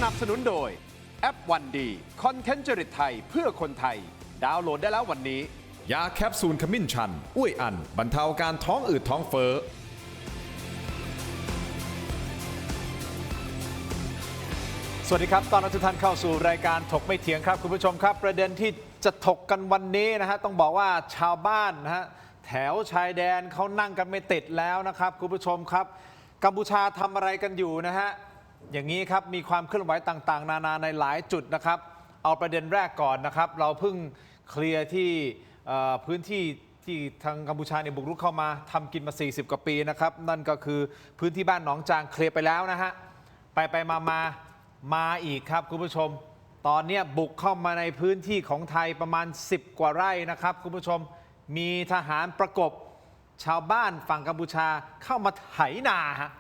นับสนุนโดยแอปวันดีคอนเทนต์จริตไทยเพื่อคนไทยดาวน์โหลดได้แล้ววันนี้ยาแคปซูลขมิ้นชันอุ้ยอันบรรเทาการท้องอืดท้องเฟ้อสวัสดีครับตอนรับทุกท่านเข้าสู่รายการถกไม่เถียงครับคุณผู้ชมครับประเด็นที่จะถกกันวันนี้นะฮะต้องบอกว่าชาวบ้านนะฮะแถวชายแดนเขานั่งกันไม่ติดแล้วนะครับคุณผู้ชมครับกัมพูชาทำอะไรกันอยู่นะฮะอย่างนี้ครับมีความเคลื่อนไหวต่างๆนานาในหลายจุดนะครับเอาประเด็นแรกก่อนนะครับเราเพิ่งเคลียร์ที่พื้นที่ที่ทางกัมพูชาเนี่ยบุกรุกเข้ามาทำกินมา40กว่าปีนะครับนั่นก็คือพื้นที่บ้านหนองจางเคลียร์ไปแล้วนะฮะไปมาอีกครับคุณผู้ชมตอนนี้บุกเข้ามาในพื้นที่ของไทยประมาณ10กว่าไร่นะครับคุณผู้ชมมีทหารประกบชาวบ้านฝั่งกัมพูชาเข้ามาไถนาฮะ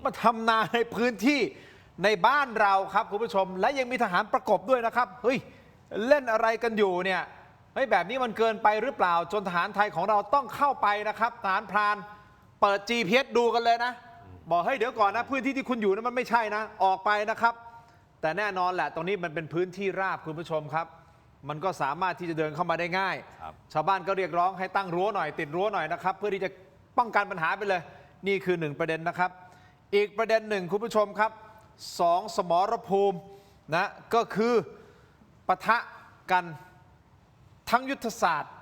มาทำนาในพื้นที่ในบ้านเราครับคุณผู้ชมและยังมีทหารประกบด้วยนะครับเฮ้ยเล่นอะไรกันอยู่เนี่ยเฮ้ยแบบนี้มันเกินไปหรือเปล่าจนทหารไทยของเราต้องเข้าไปนะครับทหารพรานเปิด GPS ดูกันเลยนะบอกเฮ้ยเดี๋ยวก่อนนะพื้นที่ที่คุณอยู่นั้นมันไม่ใช่นะออกไปนะครับแต่แน่นอนแหละตรงนี้มันเป็นพื้นที่ราบคุณผู้ชมครับมันก็สามารถที่จะเดินเข้ามาได้ง่ายชาวบ้านก็เรียกร้องให้ตั้งรั้วหน่อยติดรั้วหน่อยนะครับเพื่อที่จะป้องกันปัญหาไปเลยนี่คือ1ประเด็นนะครับอีกประเด็นหนึ่งคุณผู้ชมครับ2สมรภูมินะก็คือปะทะกันทั้งยุทธศาสตร์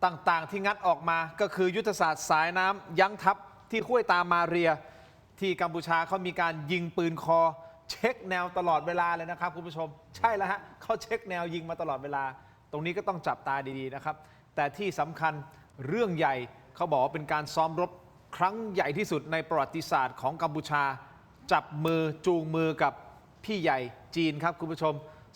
ต่างๆที่งัดออกมาก็คือยุทธศาสตร์สายน้ำยั้งทัพที่ห้วยตามาเรียที่กัมพูชาเขามีการยิงปืนคอเช็คแนวตลอดเวลาเลยนะครับคุณผู้ชมใช่แล้วฮะเขาเช็คแนวยิงมาตลอดเวลาตรงนี้ก็ต้องจับตาดีๆนะครับแต่ที่สำคัญเรื่องใหญ่เขาบอกว่าเป็นการซ้อมรบครั้งใหญ่ที่สุดในประวัติศาสตร์ของกัมพูชาจับมือจูงมือกับพี่ใหญ่จีนครับคุณผู้ชม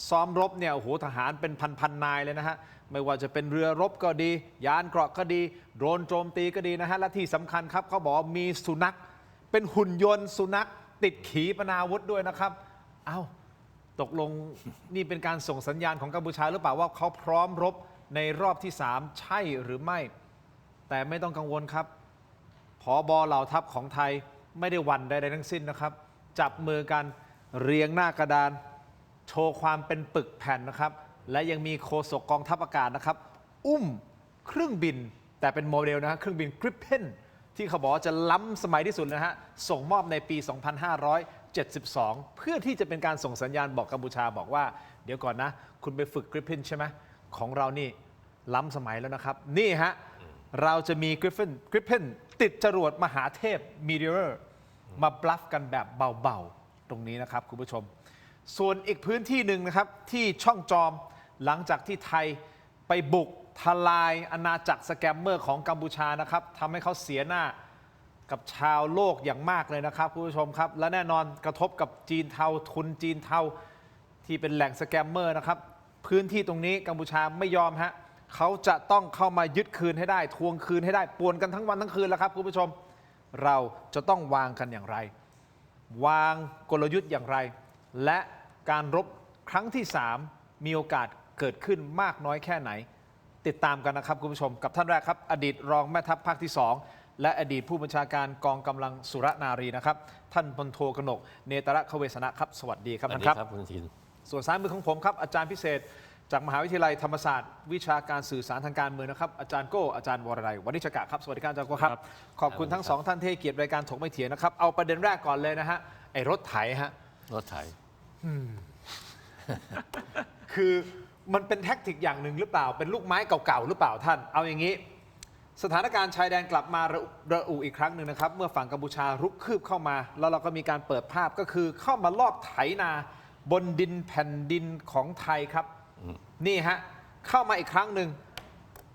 ซ้อมรบเนี่ยโอ้โหทหารเป็นพันๆนายเลยนะฮะไม่ว่าจะเป็นเรือรบก็ดียานเกราะก็ดีโดรนโจมตีก็ดีนะฮะและที่สำคัญครับเขาบอกว่ามีสุนัขเป็นหุ่นยนต์สุนัขติดขีปนาวุธด้วยนะครับเอ้าตกลงนี่เป็นการส่งสัญญาณของกัมพูชาหรือเปล่าว่าเขาพร้อมรบในรอบที่3ใช่หรือไม่แต่ไม่ต้องกังวลครับผบ.เหล่าทัพของไทยไม่ได้หวั่นใดๆทั้งสิ้นนะครับจับมือกันเรียงหน้ากระดานโชว์ความเป็นปึกแผ่นนะครับและยังมีโฆษกกองทัพอากาศนะครับอุ้มเครื่องบินแต่เป็นโมเดลนะฮะเครื่องบินกริปเพนที่เขาบอกว่าจะล้ำสมัยที่สุดนะฮะส่งมอบในปี 2572 เพื่อที่จะเป็นการส่งสัญญาณบอกกัมพูชาบอกว่าเดี๋ยวก่อนนะคุณไปฝึกกริปเพนใช่ไหมของเรานี่ล้ำสมัยแล้วนะครับนี่ฮะเราจะมีกริปเพนติดจรวดมหาเทพมีเดียร์มาบลัฟกันแบบเบาๆตรงนี้นะครับคุณผู้ชมส่วนอีกพื้นที่หนึ่งนะครับที่ช่องจอมหลังจากที่ไทยไปบุกทลายอาณาจักรสแกมเมอร์ของกัมพูชานะครับทำให้เขาเสียหน้ากับชาวโลกอย่างมากเลยนะครับคุณผู้ชมครับและแน่นอนกระทบกับจีนเทาทุนจีนเทาที่เป็นแหล่งสแกมเมอร์นะครับพื้นที่ตรงนี้กัมพูชาไม่ยอมฮะเขาจะต้องเข้ามายึดคืนให้ได้ทวงคืนให้ได้ป่วนกันทั้งวันทั้งคืนแล้วครับคุณผู้ชมเราจะต้องวางกันอย่างไรวางกลยุทธ์อย่างไรและการรบครั้งที่3มีโอกาสเกิดขึ้นมากน้อยแค่ไหนติดตามกันนะครับคุณผู้ชมกับท่านแรกครับอดีตรองแม่ทัพภาคที่2และอดีตผู้บัญชาการกองกำลังสุรนารีนะครับท่านพลโทกนกเนตระเวสนะครับสวัสดีครับท่านครับคุณทินส่วนซ้ายมือของผมครับอาจารย์พิเศษจากมหาวิทยาลัยธรรมศาสตร์วิชาการสื่อสารทางการเมืองนะครับอาจารย์โก้อาจารย์วรนัยวณิชกะครับสวัสดีครับอาจารย์โก้ครับขอบคุณทั้ง2ท่านที่ให้เกียรติรายการถกไม่เถียงนะครับเอาประเด็นแรกก่อนเลยนะฮะไอ้รถไถฮะรถไถคือมันเป็นแท็กติกอย่างหนึ่งหรือเปล่าเป็นลูกไม้เก่าๆหรือเปล่าท่านเอาอย่างนี้สถานการณ์ชายแดนกลับมาระอุอีกครั้งหนึ่งนะครับเมื่อฝั่งกัมพูชารุกคืบเข้ามาแล้วเราก็มีการเปิดภาพก็คือเข้ามาลอบไถนาบนดินแผ่นดินของไทยครับนี่ฮะเข้ามาอีกครั้งหนึ่ง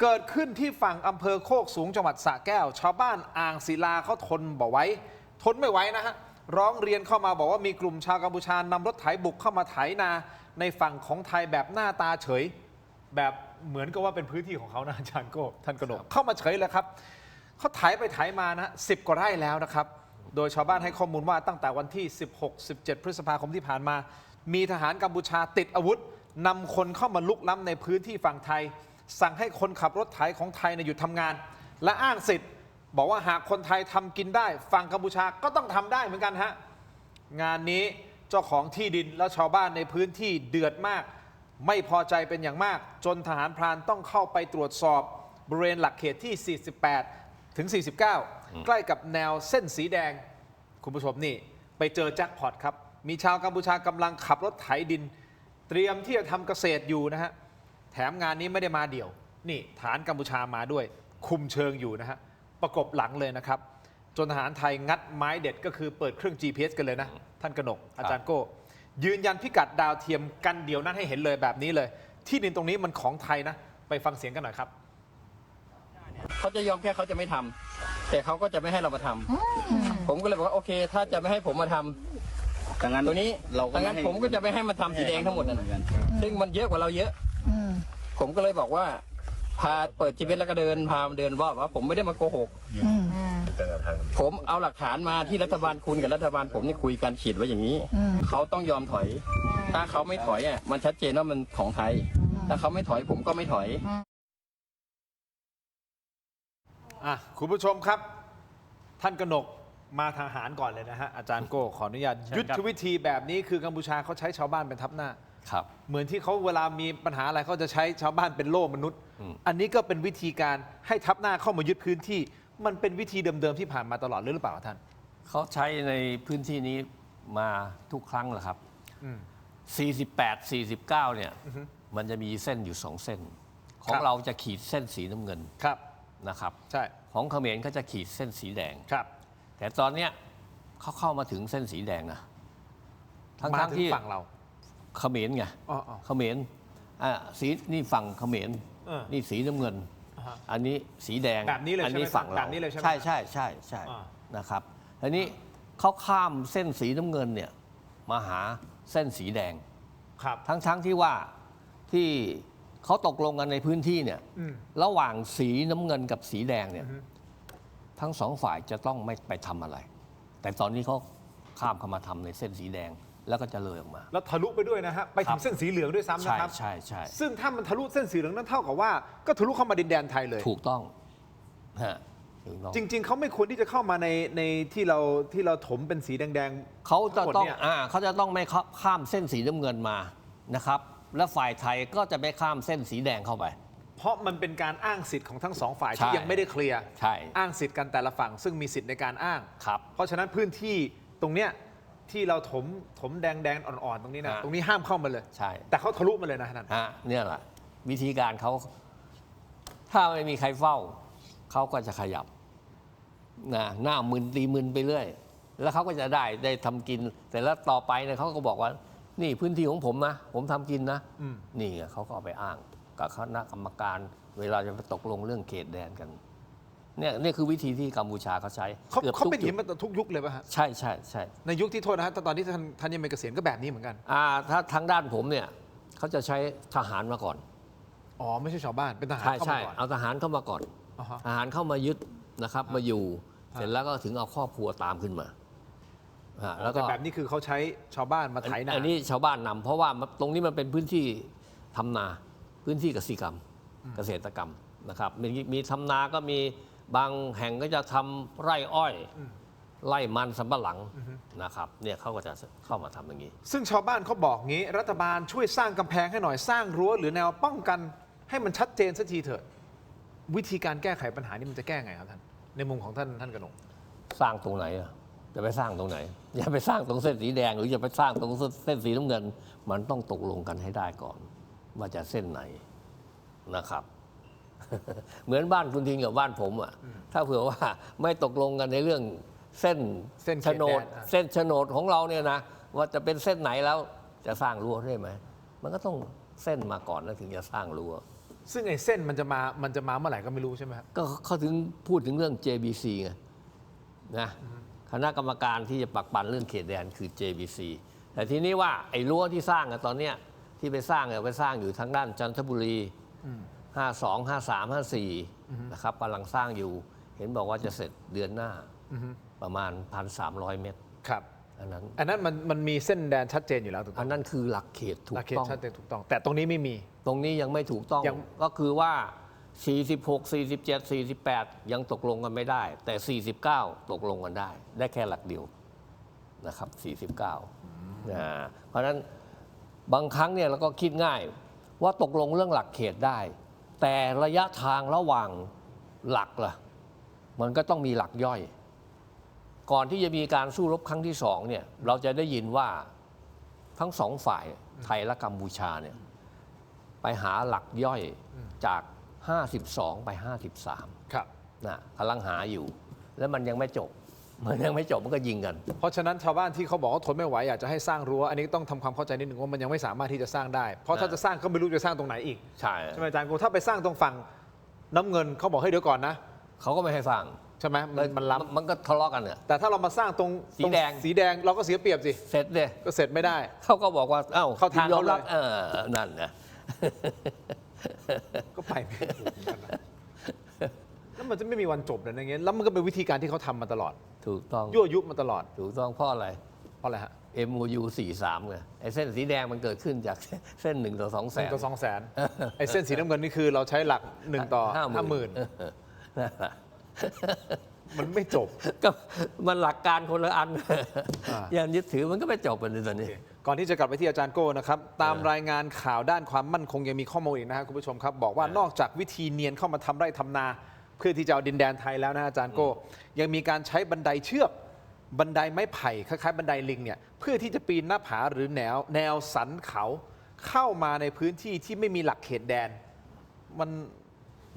เกิดขึ้นที่ฝั่งอำเภอโคกสูงจังหวัดสระแก้วชาวบ้านอ่างศิลาเขาทนไม่ไหวนะฮะร้องเรียนเข้ามาบอกว่ามีกลุ่มชาวกัมพูชานำรถไถบุกเข้ามาไถนาในฝั่งของไทยแบบหน้าตาเฉยแบบเหมือนกับว่าเป็นพื้นที่ของเขานะอาจารย์โก้ท่านกนกเข้ามาเฉยเลยครับเขาไถไปไถมานะ10 กว่าไร่แล้วนะครับโดยชาวบ้านให้ข้อมูลว่าตั้งแต่วันที่ 16-17 พฤษภาคมที่ผ่านมามีทหารกัมพูชาติดอาวุธนำคนเข้ามาลุกล้ำในพื้นที่ฝั่งไทยสั่งให้คนขับรถไถของไทยหยุดทำงานและอ้างสิทธิ์บอกว่าหากคนไทยทำกินได้ฝั่งกัมพูชาก็ต้องทำได้เหมือนกันฮะงานนี้ จ้าของที่ดินและชาวบ้านในพื้นที่เดือดมาก ไม่พอใจเป็นอย่างมาก จนทหารพรานต้องเข้าไปตรวจสอบบริเวณหลักเขตที่ 48 ถึง 49 ใกล้กับแนวเส้นสีแดง คุณผู้ชมนี่ไปเจอแจ็คพอตครับ มีชาวกัมพูชากำลังขับรถไถดิน เตรียมที่จะทำเกษตรอยู่นะฮะ แถมงานนี้ไม่ได้มาเดี่ยว นี่ฐานกัมพูชามาด้วย คุมเชิงอยู่นะฮะ ประกบหลังเลยนะครับ จนทหารไทยงัดไม้เด็ดก็คือเปิดเครื่อง GPS กันเลยนะ ท่านกนกอาจารย์โก้ยืนยันพิกัดดาวเทียมกันเดียวนั้นให้เห็นเลยแบบนี้เลย ที่ดินตรงนี้มันของไทยนะ ไปฟังเสียงกันหน่อยครับ เขาจะยอมแค่เขาจะไม่ทำแต่เขาก็จะไม่ให้เรามาทำผมก็เลยบอกว่าโอเค ถ้าจะไม่ให้ผมมาทำ ดังนั้น ตัวนี้ เราก็ ดังนั้น ไม่ให้ ผมก็จะไม่ให้มาทำสีแดงทั้งหมดนั่น เหมือนกัน ซึ่งมันเยอะกว่าเราเยอะผมก็เลยบอกว่าพาเปิดชีวิตแล้วก็เดินพาเดินว่าผมไม่ได้มาโกหกผมเอาหลักฐานมาที่รัฐบาลคุณกับรัฐบาลผมนี่คุยกันขีดไว้อย่างนี้เขาต้องยอมถอย ถ้าเขาไม่ถอยอ่ะมันชัดเจนว่ามันของไทย ถ้าเขาไม่ถอยผมก็ไม่ถอย คุณผู้ชมครับ ท่านกนกมาทหารก่อนเลยนะฮะอาจารย์โก้ขออนุญาต เชิญครับ ยุทธวิธีแบบนี้คือกัมพูชาเขาใช้ชาวบ้านเป็นทัพหน้า ครับ เหมือนที่เขาเวลามีปัญหาอะไรเขาจะใช้ชาวบ้านเป็นโล่มนุษย์ อันนี้ก็เป็นวิธีการให้ทัพหน้าเข้ามายึดพื้นที่ มันเป็นวิธีเดิมๆที่ผ่านมาตลอดหรือเปล่าท่าน เขาใช้ในพื้นที่นี้มาทุกครั้งแหละครับ 48 49 เนี่ย มันจะมีเส้นอยู่ 2 เส้น ขอ ครั ง บ เราจะขีดเส้นสีน้ำเงิน ครับ นะครับ ใช่ ของเขมรเขาจะขีดเส้นสีแดง ครับ แต่ตอนเนี้ยเขาเข้ามาถึงเส้นสีแดงนะ มา ทั้ง ถึง ที่ ฝั่งเรา เขมรไง อ๋อ เขมรสีนี่ฝั่งเขมร เออ นี่สีน้ำเงิน อ่าฮะ อันนี้สีแดง แบบนี้เลย อั ใช่ไหม นี้ฝั่งเรา แบบนี้เลยใช่ไหม ใช่ใช่ใช่ใช่ อ่า นะครับทีนี้เขาข้ามเส้นสีน้ำเงินเนี่ยมาหาเส้นสีแดง ครับ ทั้งที่ว่าที่เขาตกลงกันในพื้นที่เนี่ย อืม ระหว่างสีน้ำเงินกับสีแดงเนี่ยทั้งสองฝ่ายจะต้องไม่ไปทำอะไร แต่ตอนนี้เขาข้ามเข้ามาทำในเส้นสีแดงแล้วก็จะเลยออกมา แล้วทะลุไปด้วยนะฮะไปถึงเส้นสีเหลืองด้วยซ้ำนะ ใช่ ครับ ใช่ใช่ ซึ่งถ้ามันทะลุเส้นสีเหลืองนั่นเท่ากับว่าก็ทะลุเข้ามาดินแดนไทยเลย ถูกต้องฮะถูกต้อง จริง ๆเขาไม่ควรที่จะเข้ามาในที่เราถมเป็นสีแดงๆ เขาจะต้อง ทั้งหมดเนี่ย เขาจะต้องไม่ข้ามเส้นสีน้ำเงินมานะครับ และฝ่ายไทยก็จะไม่ข้ามเส้นสีแดงเข้าไป เพราะมันเป็นการอ้างสิทธิ์ของทั้งสองฝ่ายที่ ใช่ ยังไม่ได้เคลียร์ ใช่ อ้างสิทธิ์กันแต่ละฝั่ง ซึ่งมีสิทธิ์ในการอ้าง ครับ เพราะฉะนั้นพื้นที่ตรงเนี้ยที่เราถมแดงๆอ่อนๆตรงนี้นะ ฮะ ตรงนี้ห้ามเข้ามาเลย ใช่ แต่เขาทะลุมาเลยนะท่าน เนี่ยแหละวิธีการเขาถ้าไม่มีใครเฝ้าเขาก็จะขยับนะหน้ามึนตีมึนไปเรื่อย แล้วเขาก็จะได้ทำกิน แต่แล้วต่อไปเนี่ยเขาก็บอกว่า นี่พื้นที่ของผมนะ ผมทำกินนะนี่ไงเขาก็เอาไปอ้างกับคณะกรรมการ เวลาจะไปตกลงเรื่องเขตแดนกันเนี่ยนี่คือวิธีที่กัมพูชาเขาใช้ เขา กือบ เขา ทุก เป็นอย่าง จุ นี้ ด มาทุกยุคเลยป่ะฮะ ใช่ใช่ใช่ ในยุคที่โทษนะฮะตอนที่ท่านยังเป็นเกษียณก็แบบนี้เหมือนกัน ถ้าทางด้านผมเนี่ยเขาจะใช้ทหารมาก่อน อ๋อไม่ใช่ชาวบ้านเป็นทหาร ใช่ เข้า ใช่ มาก่อน เอาทหารเข้ามาก่อน อ่าฮะ ทหารเข้ามายึดนะครับมาอยู่ เสร็จแล้วก็ถึงเอาครอบครัวตามขึ้นมาแล้วก็ แต่แบบนี้คือเขาใช้ชาวบ้านมาไถนา อันนี้ชาวบ้านนำเพราะว่าตรงนี้มันเป็นพื้นที่ทำนาพื้นที่เกษตรกรรมเกษตรกรรมนะครับมีทำนาก็มีบางแห่งก็จะทำไร่อ้อยไร่มันสำปะหลังนะครับเนี่ยเขาก็จะเข้ามาทำอย่างนี้ ซึ่งชาวบ้านเขาบอกงี้ รัฐบาลช่วยสร้างกำแพงให้หน่อยสร้างรั้วหรือแนวป้องกันให้มันชัดเจนสักทีเถอะ วิธีการแก้ไขปัญหานี้มันจะแก้ไงครับท่านในมุมของท่านกนก สร้างตรงไหนอะจะไปสร้างตรงไหน อย่าไปสร้างตรงเส้นสีแดง หรืออย่าไปสร้างตรงเส้นสีน้ำเงิน มันต้องตกลงกันให้ได้ก่อน ว่าจะเส้นไหนนะครับ เหมือนบ้านคุณทิงกับบ้านผมอะถ้าเผื่อว่าไม่ตกลงกันในเรื่องเส้น เส้นเข โฉ ต น แด ด นอ่ะ เส้นโฉนดของเราเนี่ยนะว่าจะเป็นเส้นไหนแล้วจะสร้างรั้วได้ไหมมันก็ต้องเส้นมาก่อนแล้วถึงจะสร้างรั้ว ซึ่งไอ้เส้นมันจะมาเมื่อไหร่ก็ไม่รู้ใช่ไหมครับ ก็เขาถึงพูดถึงเรื่อง JBC ไงนะคณะกรรมการที่จะปักปันเรื่องเขตแดนคือ JBC แต่ทีนี้ว่าไอ้รั้วที่สร้างอะตอนเนี้ยที่ไปสร้างเนี่ยไปสร้างอยู่ทางด้านจันทบุรี 52 53 54นะครับกำลังสร้างอยู่ เห็นบอกว่าจะเสร็จเดือนหน้าประมาณ 1,300 เมตร ครับ อันนั้น อันนั้นมันมีเส้นแดนชัดเจนอยู่แล้วถูกต้ อั อน ง นั้นคือหลักเขตถู หลั ก กเขต ต้อง ชัดเจนถูกต้อง แต่ตรงนี้ไม่มี ตรงนี้ยังไม่ถูกต้อง ยัง ก็คือว่า 46 47 48 ยังตกลงกันไม่ได้ แต่ 49 ตกลงกันได้ ได้แค่หลักเดียวนะครับ 49 เพราะฉะนั้นบางครั้งเนี่ยเราก็คิดง่ายว่าตกลงเรื่องหลักเขตได้ แต่ระยะทางระหว่างหลักล่ะมันก็ต้องมีหลักย่อย ก่อนที่จะมีการสู้รบครั้งที่2เนี่ยเราจะได้ยินว่าทั้งสองฝ่ายไทยและกัมพูชาเนี่ยไปหาหลักย่อยจาก 52 ไป 53 ครับ นะกำลังหาอยู่ แล้วมันยังไม่จบ มันก็ยิงกัน เพราะฉะนั้นชาวบ้านที่เขาบอกว่าทนไม่ไหวอยากจะให้สร้างรั้วอันนี้ต้องทำความเข้าใจนิดหนึ่งว่ามันยังไม่สามารถที่จะสร้างได้ เพราะถ้าจะสร้างก็ไม่รู้จะสร้างตรงไหนอีก ใช่ ใช่ไหมอาจารย์กูถ้าไปสร้างตรงฝั่งน้ำเงินเขาบอกให้เดี๋ยวก่อนนะ เขาก็ไม่ให้ฟัง ใช่ไหมมันล้ำ มันก็ทะเลาะกันเนี่ย แต่ถ้าเรามาสร้างตรง สีแดง สีแดงเราก็เสียเปรียบสิ เสร็จเลย ก็เสร็จไม่ได้ เขาก็บอกว่าเอ้า เข้าทาง ยอมรับ เขาเลย นั่นนะ ก็ไปไม่ถูกเหมือนกันนะแล้วมันจะไม่มีวันจบเลยอย่างเงี้ยแล้วมันก็เป็นวิธีการที่เขาทำมาตลอด ถูกต้อง ยั่วยุมาตลอด ถูกต้องเพราะอะไร เพราะอะไรฮะ MOU 43ไงไอ้เส้นสีแดงมันเกิดขึ้นจากเส้น1 ต่อ 2 แสน 1 ต่อ 2 แสนไอ้เส้นสีน้ำเงินนี่คือเราใช้หลัก1 ต่อ 50,000 นั่นแหละ มันไม่จบ ก็มันหลักการคนละอัน อ่า อย่างยึดถือมันก็ไม่จบกันเลยตอนนี้ ก่อนที่จะกลับไปที่อาจารย์โก้นะครับตามรายงานข่าวด้านความมั่นคงยังมีข้อมูลอีกนะครับคุณผู้ชมครับบอกว่านอกจากวิธีเนียนเข้ามาทำไร่ทำนา เพื่อที่จะเอาดินแดนไทยแล้วนะอาจารย์โก้ยังมีการใช้บันไดเชือกบันไดไม้ไผ่คล้ายๆบันไดลิงเนี่ยเพื่อที่จะปีนหน้าผาหรือแนวสันเขาเข้ามาในพื้นที่ที่ไม่มีหลักเขตแดน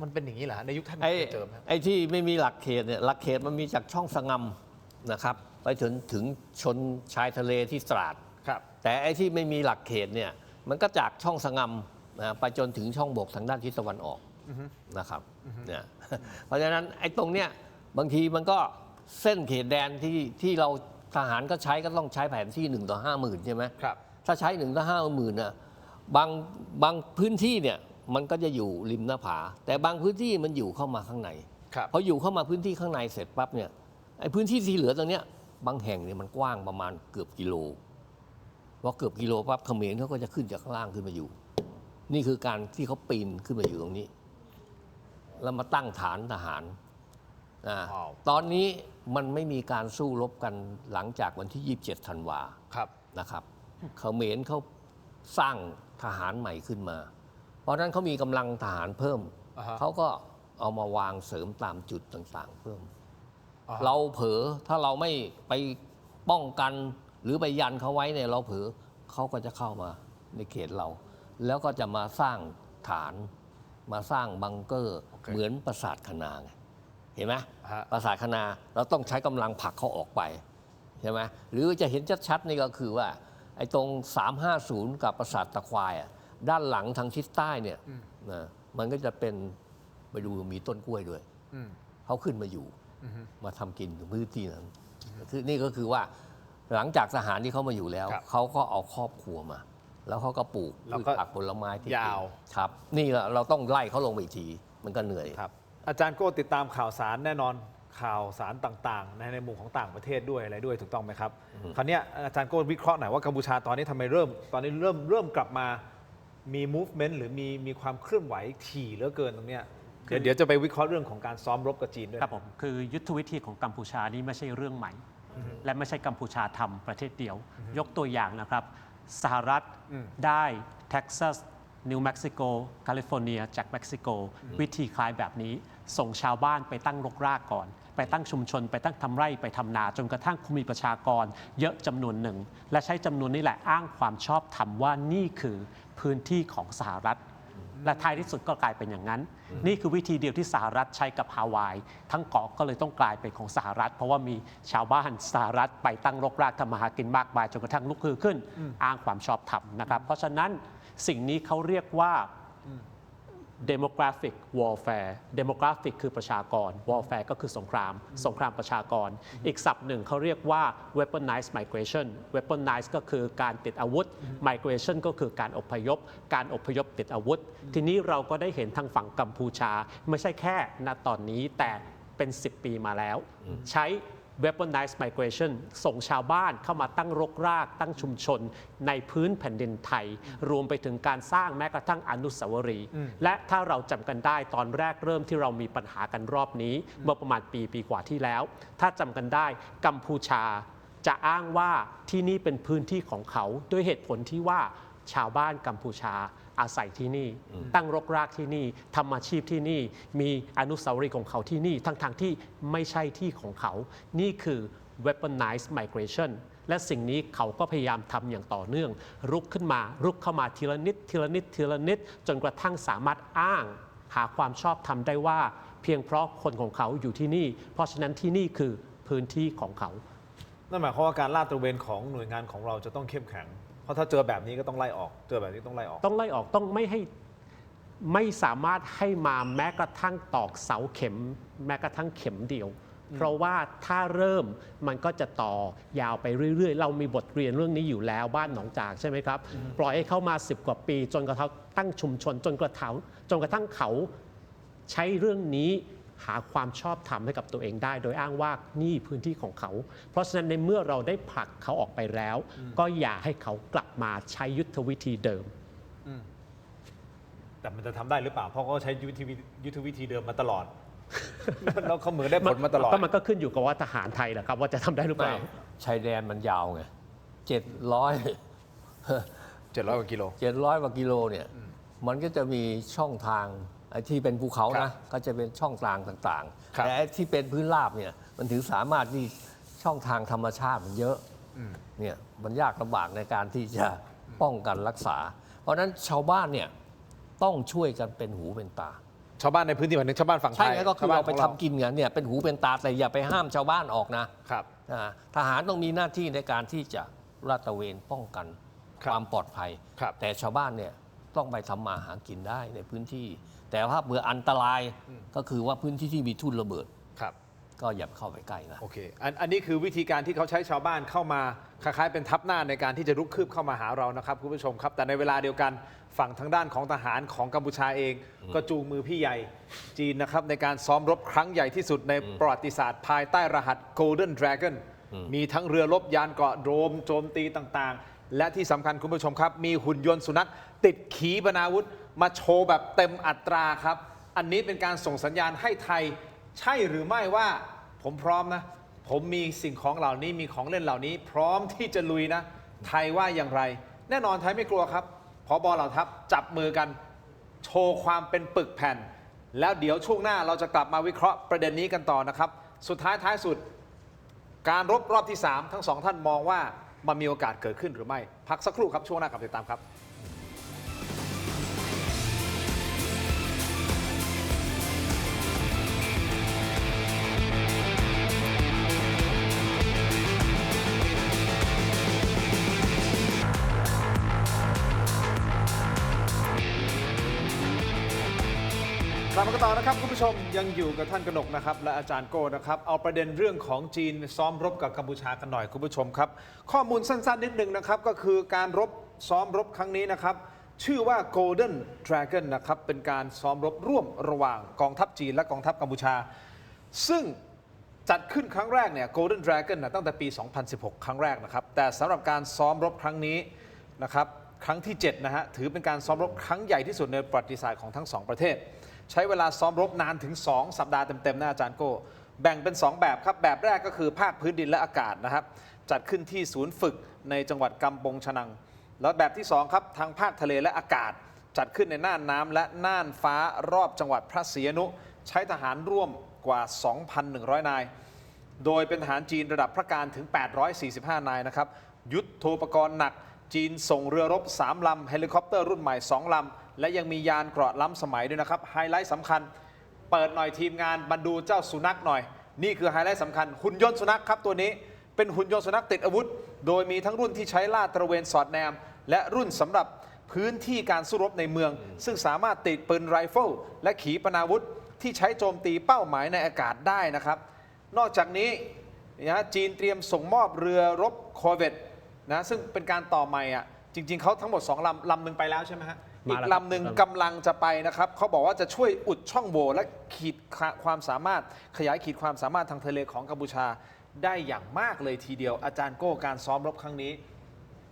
มันเป็นอย่างนี้เหรอในยุคท่านเคยเจอไหม ไอ้ที่ไม่มีหลักเขตเนี่ยหลักเขตมันมีจากช่องสงำนะครับไปถึงชนชายทะเลที่ตราด ครับ แต่ไอ้ที่ไม่มีหลักเขตเนี่ยมันก็จากช่องสงำนะไปจนถึงช่องบกทางด้านทิศตะวันออกนะครับเนี่ย เพราะฉะนั้นไอ้ตรงเนี้ยบางทีมันก็เส้นเขตแดนที่เราทหารก็ใช้ก็ต้องใช้แผนที่1 ต่อ 50,000ใช่ไหม ครับ ถ้าใช้1 ต่อ 50,000น่ะบางพื้นที่เนี่ยมันก็จะอยู่ริมหน้าผา แต่บางพื้นที่มันอยู่เข้ามาข้างใน ครับ พออยู่เข้ามาพื้นที่ข้างในเสร็จปั๊บเนี่ยไอ้พื้นที่ที่เหลือตรงเนี้ยบางแห่งเนี่ยมันกว้างประมาณเกือบกิโลพอเกือบกิโลปั๊บเขมรเขาก็จะขึ้นจากข้างล่างขึ้นมาอยู่ นี่คือการที่เขาปีนขึ้นมาอยู่ตรงนี้ แล้วมาตั้งฐานทหารตอนนี้มันไม่มีการสู้รบกันหลังจากวันที่ 27 ธันวา ครับ นะครับเขมรเขาสร้างทหารใหม่ขึ้นมา เพราะฉะนั้นเขามีกำลังทหารเพิ่ม อ่าฮะ เขาก็เอามาวางเสริมตามจุดต่างๆ เพิ่ม อ่าฮะ เราเผลอถ้าเราไม่ไปป้องกันหรือไปยันเขาไว้เนี่ยเราเผลอเขาก็จะเข้ามาในเขตเรา แล้วก็จะมาสร้างฐานมาสร้างบังเกอร์เหมือนปราสาทคณาไงเห็นไหม ฮะ ปราสาทคณาเราต้องใช้กำลังผลักเขาออกไปใช่ไหมหรือจะเห็นชัดๆนี่ก็คือว่าไอ้ตรง 350 กับปราสาทตะควายอะด้านหลังทางทิศใต้เนี่ยนะมันก็จะเป็นไปดูมีต้นกล้วยด้วย อืม เขาขึ้นมาอยู่มาทำกินตรงพื้นที่นั้นคือนี่ก็คือว่าหลังจากทหารที่เขามาอยู่แล้ว ครับ เขาก็เอาครอบครัวมา แล้วเขาก็ปลูก แล้ว พืช ก็ ผักผลไม้ที่ ยาว ครับนี่เราต้องไล่เขาลงไปอีกทีมันก็เหนื่อย ครับอาจารย์โก้ติดตามข่าวสารแน่นอนข่าวสารต่างๆ ในมุมของต่างประเทศด้วยอะไรด้วยถูกต้องไหมครับ คราวเนี้ยอาจารย์โก้วิเคราะห์หน่อยว่ากัมพูชาตอนนี้ทำไมเริ่มกลับมามี movement หรือมีความเคลื่อนไหวถี่เหลือเกินตรงเนี้ยเดี๋ยวจะไปวิเคราะห์เรื่องของการซ้อมรบกับจีนด้วย ครับผมคือยุทธวิธีของกัมพูชานี่ไม่ใช่เรื่องใหม่ และไม่ใช่กัมพูชาทำประเทศเดียว ยกตัวอย่างนะครับ สหรัฐได้เท็กซัสนิวเม็กซิโกแคลิฟอร์เนียจากเม็กซิโก วิธีคล้ายแบบนี้ ส่งชาวบ้านไปตั้งรกรากก่อน ไปตั้งชุมชน ไปตั้งทำไร่ไปทำนา จนกระทั่งมีประชากรเยอะจำนวนหนึ่ง และใช้จำนวนนี้แหละอ้างความชอบธรรมว่านี่คือพื้นที่ของสหรัฐ และท้ายที่สุดก็กลายเป็นอย่างนั้น นี่คือวิธีเดียวที่สหรัฐใช้กับฮาวาย ทั้งเกาะก็เลยต้องกลายเป็นของสหรัฐ เพราะว่ามีชาวบ้านสหรัฐไปตั้งรกรากทำมาหากินมากมายจนกระทั่งลุกฮือขึ้น อ้างความชอบธรรมนะครับ เพราะฉะนั้นสิ่งนี้เขาเรียกว่า demographic warfare demographic คือประชากร warfare ก็คือสงครามประชากร อีกศัพท์หนึ่งเขาเรียกว่า weaponized migration weaponized ก็คือการติดอาวุธ migration ก็คือการอพยพติดอาวุธ ทีนี้เราก็ได้เห็นทางฝั่งกัมพูชา ไม่ใช่แค่ณตอนนี้แต่เป็น 10 ปีมาแล้ว ใช้ weaponized migration ส่งชาวบ้านเข้ามาตั้งรกรากตั้งชุมชนในพื้นแผ่นดินไทย รวมไปถึงการสร้างแม้กระทั่งอนุสาวรีย์และถ้าเราจำกันได้ตอนแรกเริ่มที่เรามีปัญหากันรอบนี้ เมื่อประมาณปีกว่าที่แล้ว ถ้าจำกันได้กัมพูชา จะอ้างว่าที่นี่เป็นพื้นที่ของเขาด้วยเหตุผลที่ว่าชาวบ้านกัมพูชาอาศัยที่นี่ ตั้งรกรากที่นี่ทำอาชีพที่นี่มีอนุสาวรีย์ของเขาที่นี่ทั้งที่ไม่ใช่ที่ของเขานี่คือ weaponized migration และสิ่งนี้เขาก็พยายามทำอย่างต่อเนื่องรุกเข้ามาทีละนิดทีละนิดทีละนิดจนกระทั่งสามารถอ้างหาความชอบธรรมได้ว่าเพียงเพราะคนของเขาอยู่ที่นี่เพราะฉะนั้นที่นี่คือพื้นที่ของเขา นั่นหมายความว่าการลาดตระเวนของหน่วยงานของเราจะต้องเข้มแข็งเพราะถ้าเจอแบบนี้ก็ต้องไล่ออกเจอแบบนี้ต้องไล่ออกต้องไม่สามารถให้มาแม้กระทั่งตอกเสาเข็มแม้กระทั่งเข็มเดียว เพราะว่าถ้าเริ่มมันก็จะต่อยาวไปเรื่อยๆเรามีบทเรียนเรื่องนี้อยู่แล้วบ้านหนองจากใช่ไหมครับปล่อยให้เข้ามา10 กว่าปีจนกระทั่งตั้งชุมชนจนกระทั่งเขาใช้เรื่องนี้หาความชอบธรรมให้กับตัวเองได้โดยอ้างว่านี่พื้นที่ของเขา เพราะฉะนั้นในเมื่อเราได้ผลักเขาออกไปแล้ว ก็อย่าให้เขากลับมาใช้ยุทธวิธีเดิม แต่มันจะทำได้หรือเปล่าเพราะเขาใช้ยุทธวิธีเดิมมาตลอด แล้วเขาเหมือนได้ผลมาตลอดก็มันก็ขึ้นอยู่กับว่าทหารไทยแหละครับว่าจะทำได้หรือเปล่า ชายแดนมันยาวไง700 กว่ากิโล700 กว่ากิโลเนี่ยมันก็จะมีช่องทางไอ้ที่เป็นภูเขานะก็จะเป็นช่องทางต่างๆแต่ที่เป็นพื้นราบเนี่ยมันถึงสามารถที่ช่องทางธรรมชาติมันเยอะเนี่ยมันยากลำบากในการที่จะป้องกันรักษา เพราะฉะนั้นชาวบ้านเนี่ยต้องช่วยกันเป็นหูเป็นตาชาวบ้านในพื้นที่หมายถึงชาวบ้านฝั่งไทยใช่ก็คือเราไปทำกินกันเนี่ยเป็นหูเป็นตาแต่อย่าไปห้ามชาวบ้านออกนะครับทหารต้องมีหน้าที่ในการที่จะลาดตระเวนป้องกันความปลอดภัยแต่ชาวบ้านเนี่ยต้องไปทำมาหากินได้ในพื้นที่แต่ถ้าเบื่ออันตรายก็คือว่าพื้นที่ที่มีทุ่นระเบิดก็อย่าเข้าไปใกล้นะโอเคอันนี้คือวิธีการที่เขาใช้ชาวบ้านเข้ามาคล้ายๆเป็นทัพหน้าในการที่จะรุกคืบเข้ามาหาเรานะครับคุณผู้ชมครับแต่ในเวลาเดียวกันฝั่งทางด้านของทหารของกัมพูชาเองก็จูงมือพี่ใหญ่จีนนะครับในการซ้อมรบครั้งใหญ่ที่สุดในประวัติศาสตร์ภายใต้รหัส Golden Dragon มีทั้งเรือรบยานเกราะโดรมโจมตีต่างๆและที่สำคัญคุณผู้ชมครับมีหุ่นยนต์สุนัขติดขีปนาวุธมาโชว์แบบเต็มอัตราครับอันนี้เป็นการส่งสัญญาณให้ไทยใช่หรือไม่ว่าผมพร้อมนะผมมีสิ่งของเหล่านี้มีของเล่นเหล่านี้พร้อมที่จะลุยนะไทยว่าอย่างไรแน่นอนไทยไม่กลัวครับผบ.เหล่าทัพจับมือกันโชว์ความเป็นปึกแผ่นแล้วเดี๋ยวช่วงหน้าเราจะกลับมาวิเคราะห์ประเด็นนี้กันต่อนะครับสุดท้ายสุดการรบรอบที่3ทั้งสองท่านมองว่ามันมีโอกาสเกิดขึ้นหรือไม่พักสักครู่ครับช่วงหน้ากลับติดตามครับกลับมากันต่อนะครับคุณผู้ชมยังอยู่กับท่านกนกนะครับและอาจารย์โก้นะครับเอาประเด็นเรื่องของจีนซ้อมรบกับกัมพูชากันหน่อยคุณผู้ชมครับข้อมูลสั้นๆนิดนึงนะครับก็คือการซ้อมรบครั้งนี้นะครับชื่อว่า Golden Dragon นะครับเป็นการซ้อมรบร่วมระหว่างกองทัพจีนและกองทัพกัมพูชาซึ่งจัดขึ้นครั้งแรกเนี่ย Golden Dragon ตั้งแต่ปี 2016 ครั้งแรกนะครับแต่สำหรับการซ้อมรบครั้งนี้นะครับครั้งที่7นะฮะถือเป็นการซ้อมรบครั้งใหญ่ที่สุดในประวัติศาสตร์ของทั้ง2ประเทศใช้เวลาซ้อมรบนานถึง2 สัปดาห์เต็มๆนะอาจารย์โก้แบ่งเป็น2แบบครับแบบแรกก็คือภาคพื้นดินและอากาศนะครับจัดขึ้นที่ศูนย์ฝึกในจังหวัดกัมปงชนังแล้วแบบที่2ครับทางภาคทะเลและอากาศจัดขึ้นในน่านน้ำและน่านฟ้ารอบจังหวัดพระศรีอนุใช้ทหารร่วมกว่า 2,100 นายโดยเป็นทหารจีนระดับพระการถึง845 นายนะครับยุทโธปกรณ์หนักจีนส่งเรือรบ3 ลำเฮลิคอปเตอร์รุ่นใหม่2 ลำและยังมียานเกราะล้ำสมัยด้วยนะครับไฮไลท์สำคัญเปิดหน่อยทีมงานมาดูเจ้าสุนัขหน่อยนี่คือไฮไลท์สำคัญหุ่นยนต์สุนัขครับตัวนี้เป็นหุ่นยนต์สุนัขติดอาวุธโดยมีทั้งรุ่นที่ใช้ล่าตระเวนสอดแนมและรุ่นสำหรับพื้นที่การสู้รบในเมืองซึ่งสามารถติดปืนไรเฟิลและขีปนาวุธที่ใช้โจมตีเป้าหมายในอากาศได้นะครับนอกจากนี้นะจีนเตรียมส่งมอบเรือรบคอร์เวตนะซึ่งเป็นการต่อใหม่อ่ะจริงๆเขาทั้งหมด2 ลำหนึ่งไปแล้วใช่ไหมฮะอีกลำหนึ่งกำลังจะไปนะครับเขาบอกว่าจะช่วยอุดช่องโหว่และขีดความสามารถขยายขีดความสามารถทางทะเลของกัมพูชาได้อย่างมากเลยทีเดียวอาจารย์โก้การซ้อมรบครั้งนี้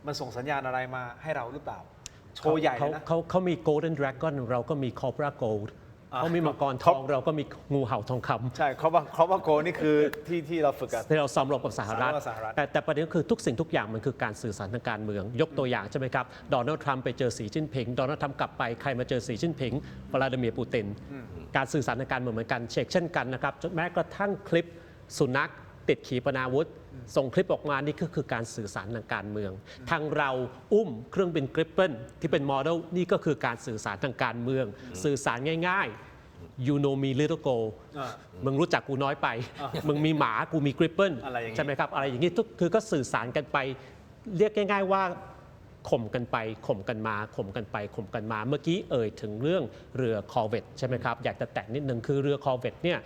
มันส่งสัญญาณอะไรมาให้เราหรือเปล่าโชว์ใหญ่นะเขามี Golden Dragon เราก็มี Cobra Gold เขามีมังกรทองเราก็มีงูเห่าทองคำ ใช่เขาว่าโกนี่คือที่เราฝึกกัน ที่เราซ้อมรบกับสหรัฐ สหรัฐ แต่ประเด็นก็คือทุกสิ่งทุกอย่างมันคือการสื่อสารทางการเมือง ยกตัวอย่างใช่ไหมครับโดนัลด์ทรัมป์ไปเจอสีจิ้นผิงโดนัลด์ทรัมป์กลับไปใครมาเจอสีจิ้นผิงวลาดิเมียร์ปูตินการสื่อสารทางการเมืองเหมือนกันเช่นกันนะครับจนแม้กระทั่งคลิปสุนัขติดขีปนาวุธส่งคลิปออกมานี่ก็คือการสื่อสารทางการเมืองทางเราอุ้มเครื่องบินกริปเปิลที่เป็นโมเดลนี่ก็คือการสื่อสารทางการเมือง สื่อสารง่ายๆ you know me little go มึงรู้จักกูน้อยไป มึงมีหมากูมีกริปเปิล อะไรอย่างนี้ ใช่ไหมครับอะไรอย่างนี้คือก็สื่อสารกันไป เรียกง่ายๆว่าข่มกันไปข่มกันมาข่มกันไปข่มกันมาเมื่อกี้ถึงเรื่องเรือคอร์เวตใช่ไหมครับอยากจะแตะนิดนึงคือเรือคอร์เวตเนี่ย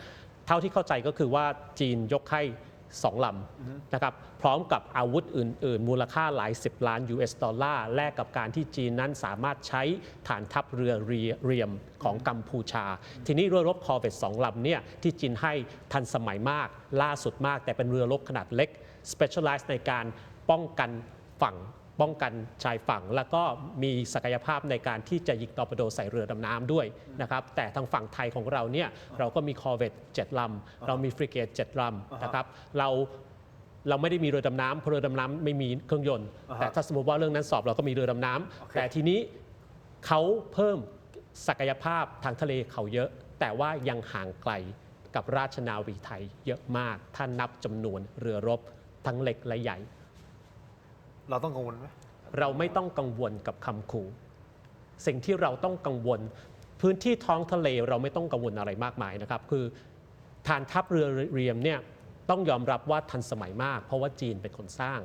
เท่าที่เข้าใจก็คือว่าจีนยกให้2 ลำนะครับพร้อมกับอาวุธอื่นๆ มูลค่าหลาย10 ล้าน US ดอลลาร์แลกกับการที่จีนนั้นสามารถใช้ฐานทัพเรือเรียมของกัมพูชา ทีนี้เรือรบคอร์เวต2 ลำเนี่ยที่จีนให้ทันสมัยมากล่าสุดมากแต่เป็นเรือรบขนาดเล็ก specialize ในการป้องกันฝั่งป้องกันชายฝั่งแล้วก็มีศักยภาพในการที่จะยิงตอร์ปิโดใส่เรือดำน้ำด้วยนะครับแต่ทางฝั่งไทยของเราเนี่ยเราก็มีคอร์เวต7 ลำเรามีฟริเกต7 ลำนะครับเราไม่ได้มีเรือดำน้ำเพราะเรือดำน้ำไม่มีเครื่องยนต์แต่ถ้าสมมติว่าเรื่องนั้นสอบเราก็มีเรือดำน้ำแต่ทีนี้เขาเพิ่มศักยภาพทางทะเลเขาเยอะ แต่ว่ายังห่างไกลกับราชนาวีไทยเยอะมากถ้านับจำนวนเรือรบทั้งเล็กและใหญ่เราต้องกังวลไหมเราไม่ต้องกังวลกับคำขู่สิ่งที่เราต้องกังวลพื้นที่ท้องทะเลเราไม่ต้องกังวลอะไรมากมายนะครับคือฐานทัพเรือเรียมเนี่ยต้องยอมรับว่าทันสมัยมากเพราะว่าจีนเป็นคนสร้าง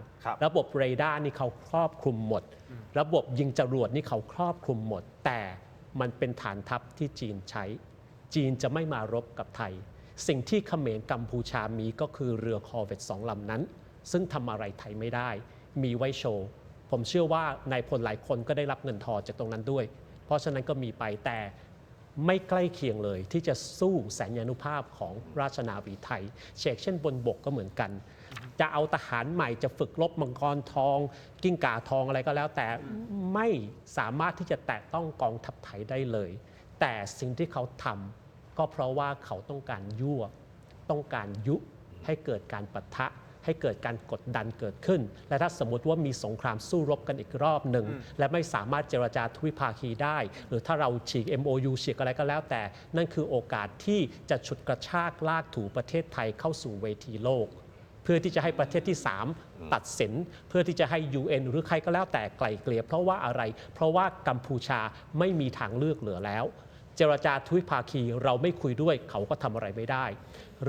ระบบเรดาร์นี่เขาครอบคลุมหมดระบบยิงจรวดนี่เขาครอบคลุมหมดแต่มันเป็นฐานทัพที่จีนใช้จีนจะไม่มารบกับไทยสิ่งที่เขมรกัมพูชามีก็คือเรือคอร์เวต2 ลำนั้นซึ่งทำอะไรไทยไม่ได้มีไว้โชว์ผมเชื่อว่านายพลหลายคนก็ได้รับเงินทอนจากตรงนั้นด้วยเพราะฉะนั้นก็มีไปแต่ไม่ใกล้เคียงเลยที่จะสู้แสนยานุภาพของราชนาวีไทยเช่นบนบกก็เหมือนกันจะเอาทหารใหม่จะฝึกรบมังกรทองกิ้งก่าทองอะไรก็แล้วแต่ไม่สามารถที่จะแตะต้องกองทัพไทยได้เลยแต่สิ่งที่เขาทำก็เพราะว่าเขาต้องการยั่วต้องการยุให้เกิดการปะทะให้เกิดการกดดันเกิดขึ้นและถ้าสมมติว่ามีสงครามสู้รบกันอีกรอบหนึ่งและไม่สามารถเจรจาทวิภาคีได้หรือถ้าเราฉีก MOU ฉีกอะไรก็แล้วแต่นั่นคือโอกาสที่จะฉุดกระชากลากถูประเทศไทยเข้าสู่เวทีโลกเพื่อที่จะให้ประเทศที่3ตัดสินเพื่อที่จะให้ UN หรือใครก็แล้วแต่ไกล่เกลี่ยเพราะว่าอะไรเพราะว่ากัมพูชาไม่มีทางเลือกเหลือแล้วเจรจาทวิภาคีเราไม่คุยด้วยเขาก็ทำอะไรไม่ได้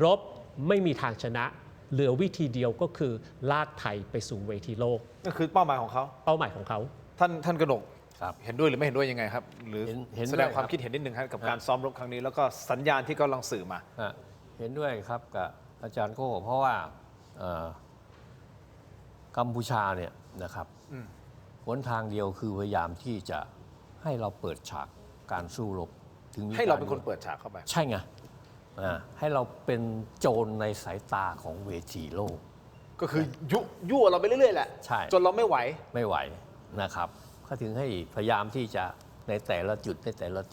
รบไม่มีทางชนะเหลือวิธีเดียวก็คือลากไทยไปสู่เวทีโลกนั่นคือเป้าหมายของเขาเป้าหมายของเขาท่านกนก ครับ เห็นด้วยหรือไม่เห็นด้วยยังไงครับหรือ เห็นด้วย แสดงความ ครับ คิดเห็นนิดนึงครับกับการซ้อมรบครั้งนี้แล้วก็สัญญาณที่กำลังสื่อมา เห็นด้วยครับกับอาจารย์โก้เพราะว่ากัมพูชาเนี่ยนะครับหนทางเดียวคือพยายามที่จะให้เราเปิดฉากการสู้รบถึงมี ให้เราเป็นคนเปิดฉากเข้าไป ใช่ไงให้เราเป็นโจรในสายตาของเวทีโลก ก็คือยั่วเราไปเรื่อยๆแหละ ใช่ จนเราไม่ไหว ไม่ไหวนะครับเขาถึงให้พยายามที่จะในแต่ละจุ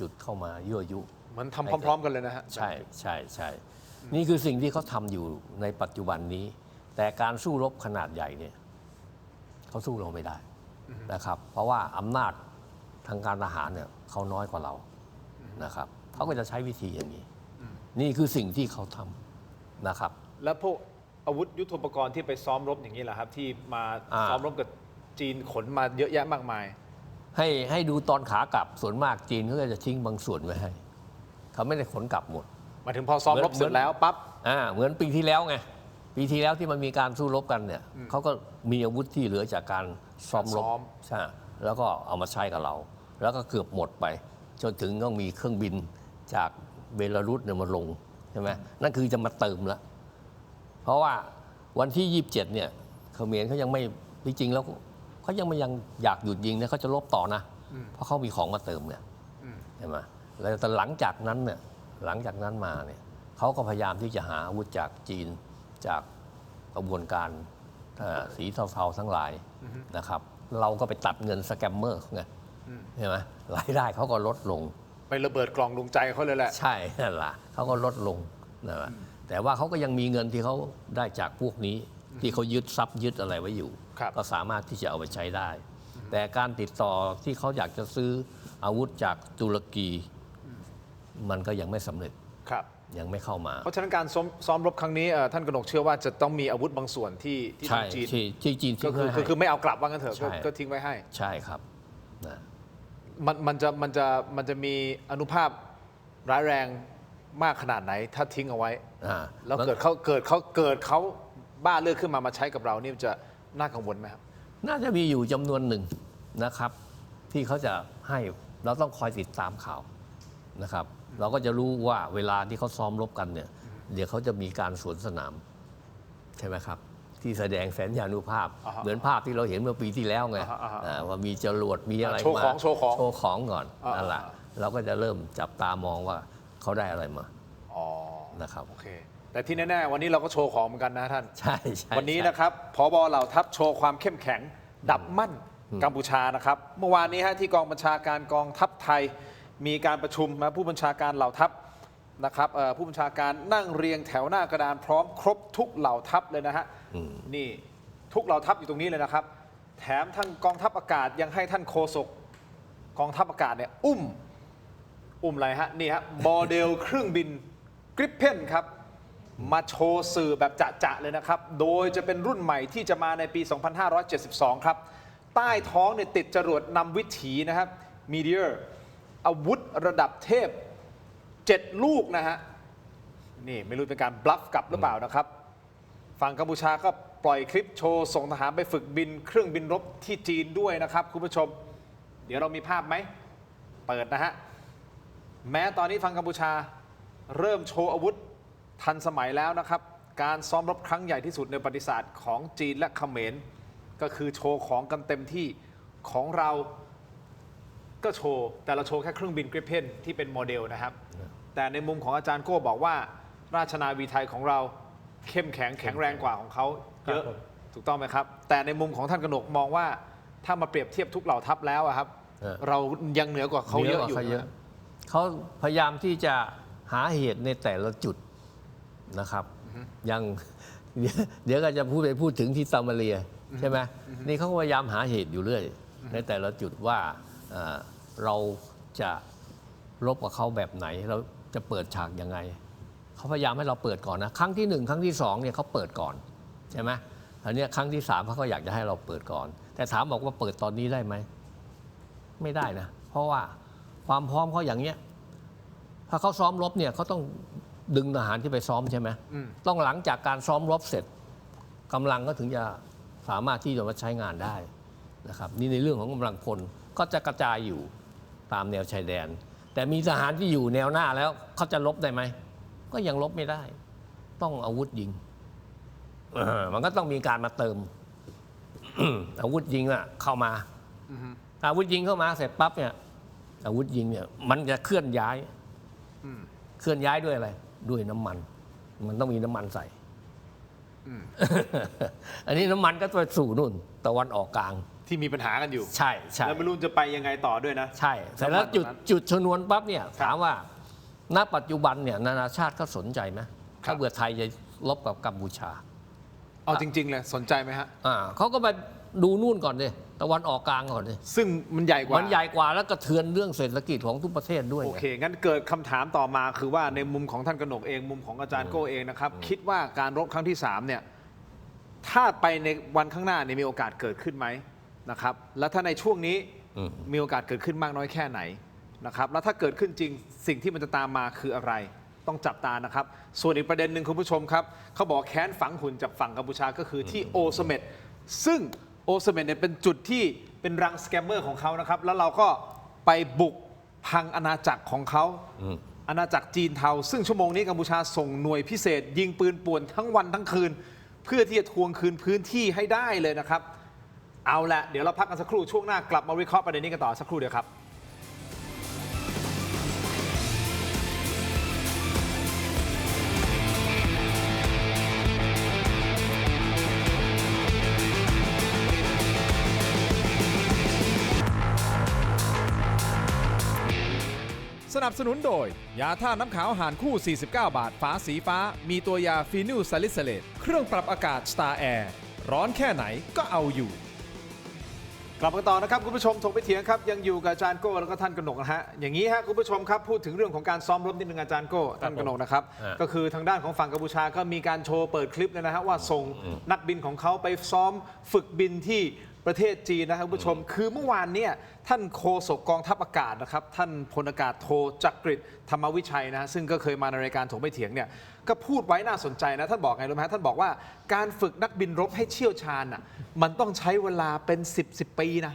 ดเข้ามายั่วยุ มันทำพร้อมๆกันเลยนะฮะ ใช่นี่คือสิ่งที่เขาทำอยู่ในปัจจุบันนี้ แต่การสู้รบขนาดใหญ่เนี่ยเขาสู้เราไม่ได้นะครับเพราะว่าอำนาจทางการทหารเนี่ยเขาน้อยกว่าเรานะครับเขาก็จะใช้วิธีอย่างนี้นี่คือสิ่งที่เขาทำนะครับ แล้วพวกอาวุธยุทโธปกรณ์ที่ไปซ้อมรบอย่างนี้แหละครับที่มาซ้อมรบกับจีนขนมาเยอะแยะมากมาย ให้ดูตอนขากลับส่วนมากจีนเขาก็จะทิ้งบางส่วนไว้ให้เขาไม่ได้ขนกลับหมด หมายถึงพอซ้อมรบเสร็จแล้วปั๊บ เหมือนปีที่แล้วไงปีที่แล้วที่มันมีการสู้รบกันเนี่ยเขาก็มีอาวุธที่เหลือจากการซ้อมรบใช่แล้วก็เอามาใช้กับเรา แล้วก็เกือบหมดไปจนถึงต้องมีเครื่องบินจากเบลารุสเนี่ยมาลงใช่ไหมนั่นคือจะมาเติมแล้วเพราะว่าวันที่ 27เนี่ยเขมรเขายังไม่จริงๆแล้วเขายังไม่อยากหยุดยิงนะเขาจะลบต่อนะเพราะเขามีของมาเติมเนี่ยใช่ไหมแล้วแต่หลังจากนั้นมาเนี่ยเขาก็พยายามที่จะหาอาวุธจากจีนจากกระบวนการสีเทาๆทั้งหลายนะครับเราก็ไปตัดเงินสแกมเมอร์ไงใช่ไหมรายได้เขาก็ลดลง ไป ไประเบิดกล่องดวงใจเขาเลยแหละ ใช่นั่นล่ะเขาก็ลดลงนะแต่ว่าเขาก็ยังมีเงินที่เขาได้จากพวกนี้ ที่เขายึดทรัพย์ยึดอะไรไว้อยู่ ครับ ก็สามารถที่จะเอาไปใช้ได้ แต่การติดต่อที่เขาอยากจะซื้ออาวุธจากตุรกี มันก็ยังไม่สำเร็จ ครับ ยังไม่เข้ามา เพราะฉะนั้นการซ้อมรบครั้งนี้ท่านกนกเชื่อว่าจะต้องมีอาวุธบางส่วนที่ ใช่ ทางจีน ที่จีน ก็ ทิ้งไว้ให้ คือไม่เอากลับว่างั้นเถอะ ใช่ ก็ทิ้งไว้ให้ ใช่ครับนะ มันจะมีอนุภาพร้ายแรงมากขนาดไหนถ้าทิ้งเอาไว้ อ่า แล้วเกิดเขาบ้าเลือกขึ้นมาใช้กับเรานี่จะน่ากังวลไหมครับ น่าจะมีอยู่จำนวนหนึ่งนะครับ ที่เขาจะให้เราต้องคอยติดตามข่าวนะครับ เราก็จะรู้ว่าเวลาที่เขาซ้อมรบกันเนี่ย เดี๋ยวเขาจะมีการสวนสนาม ใช่ไหมครับ ที่แสดงแสนยานุภาพ อ่าฮะ เหมือนภาพที่เราเห็นเมื่อปีที่แล้วไง อ่าฮะ ว่ามีจรวดมีอะไร โชว์ มา ของโชว์ของ โชว์ของก่อน อ่า นั่นแหละเราก็จะเริ่มจับตามองว่าเขาได้อะไรมา อ๋อ นะครับ โอเค แต่ที่แน่ๆวันนี้เราก็โชว์ของเหมือนกันนะท่าน ใช่ใช่ วันนี้ ใช่ นะครับผบเหล่าทัพโชว์ความเข้มแข็ง ดับมั่นกัมพูชานะครับ เมื่อวานนี้ที่กองบัญชาการกองทัพไทย มีการประชุมผู้บัญชาการเหล่าทัพนะครับผู้บัญชาการนั่งเรียงแถวหน้ากระดานพร้อมครบทุกเหล่าทัพเลยนะฮะนี่ทุกเหล่าทัพอยู่ตรงนี้เลยนะครับ แถมทั้งกองทัพอากาศยังให้ท่านโฆษกกองทัพอากาศเนี่ยอุ้มอะไรฮะนี่ฮะโมเดลเครื่องบินกริปเพนครับ มาโชว์สื่อแบบจะๆเลยนะครับ โดยจะเป็นรุ่นใหม่ที่จะมาในปี 2572 ครับ ใต้ท้องเนี่ยติดจรวดนำวิถีนะครับ Meteor อาวุธระดับเทพ 7 ลูกนะฮะ นี่ไม่รู้เป็นการบลัฟกลับหรือเปล่านะครับ ฝั่งกัมพูชาก็ปล่อยคลิปโชว์ส่งทหารไปฝึกบินเครื่องบินรบที่จีนด้วยนะครับคุณผู้ชม เดี๋ยวเรามีภาพไหม เปิดนะฮะ แม้ตอนนี้ฝั่งกัมพูชาเริ่มโชว์อาวุธทันสมัยแล้วนะครับ การซ้อมรบครั้งใหญ่ที่สุดในประวัติศาสตร์ของจีนและเขมร ก็คือโชว์ของกันเต็มที่ของเราก็โชว์ แต่เราโชว์แค่เครื่องบินกริปเพนที่เป็นโมเดลนะครับ แต่ในมุมของอาจารย์โก้บอกว่าราชนาวีไทยของเราเข้มแข็งแข็งแรงกว่าของเขาเยอะ ครับผม ถูกต้องไหมครับ แต่ในมุมของท่านกนกมองว่าถ้ามาเปรียบเทียบทุกเหล่าทัพแล้วอะครับ เรายังเหนือกว่าเขาเยอะอยู่ เยอะเขาพยายามที่จะหาเหตุในแต่ละจุดนะครับยัง เดี๋ยวก็จะพูดถึงที่ซามาเรียใช่ไหมนี่เขาก็พยายามหาเหตุอยู่เรื่อยในแต่ละจุดว่าเราจะรบกับเขาแบบไหน เราจะเปิดฉากยังไงเขาพยายามให้เราเปิดก่อนนะครั้งที่ 1 ครั้งที่ 2เนี่ยเขาเปิดก่อนใช่ไหมอันนี้ครั้งที่ 3เขาก็อยากจะให้เราเปิดก่อน แต่ถามบอกว่าเปิดตอนนี้ได้ไหมไม่ได้นะเพราะว่าความพร้อมเขาอย่างเนี้ยถ้าเขาซ้อมรบเนี่ยเขาต้องดึงทหารที่ไปซ้อมใช่ไหมต้องหลังจากการซ้อมรบเสร็จกำลังก็ถึงจะสามารถที่จะมาใช้งานได้นะครับนี่ในเรื่องของกำลังพลก็จะกระจายอยู่ตามแนวชายแดน แต่มีทหารที่อยู่แนวหน้าแล้วเขาจะรบได้ไหมก็ยังรบไม่ได้ ต้องอาวุธยิงมันก็ต้องมีการมาเติม อาวุธยิงอะเข้ามาอาวุธยิงเข้ามาเสร็จปั๊บเนี่ยอาวุธยิงเนี่ยมันจะเคลื่อนย้ายเคลื่อนย้ายด้วยอะไรด้วยน้ำมัน มันต้องมีน้ำมันใส่ อันนี้น้ำมันก็ไปสู่นู่นตะวันออกกลาง ที่มีปัญหากันอยู่ ใช่ใช่ แล้วไม่รู้จะไปยังไงต่อด้วยนะ ใช่แต่แล้ว น้ำมันตรงนั้น จุดชนวนปั๊บเนี่ยถามว่า ณปัจจุบันเนี่ยนานาชาติก็สนใจไหม ครั ถ้า บ เบื่อไทยจะลบกับกัมพูชา เอาจริงๆเลยสนใจไหมฮะ เขาก็ไปดูนู่นก่อนดิตะวันออกกลางก่อนดิ ซึ่งมันใหญ่กว่า มันใหญ่กว่าแล้วก็เทือนเรื่องเศรษฐกิจของทุกประเทศด้วย โอเค งั้นเกิดคำถามต่อมาคือว่าในมุมของท่านกนกเอง มุมของอาจารย์โก้เองนะครับ คิดว่าการรบครั้งที่ 3 เนี่ย ถ้าไปในวันข้างหน้าเนี่ยมีโอกาสเกิดขึ้นไหมนะครับ แล้วถ้าในช่วงนี้มีโอกาสเกิดขึ้นมากน้อยแค่ไหนนะครับ แล้วถ้าเกิดขึ้นจริงสิ่งที่มันจะตามมาคืออะไร ต้องจับตานะครับ ส่วนอีกประเด็นหนึ่งคุณผู้ชมครับเขาบอกแค้นฝังหุ่นจากฝั่งกัมพูชาก็คือที่โอเสเม็ดซึ่งโอเสเม็ดเนี่ยเป็นจุดที่เป็นรังสแกมเมอร์ของเขานะครับ แล้วเราก็ไปบุกพังอาณาจักรของเขาอาณาจักรจีนเทาซึ่งชั่วโมงนี้กัมพูชาส่งหน่วยพิเศษ ยิงปืนป่วนทั้งวันทั้งคืน เพื่อที่จะทวงคืนพื้นที่ให้ได้เลยนะครับ เอาละเดี๋ยวเราพักกันสักครู่ช่วงหน้ากลับมาวิเคราะห์ประเด็นนี้กันต่อสักครู่เดียวครับ สนับสนุนโดย ยาท่าตุน้ำขาวหารคู่ 49 บาท ฝาสีฟ้า มีตัวยาฟีนิลซาลิซิเลต เครื่องปรับอากาศ Star Air ร้อนแค่ไหนก็เอาอยู่ กลับมาต่อนะครับคุณผู้ชมถกไปเถียงครับยังอยู่กับอาจารย์โก้แล้วก็ท่านกนกนะฮะอย่างนี้ฮะคุณผู้ชมครับพูดถึงเรื่องของการซ้อมรบนิดนึงอาจารย์โก้ท่านกนกนะครับ ก็คือทางด้านของฝั่งกัมพูชาก็มีการโชว์เปิดคลิปนะฮะว่าส่งนักบินของเขาไปซ้อมฝึกบินที่ประเทศจีนนะครับคุณผู้ชมคือเมื่อวานเนี่ยท่านโฆษกกองทัพอากาศนะครับท่านพลอากาศโทจักริดธรรมวิชัยนะซึ่งก็เคยมาในรายการถกไม่เถียงเนี่ยก็พูดไว้น่าสนใจนะท่านบอกไงรู้ไหมท่านบอกว่าการฝึกนักบินรบให้เชี่ยวชาญน่ะมันต้องใช้เวลาเป็น10 ปีนะ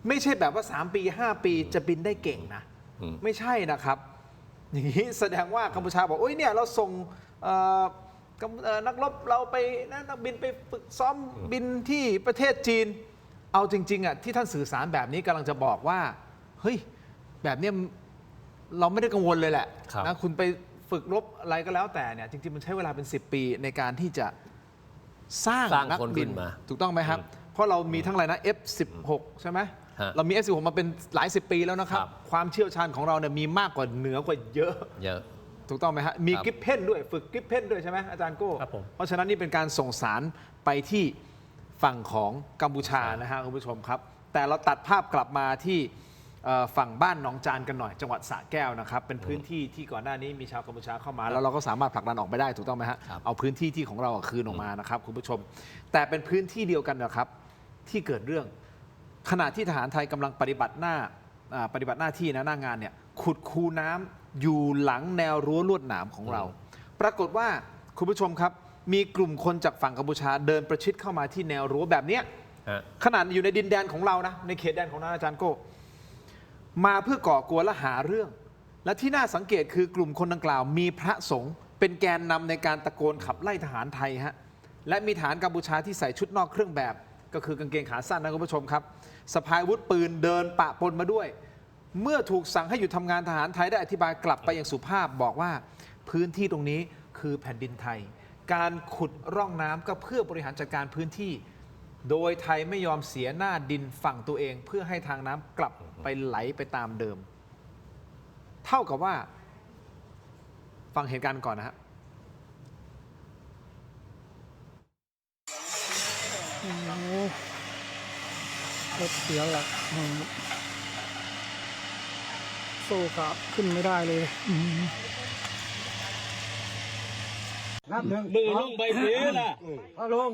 ไม่ใช่แบบว่า3 ปี 5 ปีจะบินได้เก่งนะไม่ใช่นะครับอย่างนี้แสดงว่ากัมพูชาบอกโอ้ยเนี่ยเราส่งนักรบเราไปนักบินไปฝึกซ้อมบินที่ประเทศจีนเอาจริงๆอ่ะที่ท่านสื่อสารแบบนี้กำลังจะบอกว่าเฮ้ยแบบนี้เราไม่ได้กังวลเลยแหละนะคุณไปฝึกรบอะไรก็แล้วแต่เนี่ยจริงๆมันใช้เวลาเป็น10 ปีในการที่จะสร้างนักบินมาถูกต้องไหมครับเพราะเรามีทั้งอะไรนะ F16 ใช่ไหมเรามี F16 มาเป็นหลาย10 ปีแล้วนะครับความเชี่ยวชาญของเราเนี่ยมีมากกว่าเหนือกว่าเยอะถูกต้องไหมฮะมีกริปเพนด้วยฝึกกริปเพนด้วยใช่ไหมอาจารย์โก้เพราะฉะนั้นนี่เป็นการส่งสารไปที่ฝั่งของกัมพูชานะฮะคุณผู้ชมครับแต่เราตัดภาพกลับมาที่ฝั่งบ้านหนองจานกันหน่อยจังหวัดสระแก้วนะครับเป็นพื้นที่ที่ก่อนหน้านี้มีชาวกัมพูชาเข้ามาแล้วเราก็สามารถผลักดันออกไปได้ถูกต้องไหมฮะเอาพื้นที่ที่ของเราคืนออกมานะครับคุณผู้ชมแต่เป็นพื้นที่เดียวกันนะครับที่เกิดเรื่องขณะที่ทหารไทยกำลังปฏิบัติหน้าที่หน้างานเนี่ยขุดคูน้ำอยู่หลังแนวรั้วลวดหนามของเราปรากฏว่าคุณผู้ชมครับมีกลุ่มคนจากฝั่งกัมพูชาเดินประชิดเข้ามาที่แนวรั้วแบบนี้ขนาดอยู่ในดินแดนของเรานะในเขตแดนของเราอาจารย์โก้มาเพื่อก่อกวนและหาเรื่องและที่น่าสังเกตคือกลุ่มคนดังกล่าวมีพระสงฆ์เป็นแกนนำในการตะโกนขับไล่ทหารไทยฮะและมีทหารกัมพูชาที่ใส่ชุดนอกเครื่องแบบก็คือกางเกงขาสั้นนะคุณผู้ชมครับสะพายอาวุธปืนเดินปะปนมาด้วยเมื่อถูกสั่งให้หยุดทำงานทหารไทยได้อธิบายกลับไปอย่างสุภาพบอกว่าพื้นที่ตรงนี้คือแผ่นดินไทยการขุดร่องน้ำก็เพื่อบริหารจัดการพื้นที่โดยไทยไม่ยอมเสียหน้าดินฝั่งตัวเองเพื่อให้ทางน้ำกลับไปไหลไปตามเดิมเท่ากับว่าฟังเหตุการณ์ก่อนนะฮะรถเสียหลักโซ่ขาขึ้นไม่ได้เลยนับหนึ่งมือลงไปสิล่ะก็ลง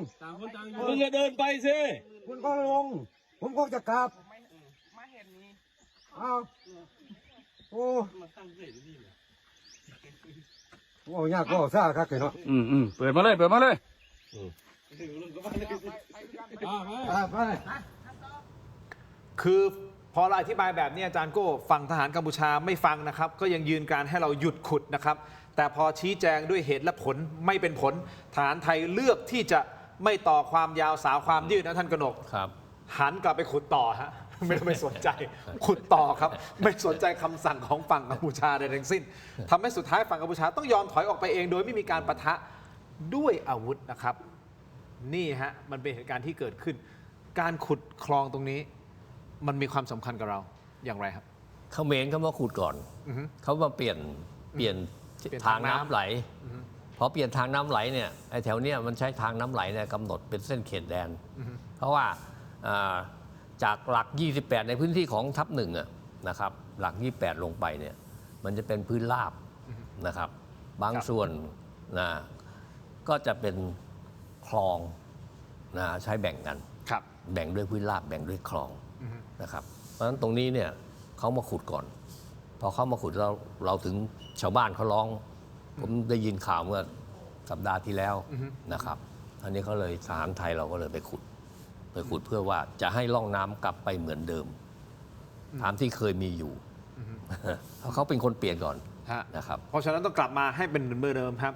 มึงก็เดินไปสิคุณก็ลงผมก็จะกลับเอาโอ้โหยากก็ซ่าครับเนาะเปิดมาเลยไปคือพอเราอธิบายแบบนี้อาจารย์โก้ฝั่งทหารกัมพูชาไม่ฟังนะครับก็ยังยืนการให้เราหยุดขุดนะครับแต่พอชี้แจงด้วยเหตุและผลไม่เป็นผลทหารไทยเลือกที่จะไม่ต่อความยาวสาวความยืดนะท่านกนกหันกลับไปขุดต่อฮะไม่สนใจขุดต่อครับไม่สนใจคำสั่งของฝั่งกัมพูชาใดทั้งสิ้นทำให้สุดท้ายฝั่งกัมพูชาต้องยอมถอยออกไปเองโดยไม่มีการปะทะด้วยอาวุธนะครับนี่ฮะมันเป็นเหตุการณ์ที่เกิดขึ้นการขุดคลองตรงนี้มันมีความสำคัญกับเราอย่างไรครับเขมรเขามาขุดก่อนเขามาเปลี่ยนทางน้ำไหลพอเปลี่ยนทางน้ำไหลเนี่ยไอ้แถวเนี้ยมันใช้ทางน้ำไหลเนี่ยกำหนดเป็นเส้นเขตแดนเพราะว่าจากหลัก 28 ในพื้นที่ของทัพหนึ่งนะครับหลัก 28 ลงไปเนี่ยมันจะเป็นพื้นราบนะครับบางส่วนนะก็จะเป็นคลองนะใช้แบ่งกันแบ่งด้วยพื้นราบแบ่งด้วยคลองนะครับเพราะฉะนั้นตรงนี้เนี่ยเขามาขุดก่อนพอเขามาขุดเราถึงชาวบ้านเขาร้องผมได้ยินข่าวเมื่อสัปดาห์ที่แล้วนะครับอันนี้เขาเลยทหารไทยเราก็เลยไปขุดเพื่อว่าจะให้ร่องน้ำกลับไปเหมือนเดิมตามที่เคยมีอยู่เพราะเขาเป็นคนเปลี่ยนก่อนนะครับเพราะฉะนั้นต้องกลับมาให้เป็นเหมือนเดิมครับ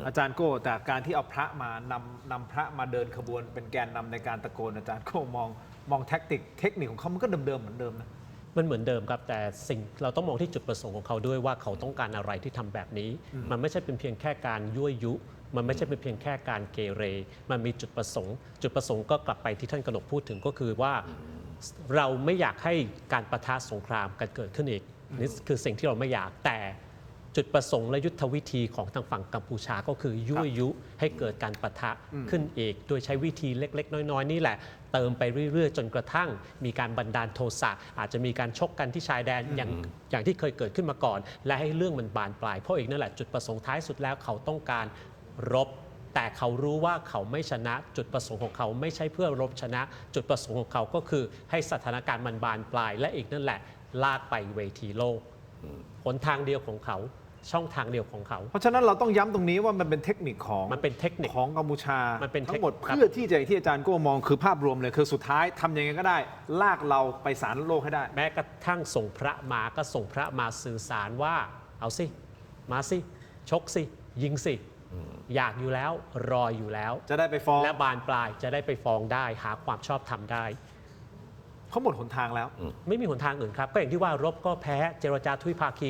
อาจารย์โก้แต่การที่เอาพระมานำพระมาเดินขบวนเป็นแกนนำในการตะโกนอาจารย์โก้มองเทคนิคของเขามันก็เดิมเหมือนเดิมนะมันเหมือนเดิมครับแต่สิ่งเราต้องมองที่จุดประสงค์ของเขาด้วยว่าเขาต้องการอะไรที่ทำแบบนี้มันไม่ใช่เป็นเพียงแค่การยั่วยุมันไม่ใช่เป็นเพียงแค่การเกเรมันมีจุดประสงค์ก็กลับไปที่ท่านกนกพูดถึงก็คือว่าเราไม่อยากให้การปะทะสงครามกันเกิดขึ้นอีก นี่คือสิ่งที่เราไม่อยากแต่จุดประสงค์และยุทธวิธีของทางฝั่งกัมพูชาก็คือยั่วยุให้เกิดการปะทะขึ้นอีกโดยใช้วิธีเล็กๆน้อยๆนี่แหละเติมไปเรื่อยๆจนกระทั่งมีการบันดาลโทสะอาจจะมีการชกกันที่ชายแดนอย่างที่เคยเกิดขึ้นมาก่อนและให้เรื่องมันบานปลายเพราะอีกนั่นแหละจุดประสงค์ท้ายสุดแล้วเขาต้องการรบแต่เขารู้ว่าเขาไม่ชนะจุดประสงค์ของเขาไม่ใช่เพื่อรบชนะจุดประสงค์ของเขาก็คือให้สถานการณ์มันบานปลายและอีกนั่นแหละลากไปเวทีโลกหนทางเดียวของเขาช่องทางเดียวของเขาเพราะฉะนั้นเราต้องย้ำตรงนี้ว่ามันเป็นเทคนิคของ มันเป็นเทคนิค ของกัมพูชา มันเป็น ทั้งหมด ครับ เพื่อที่จะอย่างที่อาจารย์โก้มองคือภาพรวมเลยคือสุดท้ายทำยังไงก็ได้ ลากเราไปศาลโลกให้ได้ แม้กระทั่งส่งพระมาก็ส่งพระมาสื่อสารว่าเอาสิมาสิชกสิยิงสิอยากอยู่แล้วรออยู่แล้ว จะได้ไปฟ้อง และบานปลายจะได้ไปฟ้องได้หาความชอบธรรมได้ เขาหมดหนทางแล้ว ไม่มีหนทางอื่นครับก็อย่างที่ว่ารบก็แพ้เจรจาทุยภาคี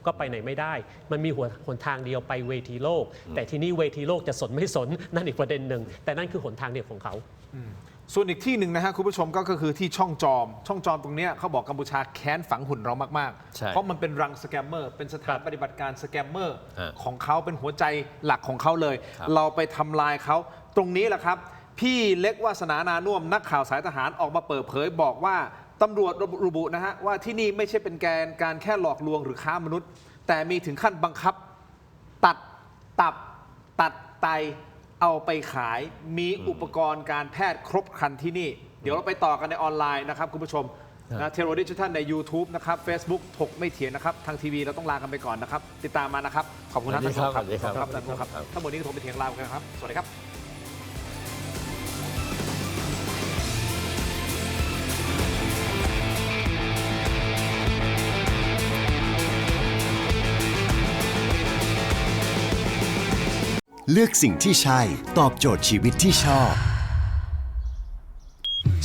ก็ไปไหนไม่ได้ มันมีหนทางเดียวไปเวทีโลก แต่ที่นี่เวทีโลกจะสนไม่สนนั่นอีกประเด็นหนึ่งแต่นั่นคือหนทางเดียวของเขา ส่วนอีกที่หนึ่งนะฮะคุณผู้ชมก็คือที่ช่องจอมตรงเนี้ยเขาบอกกัมพูชาแค้นฝังหุ่นเรามาก ใช่ ๆ เพราะมันเป็นรังสแกมเมอร์เป็นสถานปฏิบัติการสแกมเมอร์ ฮะ ของเขาเป็นหัวใจหลักของเขาเลย ครับ เราไปทำลายเขาตรงนี้แหละครับ พี่เล็กวาสนานานุ่วมนักข่าวสายทหารออกมาเปิดเผยบอกว่าตำรวจระบุนะฮะว่าที่นี่ไม่ใช่เป็นการแค่หลอกลวงหรือค้ามนุษย์ แต่มีถึงขั้นบังคับ ตัดตับตัดไตเอาไปขายมีอุปกรณ์การแพทย์ครบครันที่นี่ เดี๋ยวเราไปต่อกันในออนไลน์นะครับคุณผู้ชมนะเทโรดิจิทัลใน YouTube นะครับ Facebook ถกไม่เถียงนะครับ ทางทีวีเราต้องลากันไปก่อนนะครับ ติดตามมานะครับ ขอบคุณท่านผู้ชมครับ สวัสดีครับ ขอบคุณท่านผู้ชมครับทั้งหมดนี้ถกไม่เถียงลากันครับ สวัสดีครับ เลือกสิ่งที่ใช่ ตอบโจทย์ชีวิตที่ชอบ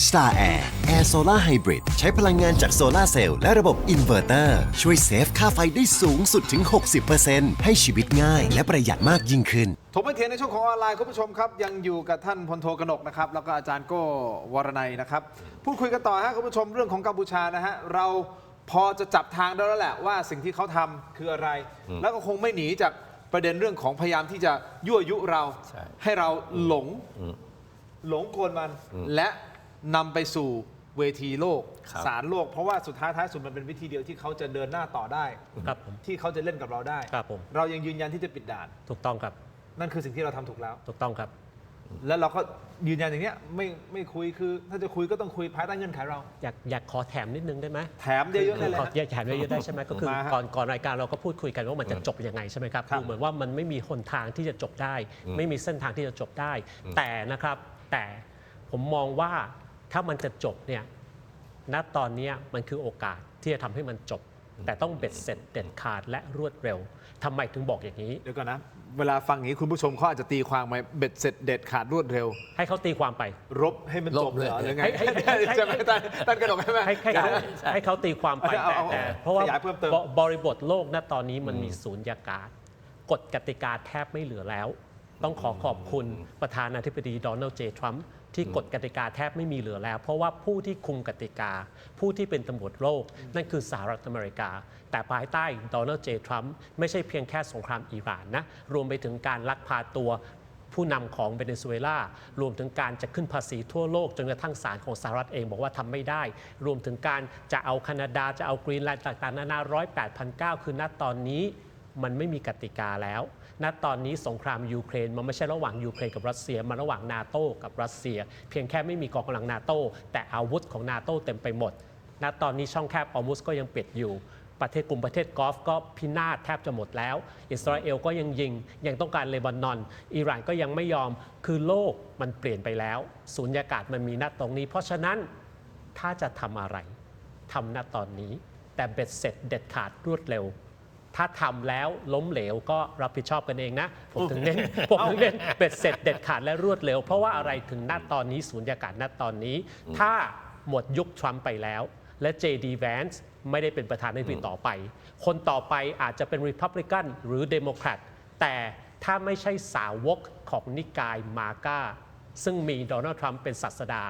Star Air Air Solar Hybrid ใช้พลังงานจากโซลาร์เซลล์และระบบอินเวอร์เตอร์ช่วยเซฟค่าไฟได้สูงสุดถึง 60% ให้ชีวิตง่ายและประหยัดมากยิ่งขึ้น ถกไม่เถียงในช่วงของออนไลน์คุณผู้ชมครับ ยังอยู่กับท่านพลโทกนกนะครับแล้วก็อาจารย์โก้วรนัยนะครับพูดคุยกันต่อฮะคุณผู้ชมเรื่องของกัมพูชานะฮะเราพอจะจับทางได้แล้วแหละว่าสิ่งที่เขาทำคืออะไร แล้วก็คงไม่หนีจากประเด็นเรื่องของพยายามที่จะยั่วยุเรา ใช่ ให้เราหลงกลมันและนำไปสู่เวทีโลก ครับ ศาลโลกเพราะว่าสุดท้ายสุดมันเป็นวิธีเดียวที่เขาจะเดินหน้าต่อได้ ครับผม ที่เขาจะเล่นกับเราได้ ครับผม เรายังยืนยันที่จะปิดด่าน ถูกต้องครับ นั่นคือสิ่งที่เราทำถูกแล้ว ถูกต้องครับ แล้วเราก็ยืนยันอย่างเนี้ยไม่คุยคือถ้าจะคุยก็ต้องคุยภายใต้เงื่อนไขเรา อยากขอแถมนิดนึงได้ไหม แถมเยอะๆเลย ขอ ฮะ แถมเยอะๆได้ใช่ไหมก็คือ มาฮะ ก่อนรายการเราก็พูดคุยกันว่ามันจะจบยังไงใช่ไหมครับ ครับ ดูเหมือนว่ามันไม่มีหนทางที่จะจบได้ ไม่มีเส้นทางที่จะจบได้ แต่นะครับแต่ผมมองว่าถ้ามันจะจบเนี่ยณตอนเนี้ยมันคือโอกาสที่จะทำให้มันจบ แต่ต้องเบ็ดเสร็จเด็ดขาดและรวดเร็วทำไมถึงบอกอย่างนี้ เดี๋ยวก่อนนะ เวลาฟังอย่างนี้คุณผู้ชมเขาอาจจะตีความมาเบ็ดเสร็จเด็ดขาดรวดเร็ว ให้เขาตีความไป รบให้มันจบเลยเหรอ รบเลย หรือไง ให้ ใช่ไหมท่านกระดกใช่ไหม ให้เขาตีความไป เอา แต่เพราะว่า ขยายเพิ่มเติม บริบทโลกณตอนนี้มันมีสูญญากาศกฎกติกาแทบไม่เหลือแล้ว ต้องขอบคุณประธานาธิบดีโดนัลด์เจทรัมป์ที่กฎกติกาแทบไม่มีเหลือแล้ว เพราะว่าผู้ที่คุมกติกา ผู้ที่เป็นตำรวจโลก นั่นคือสหรัฐอเมริกา แต่ภายใต้โดนัลด์เจทรัมป์ไม่ใช่เพียงแค่สงครามอิหร่านนะรวมไปถึงการลักพาตัวผู้นำของเวเนซุเอลารวมถึงการจะขึ้นภาษีทั่วโลกจนกระทั่งศาลของสหรัฐเองบอกว่าทำไม่ได้ รวมถึงการจะเอาแคนาดาจะเอากรีนแลนด์ต่างๆนานา108,900คือณตอนนี้มันไม่มีกติกาแล้ว ณตอนนี้สงครามยูเครนมันไม่ใช่ระหว่างยูเครนกับรัสเซียมันระหว่างนาโต้กับรัสเซีย เพียงแค่ไม่มีกองกำลังนาโต้แต่อาวุธของนาโต้เต็มไปหมด ณตอนนี้ช่องแคบออร์มุสก็ยังปิดอยู่ ประเทศกลุ่มประเทศกอล์ฟก็พินาศแทบจะหมดแล้ว อิสราเอลก็ยังยิงยังต้องการเลบานอน อิหร่านก็ยังไม่ยอมคือโลกมันเปลี่ยนไปแล้วสูญญากาศมันมีณตรงนี้ เพราะฉะนั้นถ้าจะทำอะไรทำณตอนนี้ แต่เบ็ดเสร็จเด็ดขาดรวดเร็ว ถ้าทำแล้วล้มเหลวก็รับผิดชอบกันเองนะ ผมถึงเน้นเบ็ดเสร็จเด็ดขาดและรวดเร็ว เพราะว่าอะไรถึงณตอนนี้สูญญากาศณตอนนี้ ถ้าหมดยุคทรัมป์ไปแล้ว และ JD Vance ไม่ได้เป็นประธานาธิบดีต่อไป คนต่อไปอาจจะเป็น Republican หรือ Democrat แต่ถ้าไม่ใช่สาวกของนิกายมาก้าซึ่งมีโดนัลด์ทรัมป์เป็นศาสดา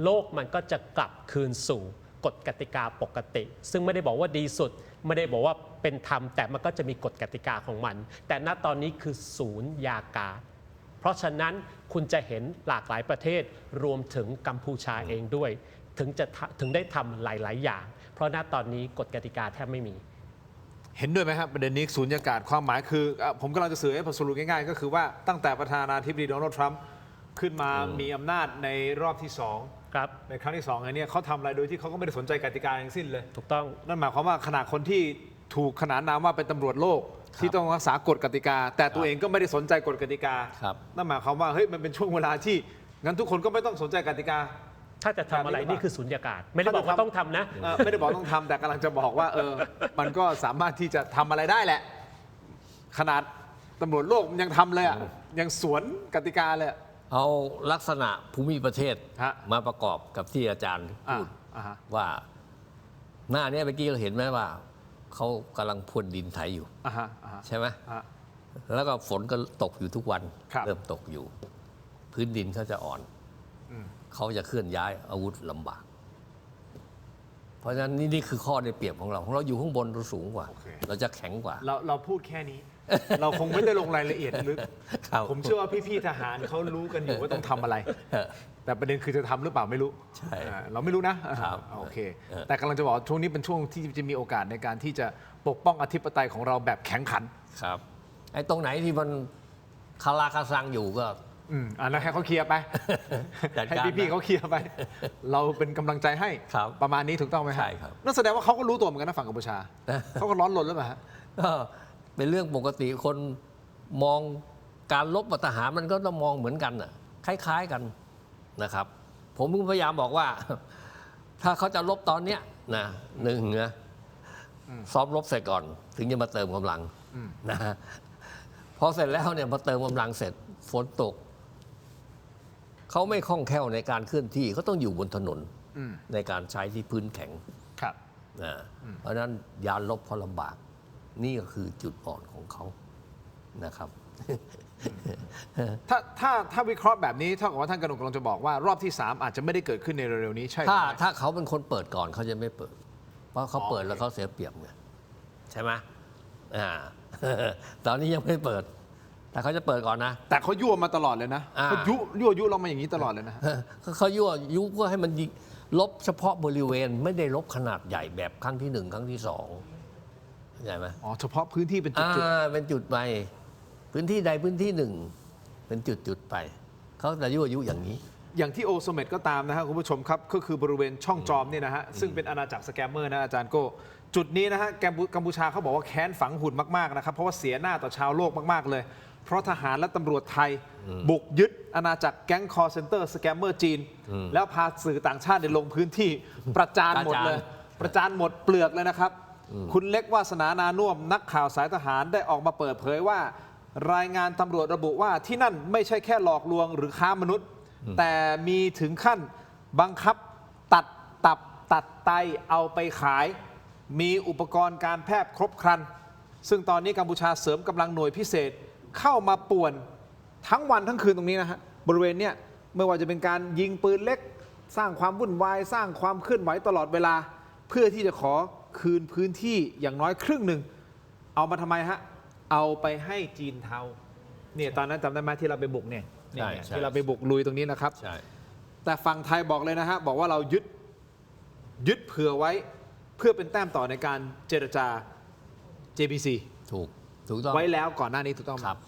โลกมันก็จะกลับคืนสู่ กฎกติกาปกติ ซึ่งไม่ได้บอกว่าดีสุด ไม่ได้บอกว่าเป็นธรรมแต่มันก็จะมีกฎกติกาของมัน แต่ณตอนนี้คือศูนย์ยากาศเพราะฉะนั้นคุณจะเห็นหลากหลายประเทศรวมถึงกัมพูชาเองด้วย ถึงได้ทำหลาย ๆ อย่าง เพราะณตอนนี้กฎกติกาแทบไม่มี เห็นด้วยไหมครับประเด็นนี้ศูนยากาศความหมายคือผมกำลังจะสื่อให้ผมสรุปง่ายๆก็คือว่าตั้งแต่ประธานาธิบดีโดนัลด์ทรัมป์ขึ้นมามีอำนาจในรอบที่2ครับ ในครั้งที่2เนี่ยเขาทำอะไรโดยที่เขาก็ไม่ได้สนใจกติกาทั้งสิ้นเลย ถูกต้อง นั่นหมายความว่าขนาดคนที่ถูกขนานนามว่าเป็นตำรวจโลกที่ต้องรักษากฎกติกา แต่ตัวเองก็ไม่ได้สนใจกฎกติกา ครับ นั่นหมายความว่าเฮ้ยมันเป็นช่วงเวลาที่งั้นทุกคนก็ไม่ต้องสนใจกติกา ถ้าจะทำอะไรนี่คือสุญญากาศ ไม่ได้บอกว่าต้องทำนะ ไม่ได้บอกต้องทำแต่กำลังจะบอกว่ามันก็สามารถที่จะทำอะไรได้แหละ ขนาดตำรวจโลกมันยังทำเลยอ่ะยังสวนกติกาเลย เอาลักษณะภูมิประเทศ ฮะ มาประกอบกับที่อาจารย์พูด ฮะ ว่าหน้าเนี้ยเมื่อกี้เราเห็นไหมว่าเขากำลังพรวนดินไถอยู่ ฮะฮะ ใช่ไหม ฮะ แล้วก็ฝนก็ตกอยู่ทุกวัน ครับ เริ่มตกอยู่ พื้นดินเขาจะอ่อน เขาจะเคลื่อนย้ายอาวุธลำบาก เพราะฉะนั้นนี่คือข้อได้เปรียบของเราอยู่ข้างบนเราสูงกว่า เราจะแข็งกว่า เราพูดแค่นี้ เราคงไม่ได้ลงรายละเอียดลึก ครับ ผมเชื่อว่าพี่ๆทหารเขารู้กันอยู่ว่าต้องทำอะไร แต่ประเด็นคือจะทำหรือเปล่าไม่รู้ ใช่ เราไม่รู้นะครับ โอเค แต่กำลังจะบอกว่าช่วงนี้เป็นช่วงที่จะมีโอกาสในการที่จะปกป้องอธิปไตยของเราแบบแข็งขัน ครับไอ้ตรงไหนที่มันคาราคาซังอยู่ก็ อันนั้นให้เขาเคลียร์ไป จัด ให้ การ พี่ๆเขาเคลียร์ไป เราเป็นกำลังใจให้ ครับ ประมาณนี้ถูกต้องไหม ใช่ครับ นั่นแสดงว่าเขาก็รู้ตัวเหมือนกันนะฝั่งกัมพูชา เขาก็ร้อนรนแล้วเปล่าฮะ ก็เป็นเรื่องปกติคนมองการลบกับทหารมันก็ต้องมองเหมือนกันน่ะคล้ายๆกันนะครับ ผมพยายามบอกว่า ถ้าเขาจะลบตอนเนี้ยนะหนึ่งนะซ้อมรบเสร็จก่อน ถึงจะมาเติมกำลังนะพอเสร็จแล้วเนี่ยพอเติมกำลังเสร็จฝนตก เขาไม่คล่องแคล่วในการเคลื่อนที่เขาต้องอยู่บนถนนในการใช้ที่พื้นแข็ง ครับ นะเพราะฉะนั้นยานลบเขาลำบาก นี่ก็คือจุดอ่อนของเขานะครับ ถ้าวิเคราะห์แบบนี้เท่ากับว่าท่านกนกกำลังจะบอกว่ารอบที่ 3 อาจจะไม่ได้เกิดขึ้นในเร็วๆนี้ใช่ไหม ถ้าเขาเป็นคนเปิดก่อนเขาจะไม่เปิด เพราะเขาเปิดแล้วเขาเสียเปรียบไงใช่ไหมตอนนี้ยังไม่เปิด แต่เขาจะเปิดก่อนนะ แต่เขายั่วมาตลอดเลยนะ อ่า เขายั่วเรามาอย่างนี้ตลอดเลยนะ เขายั่วยุเพื่อให้มันยิงลบเฉพาะบริเวณ ไม่ได้ลบขนาดใหญ่แบบครั้งที่ 1 ครั้งที่ 2เข้าใจไหม อ๋อเฉพาะพื้นที่เป็นจุด เป็นจุดไปพื้นที่ใดพื้นที่หนึ่งเป็นจุดไปเขาจะยั่วยุอย่างนี้ อย่างที่โอโซเมตก็ตามนะฮะคุณผู้ชมครับก็คือบริเวณช่องจอมเนี่ยนะฮะซึ่งเป็นอาณาจักรสแกมเมอร์นะอาจารย์โก้จุดนี้นะฮะกัมพูชาเขาบอกว่าแค้นฝังหุ่นมากๆนะครับเพราะว่าเสียหน้าต่อชาวโลกมากๆเลย เพราะทหารและตำรวจไทย บุกยึดอาณาจักรแก๊งคอร์เซนเตอร์สแกมเมอร์จีน แล้วพาสื่อต่างชาติลงพื้นที่ประจานหมดเลย ประจานหมดเปลือกเลยนะครับ คุณเล็กวาสนานานุ่วมนักข่าวสายทหารได้ออกมาเปิดเผยว่า รายงานตำรวจระบุว่าที่นั่นไม่ใช่แค่หลอกลวงหรือค้ามนุษย์ แต่มีถึงขั้นบังคับตัดตับตัดไตเอาไปขาย มีอุปกรณ์การแพทย์ครบครัน ซึ่งตอนนี้กัมพูชาเสริมกำลังหน่วยพิเศษเข้ามาป่วนทั้งวันทั้งคืนตรงนี้นะฮะบริเวณเนี้ยไม่ว่าจะเป็นการยิงปืนเล็ก สร้างความวุ่นวายสร้างความเคลื่อนไหวตลอดเวลา เพื่อที่จะขอคืนพื้นที่อย่างน้อยครึ่งหนึ่งเอามาทำไมฮะเอาไปให้จีนเทาเนี่ยตอนนั้นจำได้ไหมที่เราไปบุกเนี่ย ใช่ ที่เราไปบุกลุยตรงนี้นะครับ ใช่ แต่ฝั่งไทยบอกเลยนะฮะบอกว่าเรายึดเผื่อไว้เพื่อเป็นแต้มต่อในการเจรจา JBC ถูกต้อง ไว้แล้วก่อนหน้านี้ถูกต้องไหม ครับ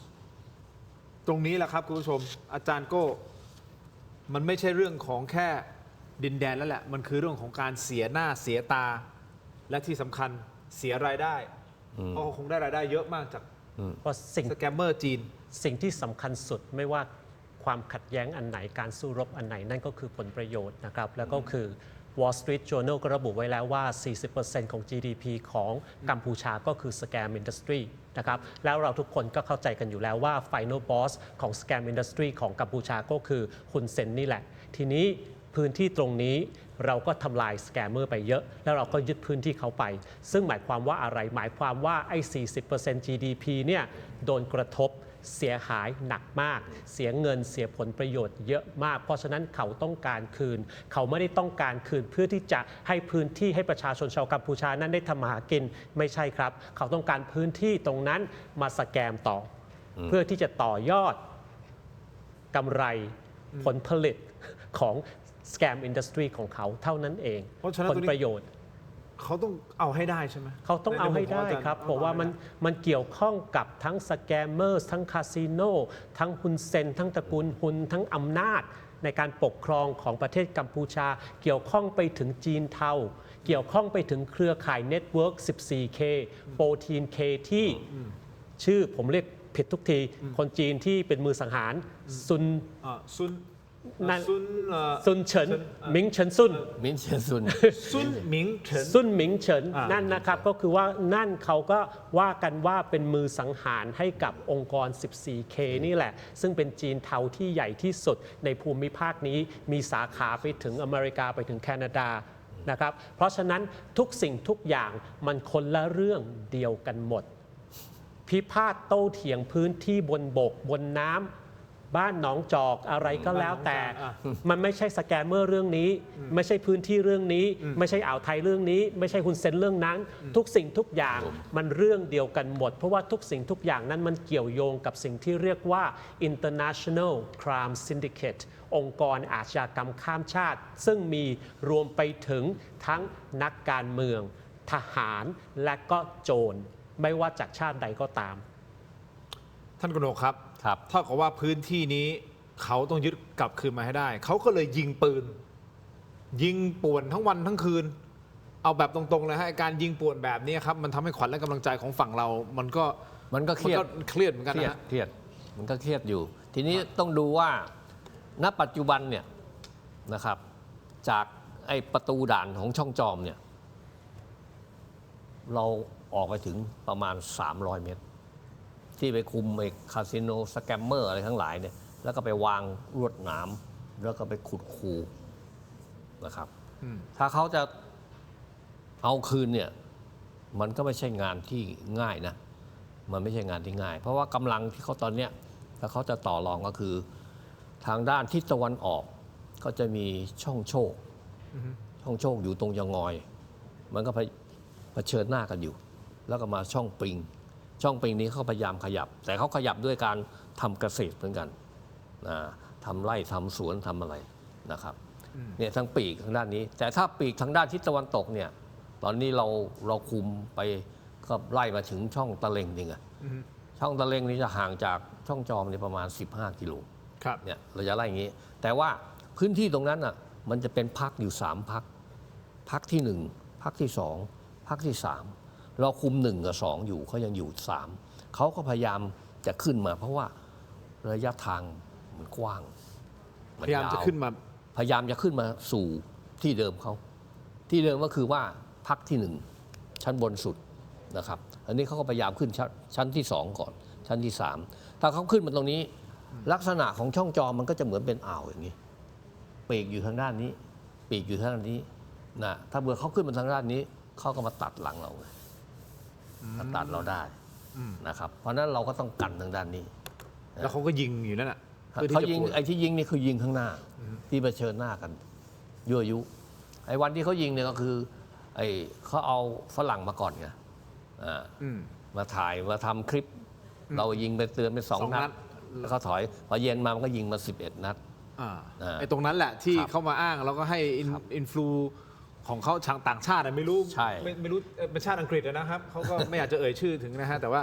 ตรงนี้แหละครับคุณผู้ชมอาจารย์โก้มันไม่ใช่เรื่องของแค่ดินแดนแล้วแหละมันคือเรื่องของการเสียหน้าเสียตา และที่สำคัญเสียรายได้เพราะเขาคงได้รายได้เยอะมากจาก เพราะสิ่ง สแกมเมอร์จีน สิ่งที่สำคัญสุดไม่ว่าความขัดแย้งอันไหนการสู้รบอันไหนนั่นก็คือผลประโยชน์นะครับแล้วก็คือ Wall Street Journal ก็ระบุไว้แล้วว่า 40%ของ GDP ของกัมพูชาก็คือ Scam Industry นะครับแล้วเราทุกคนก็เข้าใจกันอยู่แล้วว่า Final Boss ของ Scam Industry ของกัมพูชาก็คือฮุนเซนนี่แหละ ทีนี้พื้นที่ตรงนี้เราก็ทำลายสแกมเมอร์ไปเยอะแล้วเราก็ยึดพื้นที่เขาไปซึ่งหมายความว่าอะไรหมายความว่าไอ้ 40% GDP เนี่ยโดนกระทบ เสียหายหนักมาก เสียเงินเสียผลประโยชน์เยอะมาก เพราะฉะนั้นเขาต้องการคืน เขาไม่ได้ต้องการคืนเพื่อที่จะให้พื้นที่ให้ประชาชนชาวกัมพูชานั้นได้ทำมาหากินไม่ใช่ครับ เขาต้องการพื้นที่ตรงนั้นมาสแกมต่อเพื่อที่จะต่อยอดกำไรผลผลิตของสแกมอินดัสทรีของเขาเท่านั้นเอง เพราะฉะนั้น ผลประโยชน์ เขาต้องเอาให้ได้ใช่ไหม เขาต้องเอาให้ได้ครับเพราะว่ามันเกี่ยวข้องกับทั้งสแกมเมอร์ทั้งคาสิโนทั้งฮุนเซนทั้งตระกูลฮุนทั้งอำนาจในการปกครองของประเทศกัมพูชา เกี่ยวข้องไปถึงจีนเทาเกี่ยวข้องไปถึงเครือข่ายเน็ตเวิร์ก 14K 14K ที่ชื่อผมเรียกผิดทุกที คนจีนที่เป็นมือสังหารซุน ซุน นั่น ซุน ซุนเฉินมิงเฉินซุน มิ้นเชียซุน ซุนหมิงเฉิน ซุนหมิงเฉิน นั่น นั่นนะครับก็คือว่านั่นเขาก็ว่ากันว่าเป็นมือสังหารให้กับองค์กร 14K นี่แหละ ซึ่งเป็นจีนเทาที่ใหญ่ที่สุดในภูมิภาคนี้มีสาขาไปถึงอเมริกาไปถึงแคนาดานะครับเพราะฉะนั้นทุกสิ่งทุกอย่างมันคนละเรื่องเดียวกันหมด พิพาทโต้เถียงพื้นที่บนบกบนน้ำบ้านหนองจอกอะไรก็แล้วแต่ มันไม่ใช่สแกมเมอร์เรื่องนี้ ไม่ใช่พื้นที่เรื่องนี้ ไม่ใช่อ่าวไทยเรื่องนี้ ไม่ใช่ฮุนเซนเรื่องนั้น ทุกสิ่งทุกอย่างมันเรื่องเดียวกันหมด เพราะว่าทุกสิ่งทุกอย่างนั้นมันเกี่ยวโยงกับสิ่งที่เรียกว่า International Crime Syndicate องค์กรอาชญากรรมข้ามชาติ ซึ่งมีรวมไปถึงทั้งนักการเมือง ทหารและก็โจรไม่ว่าจากชาติใดก็ตาม ท่านกนกครับ ครับ เท่ากับว่าพื้นที่นี้เขาต้องยึดกลับคืนมาให้ได้ เขาก็เลยยิงปืน ยิงป่วนทั้งวันทั้งคืน เอาแบบตรงๆเลยฮะการยิงป่วนแบบนี้ครับมันทำให้ขวัญและกำลังใจของฝั่งเรา มันก็ เครียด เครียดเหมือนกัน เครีย นะ ด ฮะ เครียดมันก็เครียดอยู่ ทีนี้ต้องดูว่าณปัจจุบันเนี่ยนะครับ จากไอ้ประตูด่านของช่องจอมเนี่ยเราออกไปถึงประมาณ 300 เมตร ที่ไปคุมไอ้คาสิโนสแกมเมอร์อะไรทั้งหลายเนี่ยแล้วก็ไปวางลวดหนามแล้วก็ไปขุดคูนะครับถ้าเขาจะเอาคืนเนี่ยมันก็ไม่ใช่งานที่ง่ายนะมันไม่ใช่งานที่ง่าย เพราะว่ากำลังที่เขาตอนเนี้ยถ้าเขาจะต่อรองก็คือทางด้านทิศตะวันออกก็จะมีช่องโชคช่องโชคอยู่ตรงยองอย มันก็เผชิญหน้ากันอยู่ แล้วก็มาช่องปริงนี้เขาพยายามขยับ แต่เขาขยับด้วยการทำเกษตรเหมือนกันทำไร่ทำสวนทำอะไรนะครับเนี่ยทั้งปีกทางด้านนี้ แต่ถ้าปีกทางด้านทิศตะวันตกเนี่ยตอนนี้เราคุมไปก็ไล่มาถึงช่องตะเลงนี่ไงช่องตะเลงนี้จะห่างจากช่องจอมเนี่ยประมาณ15 กิโล ครับ เนี่ยเราจะไล่อย่างนี้ แต่ว่าพื้นที่ตรงนั้นอ่ะมันจะเป็นพักอยู่3พักพักที่1พักที่2พักที่3เราคุม1 กับ 2อยู่เขายังอยู่3เขาก็พยายามจะขึ้นมา เพราะว่าระยะทางมันกว้าง พยายามจะขึ้นมา พยายามจะขึ้นมาสู่ที่เดิมเขาที่เดิมก็คือว่าพักที่1ชั้นบนสุดนะครับอันนี้เขาก็พยายามขึ้นชั้นที่2ก่อนชั้นที่3ถ้าเขาขึ้นมาตรงนี้ลักษณะของช่องจอมันก็จะเหมือนเป็นอ่าวอย่างนี้ปีกอยู่ทางด้านนี้ปีกอยู่ทางด้านนี้นะถ้าเบื่อเขาขึ้นมาทางด้านนี้เขาก็มาตัดหลังเราเลยมาตัดเราได้นะครับเพราะฉะนั้นเราก็ต้องกันทางด้านนี้ แล้วเขาก็ยิงอยู่นั่นแหะ เขายิงไอ้ที่ยิงนี่คือยิงข้างหน้าที่เผชิญหน้ากันยั่วยุไอ้วันที่เขายิงเนี่ยก็คือไอ้เขาเอาฝรั่งมาก่อนไงมาถ่ายมาทำคลิป เรายิงไปเตือนไป2 นัดแล้วเขาถอยพอเย็นมามันก็ยิงมา11 นัดไอ้ตรงนั้นแหละที่ ครับ เขามาอ้างแล้วก็ให้อินฟลูของเขาชางต่างชาติไม่รู้ ใช่ ไม่รู้เป็นชาติอังกฤษนะครับเขาก็ไม่อยากจะเอ่ยชื่อถึงนะฮะแต่ว่า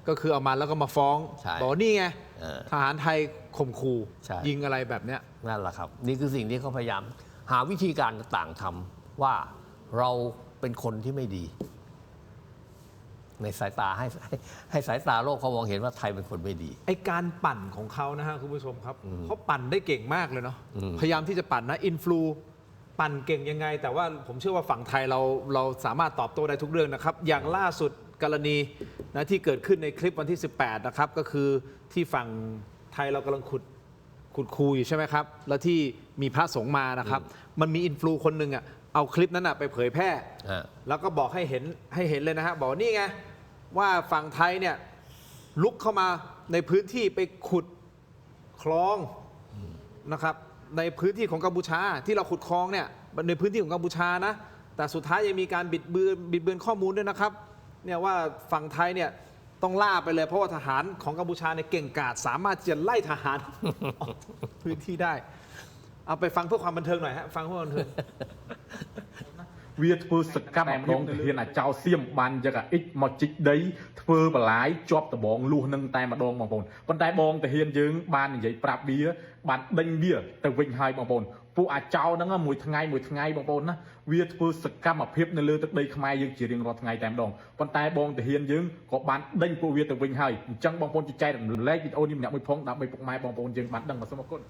ก็คือเอามาแล้วก็มาฟ้อง ใช่ บอกนี่ไง เออ ทหารไทยข่มขู่ ใช่ ยิงอะไรแบบเนี้ย นั่นแหละครับ นี่คือสิ่งที่เขาพยายามหาวิธีการต่างๆทำว่าเราเป็นคนที่ไม่ดี ในสายตาให้สายตาโลกเขามองเห็นว่าไทยเป็นคนไม่ดี ไอการปั่นของเขานะฮะคุณผู้ชมครับเขาปั่นได้เก่งมากเลยเนาะพยายามที่จะปั่นนะอินฟลูปั่นเก่งยังไง แต่ว่าผมเชื่อว่าฝั่งไทยเราสามารถตอบโต้ได้ทุกเรื่องนะครับ อย่างล่าสุดกรณีนะที่เกิดขึ้นในคลิปวันที่ 18 นะครับ ก็คือที่ฝั่งไทยเรากำลังขุดคูอยู่ใช่ไหมครับ แล้วที่มีพระสงฆ์มานะครับ มันมีอินฟลูคนหนึ่งอ่ะเอาคลิปนั้นอ่ะไปเผยแพร่ แล้วก็บอกให้เห็นเลยนะฮะบอกนี่ไงว่าฝั่งไทยเนี่ย ลุกเข้ามาในพื้นที่ไปขุดคลองนะครับในพื้นที่ของกัมพูชาที่เราขุดคลองเนี่ยในพื้นที่ของกัมพูชานะแต่สุดท้ายยังมีการบิดเบือนข้อมูลด้วยนะครับเนี่ยว่าฝั่งไทยเนี่ยต้องล่าไปเลยเพราะว่าทหารของกัมพูชาเนี่ยเก่งกาจสามารถจะไล่ทหาร ออกพื้นที่ได้เอาไปฟังเพื่อความบันเทิงหน่อยฮะฟังเพื่อความบันเทิง វាធ្វើសកម្មម្ដងទៅហ៊ានអាចោលសៀមបានយកអាអ៊ិចមកជីកដីធ្វើបន្លាយជាប់ដបងលួសនឹងតែម្ដងបងប្អូនប៉ុន្តែបងតាហ៊ានយើងបាននិយាយប្រាប់វាបានដេញវាទៅវិញហើយបងប្អូនពួកអាចោលហ្នឹងមួយថ្ងៃបងប្អូនណាវាធ្វើសកម្មភាពនៅលើទឹកដីខ្មែរយើងជារៀងរាល់ថ្ងៃតែម្ដងប៉ុន្តែបងតាហ៊ានយើងក៏បានដេញពួកវាទៅវិញហើយអញ្ចឹងបងប្អូនចែករំលែកវីដេអូនេះម្នាក់មួយផងដើម្បីពុកម៉ែបងប្អូនយើងបានដឹងសូមអរគុណ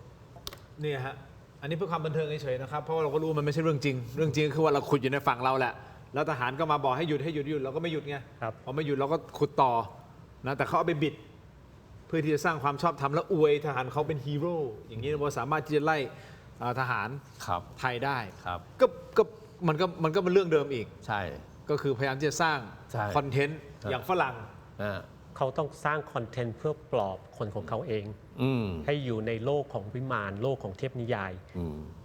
เนี่ยฮะอันนี้เพื่อความบันเทิงเฉยๆนะครับเพราะเราก็รู้มันไม่ใช่เรื่องจริงเรื่องจริงคือว่าเราขุดอยู่ในฝั่งเราแหละแล้วทหารก็มาบอกให้หยุดเราก็ไม่หยุดไงพอไม่หยุดเราก็ขุดต่อนะแต่เขาเอาไปบิดเพื่อที่จะสร้างความชอบธรรมและอวยทหารเขาเป็นฮีโร่อย่างนี้เราสามารถที่จะไล่ทหารไทยได้ก็มันก็เป็นเรื่องเดิมอีกใช่ก็คือพยายามที่จะสร้างคอนเทนต์อย่างฝรั่งเขาต้องสร้างคอนเทนต์เพื่อปลอบคนของเขาเองให้อยู่ในโลกของวิมานโลกของเทพนิยาย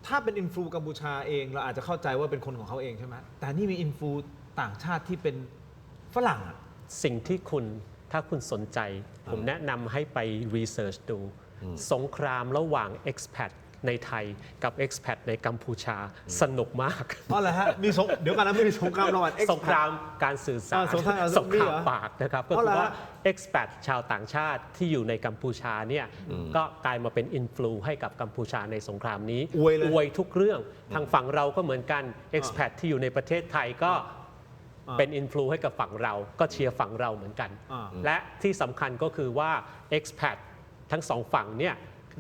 ถ้าเป็นอินฟลูกัมพูชาเองเราอาจจะเข้าใจว่าเป็นคนของเขาเองใช่ไหมแต่นี่มีอินฟลูต่างชาติที่เป็นฝรั่งสิ่งที่ถ้าคุณสนใจผมแนะนำให้ไปรีเสิร์ชดูสงครามระหว่าง expat ในไทยกับ expat ในกัมพูชาสนุกมากอ๋อเหรอฮะเดี๋ยวกันนะไม่มีสงครามระหว่าง expat สงครามการสื่อสารสงครามปากนะครับก็คือว่า expat ชาวต่างชาติที่อยู่ในกัมพูชาเนี่ยก็กลายมาเป็นอินฟลูให้กับกัมพูชาในสงครามนี้อวยทุกเรื่องทางฝั่งเราก็เหมือนกัน expat ที่อยู่ในประเทศไทยก็เป็นอินฟลูให้กับฝั่งเราก็เชียร์ฝั่งเราเหมือนกันและที่สำคัญก็คือว่า expat ทั้งสองฝั่งเนี่ย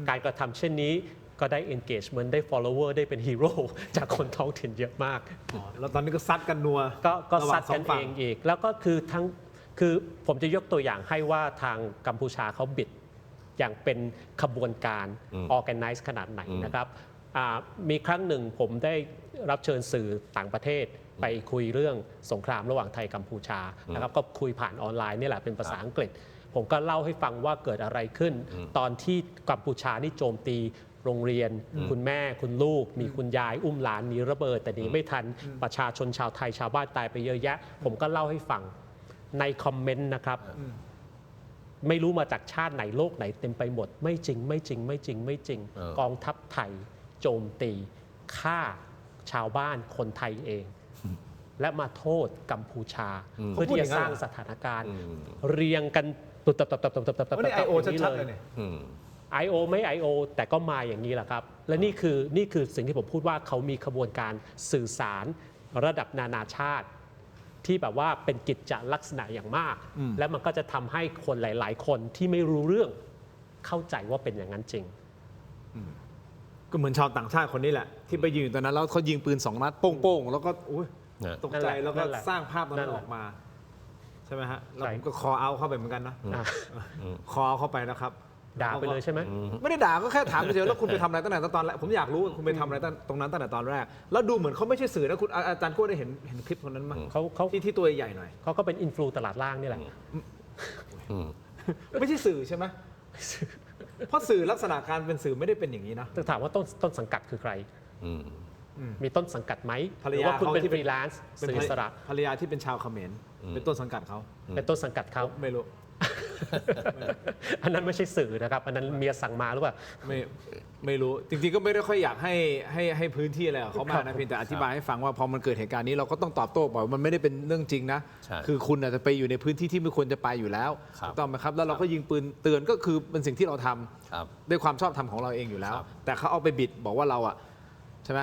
การกระทำเช่นนี้ก็ได้ engagement ได้ follower ได้เป็นฮีโร่จากคนท้องถิ่นเยอะมากแล้วตอนนี้ก็ซัดกันนัวก็ซัดกันเองอีกแล้วก็คือผมจะยกตัวอย่างให้ว่าทางกัมพูชาเขาบิดอย่างเป็นขบวนการ organize ขนาดไหนนะครับมีครั้งหนึ่งผมได้รับเชิญสื่อต่างประเทศไปคุยเรื่องสงครามระหว่างไทยกัมพูชานะครับก็คุยผ่านออนไลน์นี่แหละเป็นภาษาอังกฤษผมก็เล่าให้ฟังว่าเกิดอะไรขึ้นตอนที่กัมพูชานี่โจมตีโรงเรียนคุณแม่คุณลูกมีคุณยายอุ้มหลานหนีระเบิดแต่หนีไม่ทันประชาชนชาวไทยชาวบ้านตายไปเยอะแยะผมก็เล่าให้ฟังในคอมเมนต์นะครับไม่รู้มาจากชาติไหนโลกไหนเต็มไปหมดไม่จริงกองทัพไทยโจมตีฆ่าชาวบ้านคนไทยเองและมาโทษกัมพูชาเพื่อที่จะสร้างสถานการณ์เรียงกันตุบนี่ไอโอชัดๆเลยเนี่ยIO ไม่ IO แต่ก็มาอย่างนี้แหละครับและนี่คือสิ่งที่ผมพูดว่าเขามีขบวนการสื่อสารระดับนานาชาติที่แบบว่าเป็นกิจจลักษณะอย่างมากและมันก็จะทำให้คนหลายๆคนที่ไม่รู้เรื่องเข้าใจว่าเป็นอย่างนั้นจริงก็เหมือนชาวต่างชาติคนนี้แหละที่ไปยืนตอนนั้นแล้วเขายิงปืน2 นัดโป้งๆแล้วก็ตกใจแล้วก็สร้างภาพนั้นออกมาใช่ไหมฮะแล้วผมก็คอเอาเข้าไปเหมือนกันนะคอเอาเข้าไปนะครับด่าไปเลยใช่ไหมไม่ได้ด่าก็แค่ถามเฉยๆแล้วคุณไปทำอะไรตั้งแต่ตอนแรกผมอยากรู้คุณไปทำอะไรตรงนั้นตั้งแต่ตอนแรกแล้วดูเหมือนเขาไม่ใช่สื่อนะคุณอาจารย์โก้ได้เห็นคลิปคนนั้นมั้ยเขาที่ตัวใหญ่หน่อยเขาก็เป็นอินฟลูตลาดล่างนี่แหละไม่ใช่สื่อใช่ไหมเพราะสื่อลักษณะการเป็นสื่อไม่ได้เป็นอย่างนี้นะต้องถามว่าต้นสังกัดคือใครมีต้นสังกัดไหมภรรยาคุณเป็นฟรีแลนซ์สื่ออิสระภรรยาที่เป็นชาวเขมรเป็นต้นสังกัดเขาเป็นต้นสังกัดเขาไม่รู้อันนั้นไม่ใช่สื่อนะครับอันนั้นเมียสั่งมาหรือเปล่าไม่รู้จริงๆก็ไม่ได้ค่อยอยากให้พื้นที่อะไรเขามานะเพียงแต่อธิบายให้ฟังว่าพอมันเกิดเหตุการณ์นี้เราก็ต้องตอบโต้บอกมันไม่ได้เป็นเรื่องจริงนะคือคุณอาจจะไปอยู่ในพื้นที่ที่ไม่ควรจะไปอยู่แล้วต้องไหมครับแล้วเราก็ยิงปืนเตือนก็คือเป็นสิ่งที่เราทำด้วยความชอบธรรมของเราเองอยู่แล้วแต่เขาเอาไปบิดบอกว่าเราอ่ะใช่ไหม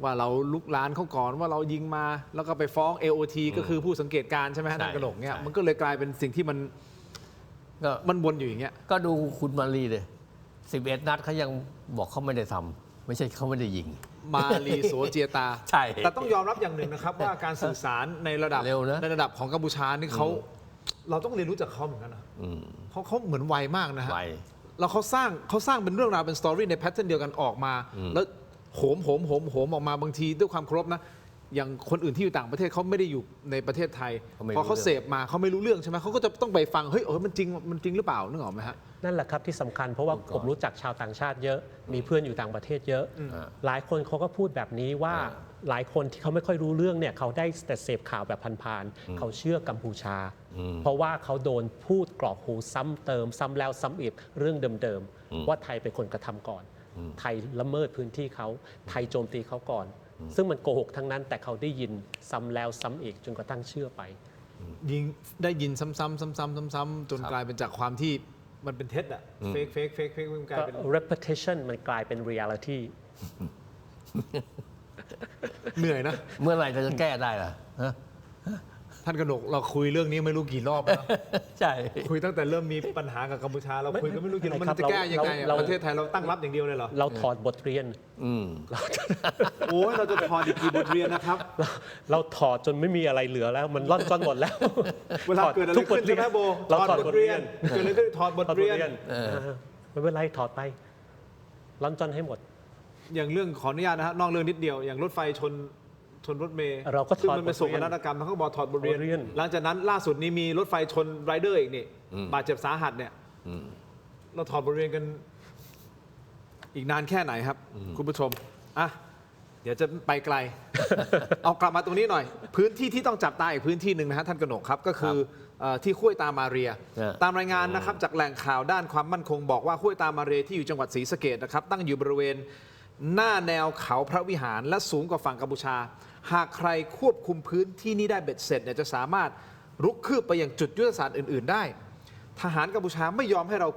ว่าเราลุกลานเขาก่อนว่าเรายิงมาแล้วก็ไปฟ้อง AOT ก็คือผู้สังเกตการใช่ไหมนั่นกระโหลกเนี่ยมันก็เลยกลายเป็นสิ่งที่มันวนอยู่อย่างเงี้ยก็ดูคุณมาลีเลย11 นัดเขายังบอกเขาไม่ได้ทำไม่ใช่เขาไม่ได้ยิงมาลีโสเจียตาใช่แต่ต้องยอมรับอย่างหนึ่งนะครับว่าการสื่อสารในระดับของกัมพูชานี่เราต้องเรียนรู้จากเขาเหมือนกันนะเขาเหมือนไวมากนะฮะแล้วเขาสร้างเป็นเรื่องราวเป็นสตอรี่ในแพทเทิร์นเดียวกันออกมาแล้วโหมออกมาบางทีด้วยความเคารพนะ อย่างคนอื่นที่อยู่ต่างประเทศเขาไม่ได้อยู่ในประเทศไทย เขาไม่รู้ พอเขาเสพมาเขาไม่รู้เรื่องใช่ไหมเขาก็จะต้องไปฟังเฮ้ยมันจริงหรือเปล่านึกออกไหมฮะ นั่นแหละครับที่สำคัญเพราะว่าผมรู้จักชาวต่างชาติเยอะ มีเพื่อนอยู่ต่างประเทศเยอะ หลายคนเขาก็พูดแบบนี้ว่าหลายคนที่เขาไม่ค่อยรู้เรื่องเนี่ยเขาได้แต่เสพข่าวแบบผ่านๆเขาเชื่อกัมพูชา เพราะว่าเขาโดนพูดกรอกหูซ้ำเติมซ้ำแล้วซ้ำอีกเรื่องเดิมๆว่าไทยเป็นคนกระทำก่อน ไทยละเมิดพื้นที่เขาไทยโจมตีเขาก่อน ซึ่งมันโกหกทั้งนั้นแต่เขาได้ยินซ้ำแล้วซ้ำอีกจนกระทั่งเชื่อไป ได้ยินซ้ำๆจนกลายเป็นจากความที่มันเป็นเท็จอะเฟกมันกลาย ก็ เป็น repetition มันกลายเป็น reality เหนื่อยนะ เมื่อไหร่จะแก้ได้ล่ะฮะ ท่านกนกเราคุยเรื่องนี้ไม่รู้กี่รอบแล้ว ใช่ คุยตั้งแต่เริ่มมีปัญหากับกัมพูชาเราคุยกันไม่รู้กี่รอบมัน ครับ จะแก้ยังไงอะ เรา ประเทศไทยเราตั้งรับอย่างเดียวเลยเหรอ เราถอดบทเรียน โอ้ยเราจะถอดอีกกี่บทเรียนนะครับ เราถอดจนไม่มีอะไรเหลือแล้วมันล่อนจ้อนหมดแล้ว เวลาเกิดอะไรขึ้นใช่ไหมโบ เราถอดบทเรียน เกิดอะไรขึ้นถอดบทเรียน ไม่เป็นไรถอดไปล่อนจ้อนให้หมด อย่างเรื่องขออนุญาตนะฮะนอกเรื่องนิดเดียวอย่างรถไฟชนรถเมล์ เราก็ถอด ซึ่งมันเป็นโศก บทเรียน นาฏกรรมเขาก็บอกถอดบทเรีย บทเรียน นหลังจากนั้นล่าสุดนี้มีรถไฟชนไรเดอร์อีกนี่บาดเจ็บสาหัสเนี่ยเราถอดบทเรียนกันอีกนานแค่ไหนครับ คุณผู้ชมอ่ะเดี๋ยวจะไปไกล เอากลับมาตรงนี้หน่อย พื้นที่ที่ต้องจับตาอีกพื้นที่หนึ่งนะฮะท่านกนกครับก็คือที่ห้วยตามาเรีย ตามรายงานนะครับจากแหล่งข่าวด้านความมั่นคงบอกว่าห้วยตามาเรียที่อยู่จังหวัดศรีสะเกษนะครับตั้งอยู่บริเวณหน้าแนวเขาพระวิหารและสูงกว่าฝั่งกัมพูชา หากใครควบคุมพื้นที่นี้ได้เบ็ดเสร็จเนี่ยจะสามารถรุกคืบไปยังจุดยุทธศาสตร์อื่นๆได้ ทหารกัมพูชาไม่ยอมให้เรา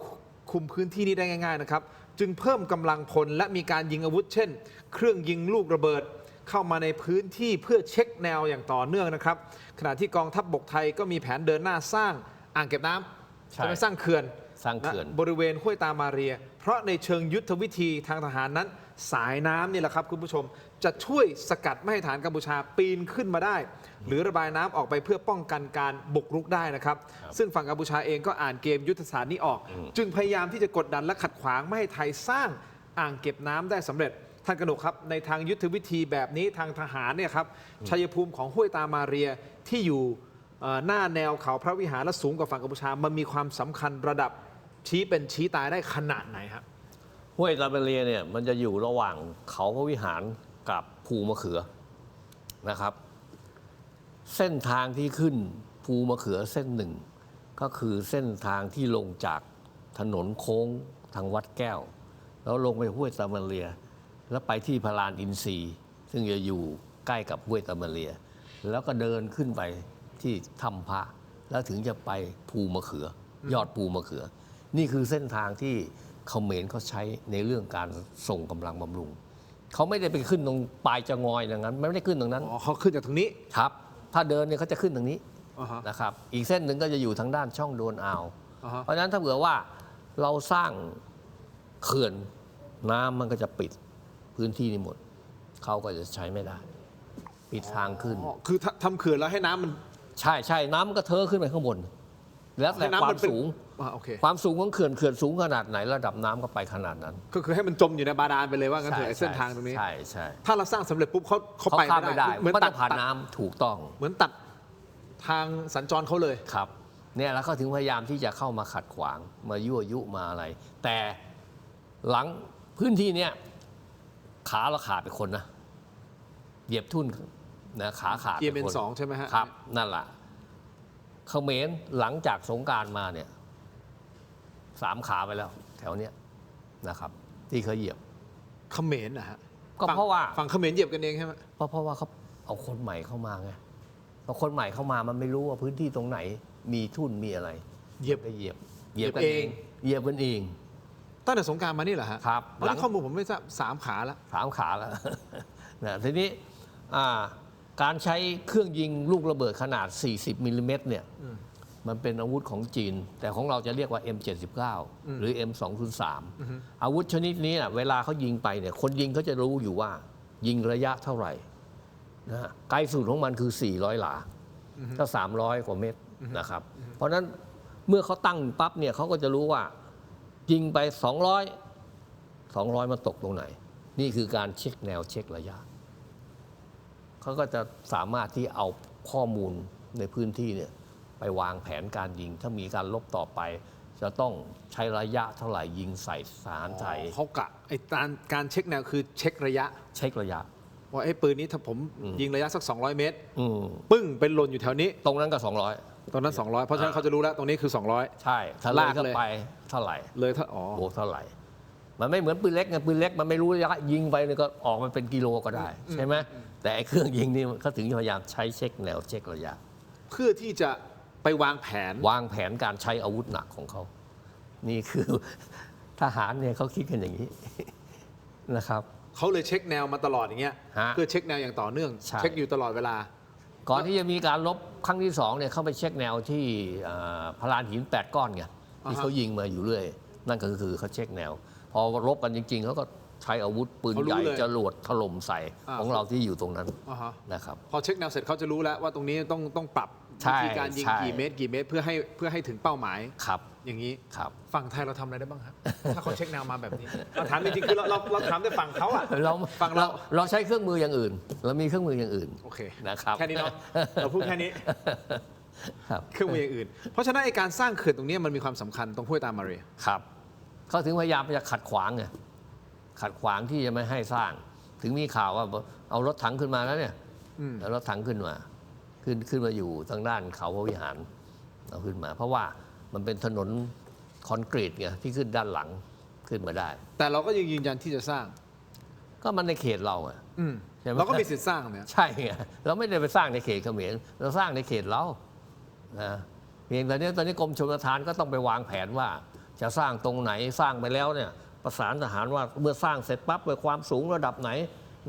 คุมพื้นที่นี้ได้ง่ายๆนะครับจึงเพิ่มกำลังพลและมีการยิงอาวุธเช่น เครื่องยิงลูกระเบิดเข้ามาในพื้นที่เพื่อเช็คแนวอย่างต่อเนื่องนะครับขณะที่กองทัพบกไทยก็มีแผนเดินหน้าสร้างอ่างเก็บน้ำ ใช่ จะไปสร้างเขื่อน สร้างเขื่อน บริเวณห้วยตามาเรีย เพราะในเชิงยุทธวิธีทางทหารนั้น สายน้ำนี่แหละครับคุณผู้ชมจะช่วยสกัดไม่ให้ฐานกัมพูชาปีนขึ้นมาได้ หรือระบายน้ำออกไปเพื่อป้องกันการบุกรุกได้นะครับ ซึ่งฝั่งกัมพูชาเองก็อ่านเกมยุทธศาสตร์นี้ออก จึงพยายามที่จะกดดันและขัดขวางไม่ให้ไทยสร้างอ่างเก็บน้ำได้สำเร็จท่านกนกครับในทางยุทธวิธีแบบนี้ทางทหารเนี่ยครับชัยภูมิของห้วยตามาเรียที่อยู่หน้าแนวเขาพระวิหารและสูงกว่าฝั่งกัมพูชามันมีความสำคัญระดับชี้เป็นชี้ตายได้ขนาดไหนครับ ห้วยตาเบเลียเนี่ยมันจะอยู่ระหว่างเขาพระวิหารกับภูมะเขือนะครับ เส้นทางที่ขึ้นภูมะเขือเส้นหนึ่ง ก็คือเส้นทางที่ลงจากถนนโค้งทางวัดแก้ว แล้วลงไปห้วยตาเบเลีย แล้วไปที่พลานอินทรีย์ซึ่งจะอยู่ใกล้กับห้วยตาเบเลีย แล้วก็เดินขึ้นไปที่ถ้ำพระแล้วถึงจะไปภูมะเขือยอดภูมะเขือ นี่คือเส้นทางที่เขมรเขาใช้ในเรื่องการส่งกำลังบำรุงเขาไม่ได้ไปขึ้นตรงปลายจะงอยอย่างนั้นไม่ได้ขึ้นตรงนั้น อ๋อเขาขึ้นจากตรงนี้ ครับ ถ้าเดินเนี่ยเขาจะขึ้นตรงนี้ อ่าฮะ นะครับอีกเส้นหนึ่งก็จะอยู่ทางด้านช่องโดนอ่าว อ่าฮะ เพราะฉะนั้นถ้าเผื่อว่าเราสร้างเขื่อนน้ำมันก็จะปิดพื้นที่นี้หมดเขาก็จะใช้ไม่ได้ ปิดทางขึ้น อ๋อคือทำเขื่อนแล้วให้น้ำมัน ใช่ใช่น้ำมันก็เทอะขึ้นไปข้างบน แล้วแต่ ให้น้ำ ควา มั ม นเป็น สูง โอเค ความสูงของเขื่อนสูงขนาดไหนระดับน้ำก็ไปขนาดนั้น ก็คือให้มันจมอยู่ในบาดาลไปเลยว่างั้นเถอะไอ้เส้นทางตรงนี้ ใช่ใช่ ถ้าเราสร้างสำเร็จปุ๊บเขา เขา ไป ข้าม ไม่ ไม่ ได้ ได้ เหมือน มัน ตั ต้ ด องผ่านน้ำถูกต้อง เหมือนตัดทางสัญจรเขาเลย ครับเนี่ยแล้วเขาถึงพยายามที่จะเข้ามาขัดขวางมายั่วยุมาอะไร แต่หลังพื้นที่เนี้ยขาเราขาดไปคนนะเหยียบทุ่นนะขาขาดไป EMN คน 2ใช่ไหมฮะ ครับนั่นแหละเขมรหลังจากสงกรานต์มาเนี่ย3 ขาไปแล้ว แถวเนี้ยนะครับ ที่เขาเหยียบ เขมรนะฮะ ก็เพราะว่า ฝั่งเขมรเหยียบกันเองใช่ไหม เพราะว่าเขาเอาคนใหม่เข้ามาไงพอคนใหม่เข้ามามันไม่รู้ว่าพื้นที่ตรงไหน มีทุ่นมีอะไร เหยียบ ก็เหยียบ เหยียบ กัน เอง เหยียบกันเอง ตั้งแต่สงกรารมานี่เหรอฮะ ครับ ตอนนี้ข้อมูลผมไม่ทราบ3 ขาแล้ว 3 ขาแล้ว นะทีนี้การใช้เครื่องยิงลูกระเบิดขนาด 40 มิลลิเมตรเนี่ยมันเป็นอาวุธของจีน แต่ของเราจะเรียกว่า M79 หรือ M203 อาวุธชนิดนี้นะเวลาเขายิงไปเนี่ยคนยิงเขาจะรู้อยู่ว่า ยิงระยะเท่าไหร่นะฮะไกลสุดของมันคือ 400 หลาก็300 กว่าเมตรนะครับ เพราะฉะนั้นเมื่อเขาตั้งปั๊บเนี่ยเขาก็จะรู้ว่า ยิงไป 200 มันตกตรงไหน นี่คือการเช็คแนวเช็คระยะ เขาก็จะสามารถที่เอาข้อมูลในพื้นที่เนี่ยไปวางแผนการยิง ถ้ามีการลบต่อไป จะต้องใช้ระยะเท่าไหร่ยิงใส่ทหารไทย เขากะไอ้การเช็คแนวคือเช็คระยะ เช็คระยะ ว่าไอ้ปืนนี้ถ้าผมยิงระยะสัก 200 เมตร อืม ปึ้งเป็นหล่นอยู่แถวนี้ ตรงนั้นก็ ตรงนั้น 200 เพราะฉะนั้นเขาจะรู้แล้วตรงนี้คือ 200 200 ใช่ถ้าเลย ลาก เข้า เลย ไปเท่าไหร่ เลยถ้าอ๋อ โอ้เท่าไหร่ มันไม่เหมือนปืนเล็กไงปืนเล็กมันไม่รู้ระยะยิงไปเนี่ยก็ออกมาเป็นกิโลก็ได้ใช่ไหมแต่ไอ้เครื่องยิงนี่เขาถึงพยายามใช้เช็คแนวเช็คระยะ เพื่อที่จะไปวางแผน วางแผนการใช้อาวุธหนักของเขา นี่คือ ทหารเนี่ยเขาคิดกันอย่างนี้ นะครับ เขาเลยเช็คแนวมาตลอดอย่างเงี้ย ฮะ เพื่อเช็คแนวอย่างต่อเนื่อง ใช่ เช็คอยู่ตลอดเวลา ก่อนที่จะมีการลบครั้งที่2เนี่ยเข้าไปเช็คแนวที่พลานหิน8 ก้อนไงที่เขายิงมาอยู่เรื่อย นั่นก็คือเขาเช็คแนว พอรบกันจริง ๆเขาก็ใช้อาวุธปืน เขารู้ ใหญ่ เลย จรวดถล่มใส่ อ่า ของเราที่อยู่ตรงนั้น อ่าฮะ นะครับ พอเช็คแนวเสร็จเขาจะรู้แล้วว่าตรงนี้ต้องปรับ ใช่ วิธีการยิง ใช่ กี่เมตรเพื่อให้ถึงเป้าหมาย ครับ อย่างนี้ ครับ ฝั่งไทยเราทำอะไรได้บ้างครับ ถ้าเขาเช็คแนวมาแบบนี้เราถามจริงๆคือเราถามแต่ฝั่งเขาอะ เรา ฝั่งเรา เราใช้เครื่องมืออย่างอื่น เรามีเครื่องมืออย่างอื่น โอเค นะครับ แค่นี้เนาะเราพูดแค่นี้ ครับ เครื่องมืออย่างอื่น เพราะฉะนั้นไอการสร้างเขื่อนตรงนี้มันมีความสำคัญตรงห้วยตามาเรีย ครับเขาถึงพยายามจะขัดขวางไงขัดขวางที่จะไม่ให้สร้าง ถึงมีข่าวว่าเอารถถังขึ้นมาแล้วเนี่ยเอารถถังขึ้นมาอยู่ทางด้านเขาพระวิหารเอาขึ้นมา เพราะว่ามันเป็นถนนคอนกรีตไงที่ขึ้นด้านหลังขึ้นมาได้ แต่เราก็ยังยืนยันที่จะสร้าง ก็มันในเขตเราอะ ใช่ไหม เราก็มีสิทธิ์สร้างเนี่ย ใช่ไงเราไม่ได้ไปสร้างในเขตเขมรเราสร้างในเขตเรานะเพียงแต่ตอนนี้กรมชลประทานก็ต้องไปวางแผนว่าจะสร้างตรงไหนสร้างไปแล้วเนี่ยประสานทหารว่าเมื่อสร้างเสร็จปั๊บด้วยความสูงระดับไหน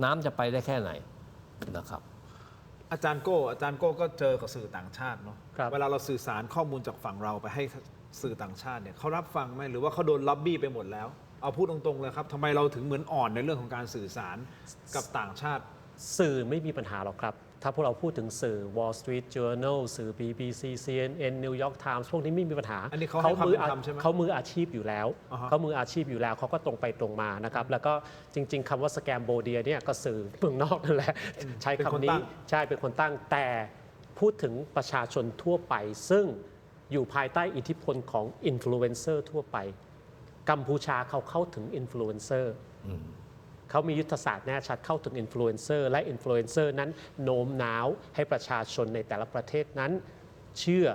น้ำจะไปได้แค่ไหนนะครับ อาจารย์โก้ก็เจอกับสื่อต่างชาติเนาะ ครับ เวลาเราสื่อสารข้อมูลจากฝั่งเราไปให้สื่อต่างชาติเนี่ยเขารับฟังไหมหรือว่าเขาโดนล็อบบี้ไปหมดแล้ว เอาพูดตรงๆเลยครับทำไมเราถึงเหมือนอ่อนในเรื่องของการสื่อสารกับต่างชาติ สื่อไม่มีปัญหาหรอกครับ ถ้าพวกเราพูดถึงสื่อ Wall Street Journal สื่อ BBC CNN New York Times พวกนี้ไม่มีปัญหา อันนี้เขาให้ความ มื เป็นธรรมใช่ไหม เขามืออาชีพอยู่แล้ว อ่าฮะ เขามืออาชีพอยู่แล้วเขาก็ตรงไปตรงมานะครับ แล้วก็จริง ๆคำว่าสแกมโบเดียเนี่ยก็สื่อเมืองนอกนั่นแหละ ใช้คำนี้ใช่เป็นคนตั้งแต่พูดถึงประชาชนทั่วไป ซึ่งอยู่ภายใต้อิทธิพลของอินฟลูเอนเซอร์ทั่วไป กัมพูชาเขาเข้าถึงอินฟลูเอนเซอร์เขามียุทธศาสตร์แน่ชัดเข้าถึงอินฟลูเอนเซอร์และอินฟลูเอนเซอร์นั้นโน้มน้าวให้ประชาชนในแต่ละประเทศนั้น เชื่อ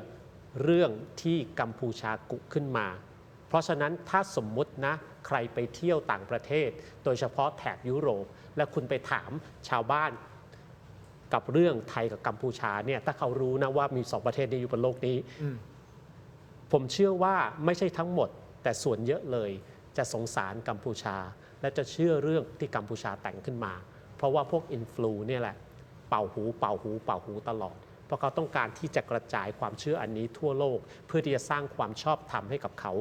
เรื่องที่กัมพูชากุขึ้นมา เพราะฉะนั้นถ้าสมมุตินะใครไปเที่ยวต่างประเทศ โดยเฉพาะแถบยุโรป และคุณไปถามชาวบ้านกับเรื่องไทยกับกัมพูชาเนี่ยถ้าเขารู้นะว่ามีสองประเทศนี้อยู่บนโลกนี้ ผมเชื่อว่าไม่ใช่ทั้งหมด แต่ส่วนเยอะเลยจะสงสารกัมพูชา และจะเชื่อเรื่องที่กัมพูชาแต่งขึ้นมา เพราะว่าพวกอินฟลูเนี่ยแหละเป่าหูตลอด เพราะเขาต้องการที่จะกระจายความเชื่ออันนี้ทั่วโลก เพื่อที่จะสร้างความชอบธรรมให้กับเขา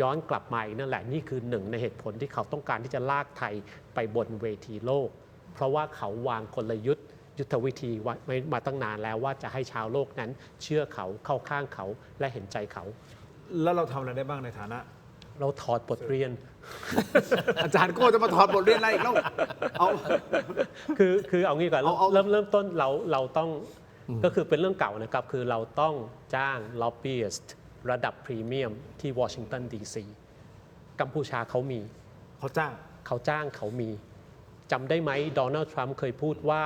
ย้อนกลับมาอีกนั่นแหละนี่คือหนึ่งในเหตุผลที่เขาต้องการที่จะลากไทยไปบนเวทีโลก เพราะว่าเขาวางกลยุทธ์ ยุทธวิธีไว้มาตั้งนานแล้วว่าจะให้ชาวโลกนั้นเชื่อเขาเข้าข้างเขาและเห็นใจเขา แล้วเราทำอะไรได้บ้างในฐานะ เราถอดบทเรียน อาจารย์โก้จะมาถอดบทเรียนอะไรอีกแล้วเอา คือเอางี้ก่อน เอา เริ่มต้นเราต้องก็คือเป็นเรื่องเก่านะครับคือเราต้องจ้างล็อบบี้ระดับพรีเมียมที่วอชิงตันดีซีกัมพูชาเขามี เขาจ้าง เขามีจำได้ไหมโดนัลด์ทรัมป์เคยพูดว่า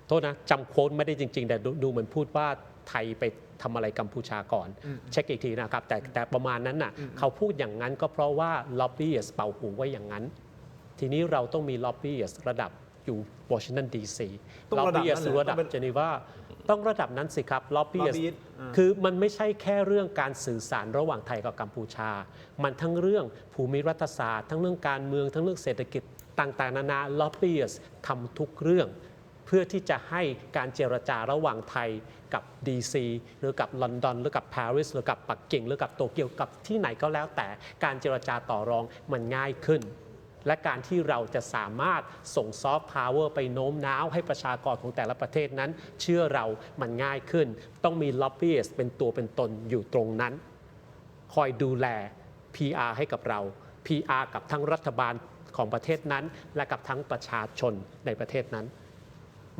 โทษนะจำโค้ดไม่ได้จริงๆ แต่ดูเหมือนพูดว่าไทยไปทำอะไรกัมพูชาก่อน เช็คอีกทีนะครับแต่ประมาณนั้นน่ะเขาพูดอย่างนั้นก็เพราะว่าล็อบบี้เป่าหูไว้อย่างนั้น ทีนี้เราต้องมีล็อบบี้ระดับอยู่วอชิงตันดีซี ต้อง ล็อบ ระดับ บี้ นั้นเหรอ ระดับ ต้องเป็น เจนีวาต้องระดับนั้นสิครับล็อบบี้ lobbyist คือมันไม่ใช่แค่เรื่องการสื่อสารระหว่างไทยกับกัมพูชา มันทั้งเรื่องภูมิรัฐศาสตร์ทั้งเรื่องการเมืองทั้งเรื่องเศรษฐกิจต่างๆนานาล็อบบี้ทำทุกเรื่อง เพื่อที่จะให้การเจรจาระหว่างไทยกับ DC หรือกับลอนดอนหรือกับปารีสหรือกับปักกิ่งหรือกับโตเกียวกับที่ไหนก็แล้วแต่การเจรจาต่อรองมันง่ายขึ้น และการที่เราจะสามารถส่งซอฟต์พาวเวอร์ไปโน้มน้าวให้ประชากรของแต่ละประเทศนั้น เชื่อเรามันง่ายขึ้น ต้องมีล็อบบี้เป็นตัวเป็นตนอยู่ตรงนั้น คอยดูแล PR ให้กับเรา PR กับทั้งรัฐบาลของประเทศนั้น และกับทั้งประชาชนในประเทศนั้น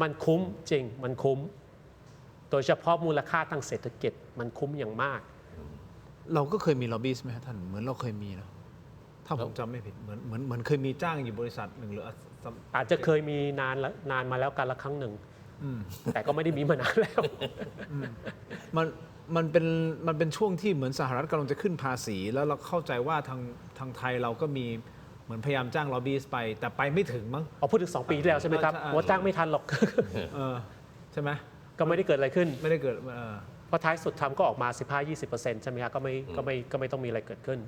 มันคุ้มจริงมันคุ้ม โดยเฉพาะมูลค่าทางเศรษฐกิจมันคุ้มอย่างมาก เราก็เคยมีล็อบบี้ไหมฮะท่านเหมือนเราเคยมีนะถ้าผมจำไม่ผิดเหมือนเคยมีจ้างอยู่บริษัทหนึ่งหรือ อาจจะเคยมีนานมาแล้วกันละครั้งหนึ่ง แต่ก็ไม่ได้มีมานานแล้ว มันเป็นช่วงที่เหมือนสหรัฐกำลังจะขึ้นภาษี แล้วเราเข้าใจว่าทางไทยเราก็มีเหมือนพยายามจ้างล็อบบี้ไปแต่ไปไม่ถึงมั้ง เอาพูดถึง2 ปีที่แล้วใช่ไหมครับ ใช่ ว่าจ้างไม่ทันหรอก ใช่ไหม ก็ไม่ได้เกิดอะไรขึ้น ไม่ได้เกิด เพราะท้ายสุดทำก็ออกมา 15-20% ใช่ไหมครับก็ไม่ต้องมีอะไรเกิดขึ้น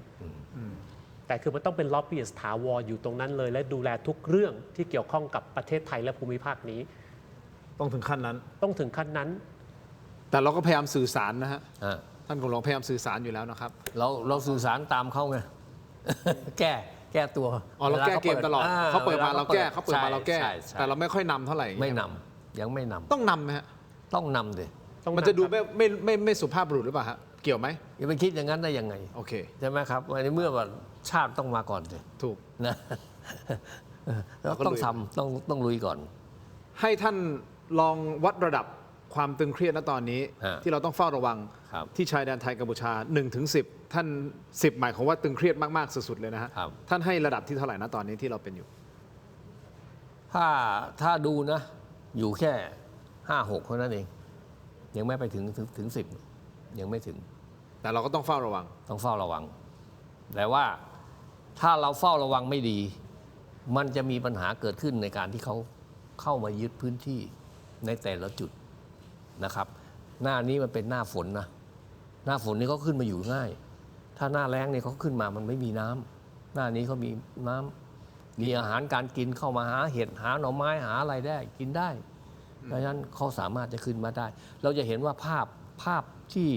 แต่คือมันต้องเป็นล็อบบี้ถาวรอยู่ตรงนั้นเลย และดูแลทุกเรื่องที่เกี่ยวข้องกับประเทศไทยและภูมิภาคนี้ ต้องถึงขั้นนั้น ต้องถึงขั้นนั้น แต่เราก็พยายามสื่อสารนะฮะ อ่ะ ท่านกรองพยายามสื่อสารอยู่แล้วนะครับ เราสื่อสารตามเขาไง แก้ตัว อ๋อเราแก้เกมตลอดเขาเปิดมาเราแก้เขาเปิดมาเราแก้ ใช่ใช่ แต่เราไม่ค่อยนำเท่าไหร่ ไม่นำยังไม่นำ ต้องนำไหมฮะ ต้องนำดิ มันจะดูไม่สุภาพบุรุษหรือเปล่าฮะเกี่ยวไหม อย่าไปคิดอย่างนั้นได้ยังไง โอเค ใช่ไหมครับในเมื่อว่าชาติต้องมาก่อนสิ ถูก นะเราต้องทำต้องลุยก่อน ให้ท่านลองวัดระดับความตึงเครียดณตอนนี้ ฮะ ที่เราต้องเฝ้าระวัง ครับ ที่ชายแดนไทยกัมพูชา1 ถึง 10ท่าน10หมายของว่าตึงเครียดมากๆสุดๆเลยนะฮะ ครับ ท่านให้ระดับที่เท่าไหร่นะตอนนี้ที่เราเป็นอยู่ ถ้าดูนะ อยู่แค่ 5-6เท่านั้นเอง ยังไม่ไปถึง 10 ยังไม่ถึง แต่เราก็ต้องเฝ้าระวัง ต้องเฝ้าระวัง แต่ว่าถ้าเราเฝ้าระวังไม่ดี มันจะมีปัญหาเกิดขึ้นในการที่เขาเข้ามายึดพื้นที่ในแต่ละจุดนะครับ หน้านี้มันเป็นหน้าฝนนะ หน้าฝนนี่เขาขึ้นมาอยู่ง่าย ถ้าหน้าแล้งเนี่ยเขาขึ้นมามันไม่มีน้ำหน้านี้เขามีน้ำมีอาหารการกินเข้ามาหาเห็ดหาหน่อไม้หาอะไรได้กินได้เพราะฉะนั้นเขาสามารถจะขึ้นมาได้ เราจะเห็นว่าภาพที่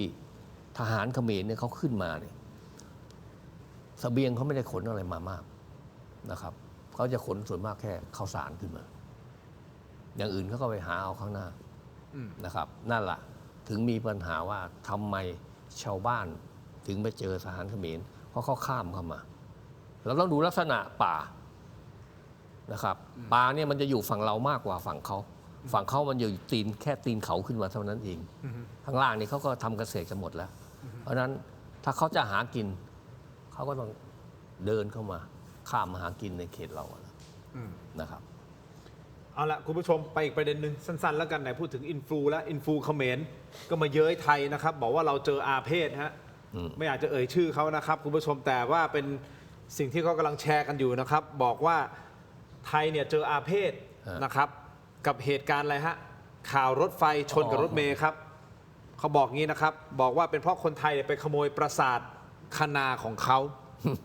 ทหารเขมรเนี่ยเขาขึ้นมาเนี่ยเสบียงเขาไม่ได้ขนอะไรมามากนะครับเขาจะขนส่วนมากแค่ข้าวสารขึ้นมา อย่างอื่นเขาก็ไปหาเอาข้างหน้านะครับ นั่นแหละถึงมีปัญหาว่าทำไมชาวบ้านถึงไปเจอทหารเขมรเพราะเขาข้ามเข้ามาเราต้องดูลักษณะป่านะครับป่าเนี่ยมันจะอยู่ฝั่งเรามากกว่าฝั่งเขาฝั่งเขามันอยู่แค่ตีนเขาขึ้นมาเท่านั้นเองข้างล่างนี่เขาก็ทำเกษตรกันหมดแล้ว เพราะฉะนั้นถ้าเขาจะหากินเขาก็ต้องเดินเข้ามาข้ามมาหากินในเขตเรานะครับ เอาละคุณผู้ชมไปอีกประเด็นหนึ่งสั้นๆแล้วกันไหนพูดถึงอินฟลูและอินฟลูเขมรก็มาเย้ยไทยนะครับบอกว่าเราเจออาเพศฮะไม่อยากจะเอ่ยชื่อเขานะครับคุณผู้ชมแต่ว่าเป็นสิ่งที่เขากำลังแชร์กันอยู่นะครับบอกว่าไทยเนี่ยเจออาเพศนะครับกับเหตุการณ์อะไรฮะข่าวรถไฟชนกับรถเมล์ครับเขาบอกงี้นะครับบอกว่าเป็นเพราะคนไทยไปขโมยปราสาทคณาของเขา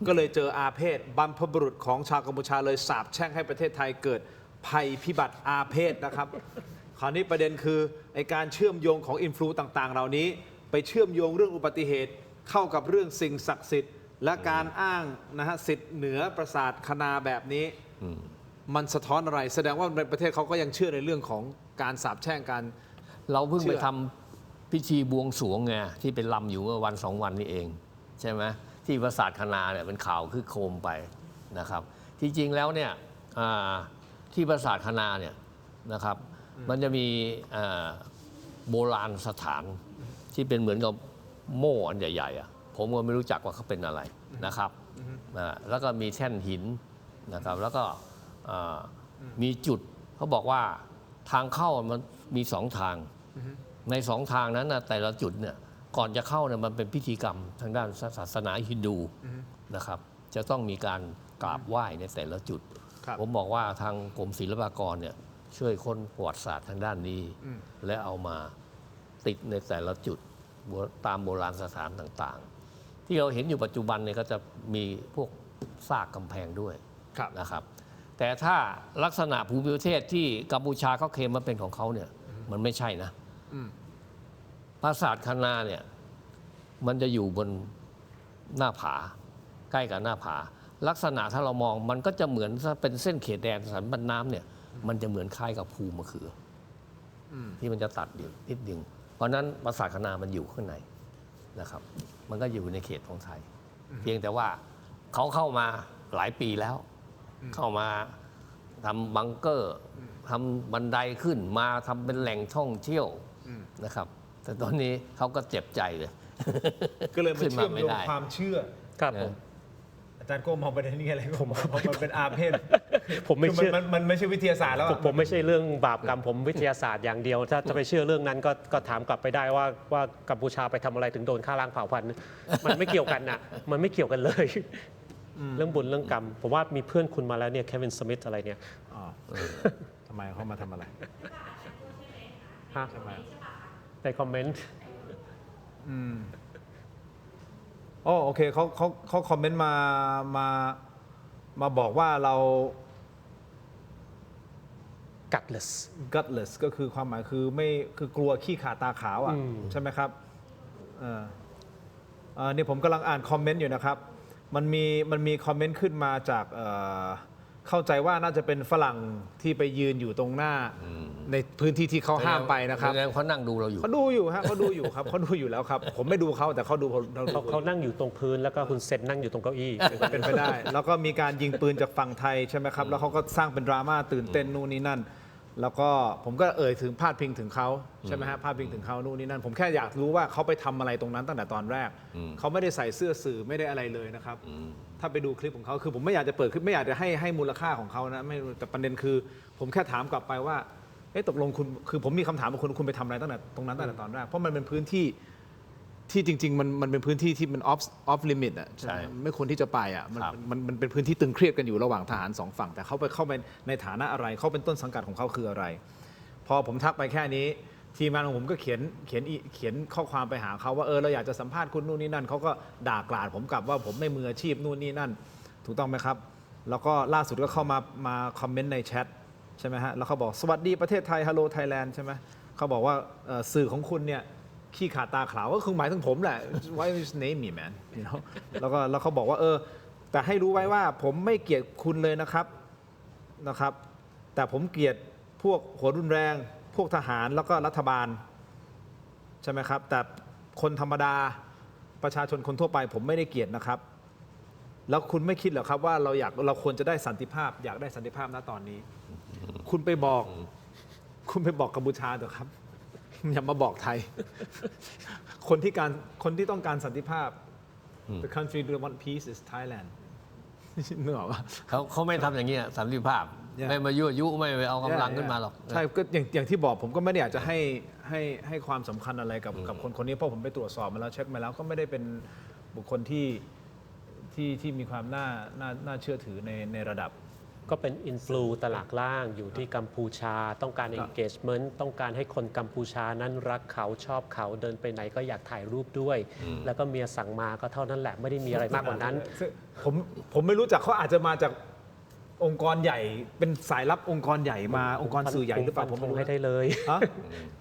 ก็เลยเจออาเพศบรรพบุรุษของชาวกัมพูชาเลยสาปแช่งให้ประเทศไทยเกิดภัยพิบัติอาเพศนะครับ คราวนี้ประเด็นคือไอการเชื่อมโยงของอินฟลูต่างๆเหล่านี้ไปเชื่อมโยงเรื่องอุบัติเหตุเข้ากับเรื่องสิ่งศักดิ์สิทธิ์และการอ้างนะฮะสิทธิ์เหนือปราสาทคณาแบบนี้มันสะท้อนอะไรแสดงว่าในประเทศเขาก็ยังเชื่อในเรื่องของการสาปแช่งการ เราเพิ่ง เชื่ ไป อ ทำพิธีบวงสรวงไงที่เป็นลำอยู่เมื่อวัน2 วันนี้เองใช่ไหมที่ปราสาทคณาเนี่ยเป็นข่าวคือโคมไปนะครับที่จริงแล้วเนี่ยที่ปราสาทคณาเนี่ยนะครับมันจะมีโบราณสถานที่เป็นเหมือนกับโม่อันใหญ่ๆอ่ะผมก็ไม่รู้จักว่าเขาเป็นอะไรนะครับแล้วก็มีแท่นหินนะครับแล้วก็มีจุดเขาบอกว่าทางเข้ามันมี2 ทางใน2 ทางนั้นนะแต่ละจุดเนี่ยก่อนจะเข้าเนี่ยมันเป็นพิธีกรรมทางด้านศาสนาฮินดูนะครับจะต้องมีการกราบไหว้ในแต่ละจุดผมบอกว่าทางกรมศิลปากรเนี่ยช่วยค้นประวัติศาสตร์ทางด้านนี้และเอามาติดในแต่ละจุดตามโบราณสถานต่างๆที่เราเห็นอยู่ปัจจุบันเนี่ยก็จะมีพวกซากกำแพงด้วยนะครับแต่ถ้าลักษณะภูมิประเทศที่กัมพูชาเขาเคลมมาเป็นของเขาเนี่ยมันไม่ใช่นะปราสาทคณาเนี่ยมันจะอยู่บนหน้าผาใกล้กับหน้าผาลักษณะถ้าเรามองมันก็จะเหมือนเป็นเส้นเขตแดนสันบันน้ำเนี่ยมันจะเหมือนคล้ายกับภูมะเขือที่มันจะตัดอยู่นิดนึงเพราะนั้นปราสาทคณามันอยู่ข้างในนะครับมันก็อยู่ในเขตของไทยเพียงแต่ว่าเขาเข้ามาหลายปีแล้วเข้ามาทำบังเกอร์ ทำบันไดขึ้นมาทำเป็นแหล่งท่องเที่ยวนะครับ แต่ตอนนี้เขาก็เจ็บใจเลย ก็เลยมา ขึ้น เชื่อม ไม่ โยง ได้ ความเชื่อ ครับผม อาจารย์โก้มองประเด็นนี้อะไรผมมันเป็นอาเพศ ผมไม่เชื่อ มันไม่ใช่วิทยาศาสตร์แล้ว ผมไม่ใช่เรื่องบาปกรรมผมวิทยาศาสตร์อย่างเดียว ถ้าจะไปเชื่อเรื่องนั้นก็ถามกลับไปได้ว่ากัมพูชาไปทำอะไรถึงโดนฆ่าล้างเผ่าพันธุ์มันไม่เกี่ยวกันนะมันไม่เกี่ยวกันเลย เรื่องบุญเรื่องกรรม ผมว่ามีเพื่อนคุณมาแล้วเนี่ยเควินสมิธอะไรเนี่ย อ๋อทำไมเขามาทำอะไร ฮะ ทำไม ในคอมเมนต์ อ๋อโอเคเขาคอมเมนต์มาบอกว่าเรา gutless gutless ก็คือความหมายคือไม่คือกลัวขี้ขาตาขาวอ่ะใช่ไหมครับนี่ผมกำลังอ่านคอมเมนต์อยู่นะครับมันมีคอมเมนต์ขึ้นมาจากเข้าใจว่าน่าจะเป็นฝรั่งที่ไปยืนอยู่ตรงหน้าในพื้นที่ที่เขาห้ามไปนะครับ แสดงเขานั่งดูเราอยู่ เขาดูอยู่ฮะเขาดูอยู่ครับเขาดูอยู่แล้วครับ ผมไม่ดูเขาแต่เขาดูเราดู เขานั่งอยู่ตรงพื้นแล้วก็คุณเซนนั่งอยู่ตรงเก้าอี้ เป็นไปได้ แล้วก็มีการยิงปืนจากฝั่งไทยใช่ไหมครับ แล้วเขาก็สร้างเป็นดราม่าตื่นเต้นนู่นนี่นั่น แล้วก็ผมก็เอ่ยถึงพาดพิงถึงเขาใช่ไหมฮะพาดพิงถึงเขานู่นนี่นั่น ผมแค่อยากรู้ว่าเขาไปทำอะไรตรงนั้นตั้งแต่ตอนแรก เขาไม่ได้ใส่เสื้อสื่อไม่ได้อะไรเลยนะครับ ถ้าไปดูคลิปของเขาคือผมไม่อยากจะเปิดคลิปไม่อยากจะให้มูลค่าของเขานะไม่แต่ประเด็นคือ ผมแค่ถามกลับไปว่าตกลงคุณคือผมมีคำถามว่าคุณไปทำอะไรตั้งแต่ตรงนั้นตั้งแต่ตอนแรกเพราะมันเป็นพื้นที่ที่จริงๆมันเป็นพื้นที่ที่มัน off limit อ่ะ ใช่ ไม่ควรที่จะไปอ่ะ ครับ มันเป็นพื้นที่ตึงเครียดกันอยู่ระหว่างทหารสองฝั่งแต่เขาเข้าไปในฐานะอะไรเขาเป็นต้นสังกัดของเขาคืออะไร พอผมทักไปแค่นี้ทีมงานของผมก็เขียนข้อความไปหาเขาว่าเราอยากจะสัมภาษณ์คุณนู่นนี่นั่นเขาก็ด่ากราดผมกลับว่าผมไม่มืออาชีพนู่นนี่นั่นถูกต้องไหมครับแล้วก็ล่าสุดก็เข้ามาคอมเมนต์ในแชทใช่ไหมฮะแล้วเขาบอกสวัสดีประเทศไทยฮัลโหลไทยแลนด์ใช่ไหมเขาบอกว่าสื่อของคุณเนี่ยขี้ขาดตาขาวก็คือหมายถึงผมแหละ Why is name me man you know แล้วเขาบอกว่าแต่ให้รู้ไว้ว่าผมไม่เกลียดคุณเลยนะครับแต่ผมเกลียดพวกหัวรุนแรงพวกทหารแล้วก็รัฐบาลใช่ไหมครับแต่คนธรรมดาประชาชนคนทั่วไปผมไม่ได้เกลียดนะครับแล้วคุณไม่คิดเหรอครับว่าเราควรจะได้สันติภาพอยากได้สันติภาพณตอนนี้ คุณไปบอกกัมพูชาเถอะครับอย่ามาบอกไทย คนที่ต้องการสันติภาพ the country that want peace is Thailand นึกออกปะ เขาไม่ทำอย่างนี้สันติภาพ Yeah. ไม่มายั่วยุไม่ไปเอากำลังขึ้นมาหรอก ใช่ก็อย่างที่บอกผมก็ไม่ได้อยากจะให้ความสำคัญอะไรกับคนนี้เพราะผมไปตรวจสอบมาแล้วเช็คมาแล้วก็ไม่ได้เป็นบุคคลที่มีความน่าเชื่อถือในระดับ ก็เป็นอินฟลูตลาดล่างอยู่ที่กัมพูชาต้องการ engagement ต้องการให้คนกัมพูชานั้นรักเขาชอบเขาเดินไปไหนก็อยากถ่ายรูปด้วย แล้วก็เมียสั่งมาก็เท่านั้นแหละไม่ได้มีอะไรมากกว่านั้น ผมไม่รู้จักเขาอาจจะมาจากองค์กรใหญ่เป็นสายลับองค์กรใหญ่มาองค์กรสื่อใหญ่หรือเปล่าผม ฟั ไม่ นธ รู้ งให้ได้เลย ฮะ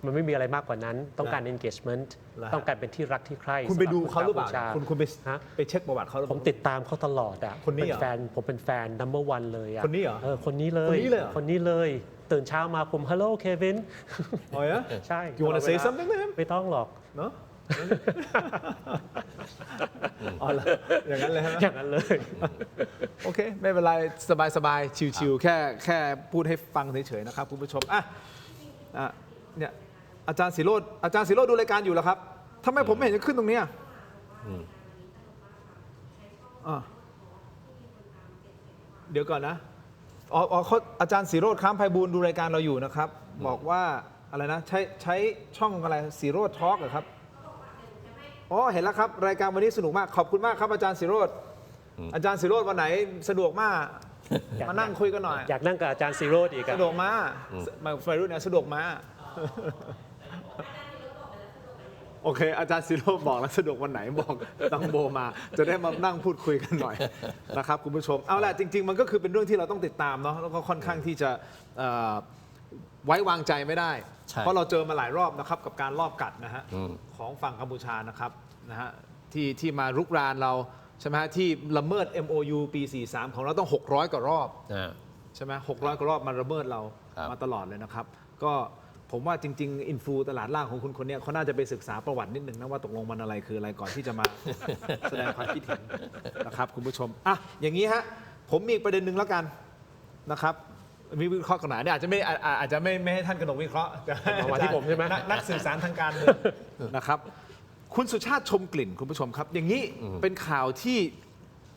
มันไม่มีอะไรมากกว่านั้น ต้องการ engagement เหรอฮะ ต้องการเป็นที่รักที่ใคร่ คุณไป สำห ดูเขาหรือเปล่า กัมพูช คุณไปเช็คประวัติเขาหรือเป ผ ล่า มติดตามเขาตลอดอ่ะ คนนี้เหรอ ผมเป็นแฟน number one เลยอ่ะ คนนี้เหรอ คนนี้เลย คนนี้เลยเหรอ คนนี้เลยตื่นเช้ามาผม hello Kevin อ๋อเหรอ ใช่ You wanna say something to him ไม่ต้องหรอก เนาะ อ๋อเหรออย่างนั้นเลยฮะ อย่างนั้นเลย โอเค ไม่เป็นไร สบายๆ ชิวๆแค่พูดให้ฟังเฉยๆนะครับคุณผู้ชมเนี่ยอาจารย์ศิโรจน์ดูรายการอยู่แล้วครับทำไมผมไม่เห็นจะขึ้นตรงเนี้ยเดี๋ยวก่อนนะเขาอาจารย์ศิโรจน์ค้ามไพบูลย์ดูรายการเราอยู่นะครับ บอกว่าอะไรนะใช้ช่องอะไรศิโรจน์ทอล์กเหรอครับอ๋อเห็นแล้วครับรายการวันนี้สนุกมากขอบคุณมากครับอาจารย์ศิโรจน์อาจารย์ศิโรจน์วันไหนสะดวกมากมานั่งคุยกันหน่อย อยากนั่งกับอาจารย์ซีโรดอีกอะ สะดวกมาไฟรุ่นเนี่ยสะดวกมาโอเคอาจารย์ศิโรจน์บอกแล้วสะดวกวันไหนบอกต้องโบมาจะได้มานั่งพูดคุยกันหน่อยนะครับคุณผู้ชมเอาล่ะจริงๆมันก็คือเป็นเรื่องที่เราต้องติดตามเนาะแล้วก็ค่อนข้างที่จะไว้วางใจไม่ได้ ใช่ เพราะเราเจอมาหลายรอบนะครับกับการลอบกัดนะฮะของฝั่งกัมพูชานะครับนะฮะที่มารุกรานเราใช่ไหมฮะที่ละเมิด MOU ปี 43 ของเราต้อง600กว่ารอบใช่ไหม600กว่ารอบมาละเมิดเรา ครับ มาตลอดเลยนะครับก็ผมว่าจริงๆอินฟูตลาดล่างของคุณคนนี้เขาน่าจะไปศึกษาประวัตินิดนึงนะว่าตกลงมันอะไรคืออะไรก่อนที่จะมา แสดงความคิดเห็นนะครับคุณผู้ชมอย่างนี้ฮะผมมีอีกประเด็นหนึ่งแล้วกันนะครับ มีวิเคราะห์กันหนาเนี่ยอาจจะไม่ให้ท่านกนกวิเคราะห์ มาที่ผมใช่ไหม นักสื่อสารทางการเมืองนะครับ คุณสุชาติชมกลิ่นคุณผู้ชมครับ อย่างนี้เป็นข่าวที่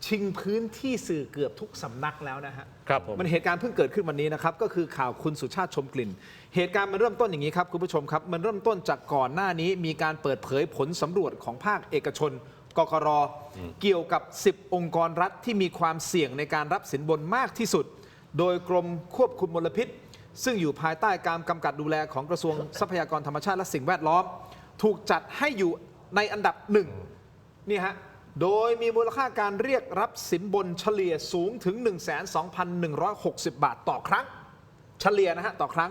ชิงพื้นที่สื่อเกือบทุกสำนักแล้วนะฮะ ครับผม มันเหตุการณ์เพิ่งเกิดขึ้นวันนี้นะครับก็คือข่าวคุณสุชาติชมกลิ่น เหตุการณ์มันเริ่มต้นอย่างนี้ครับคุณผู้ชมครับมันเริ่มต้นจากก่อนหน้านี้มีการเปิดเผยผลสำรวจของภาคเอกชนกกร.เกี่ยวกับ 10 องค์กรรัฐที่มีความเสี่ยงในการรับสินบนมากที่สุด โดยกรมควบคุมมลพิษ ซึ่งอยู่ภายใต้การกำกับดูแลของกระทรวงทรัพยากรธรรมชาติและสิ่งแวดล้อม ถูกจัดให้อยู่ในอันดับหนึ่งนี่ฮะโดยมีมูลค่าการเรียกรับสินบนเฉลี่ยสูงถึง 12,160 บาทต่อครั้งเฉลี่ยนะฮะต่อครั้ง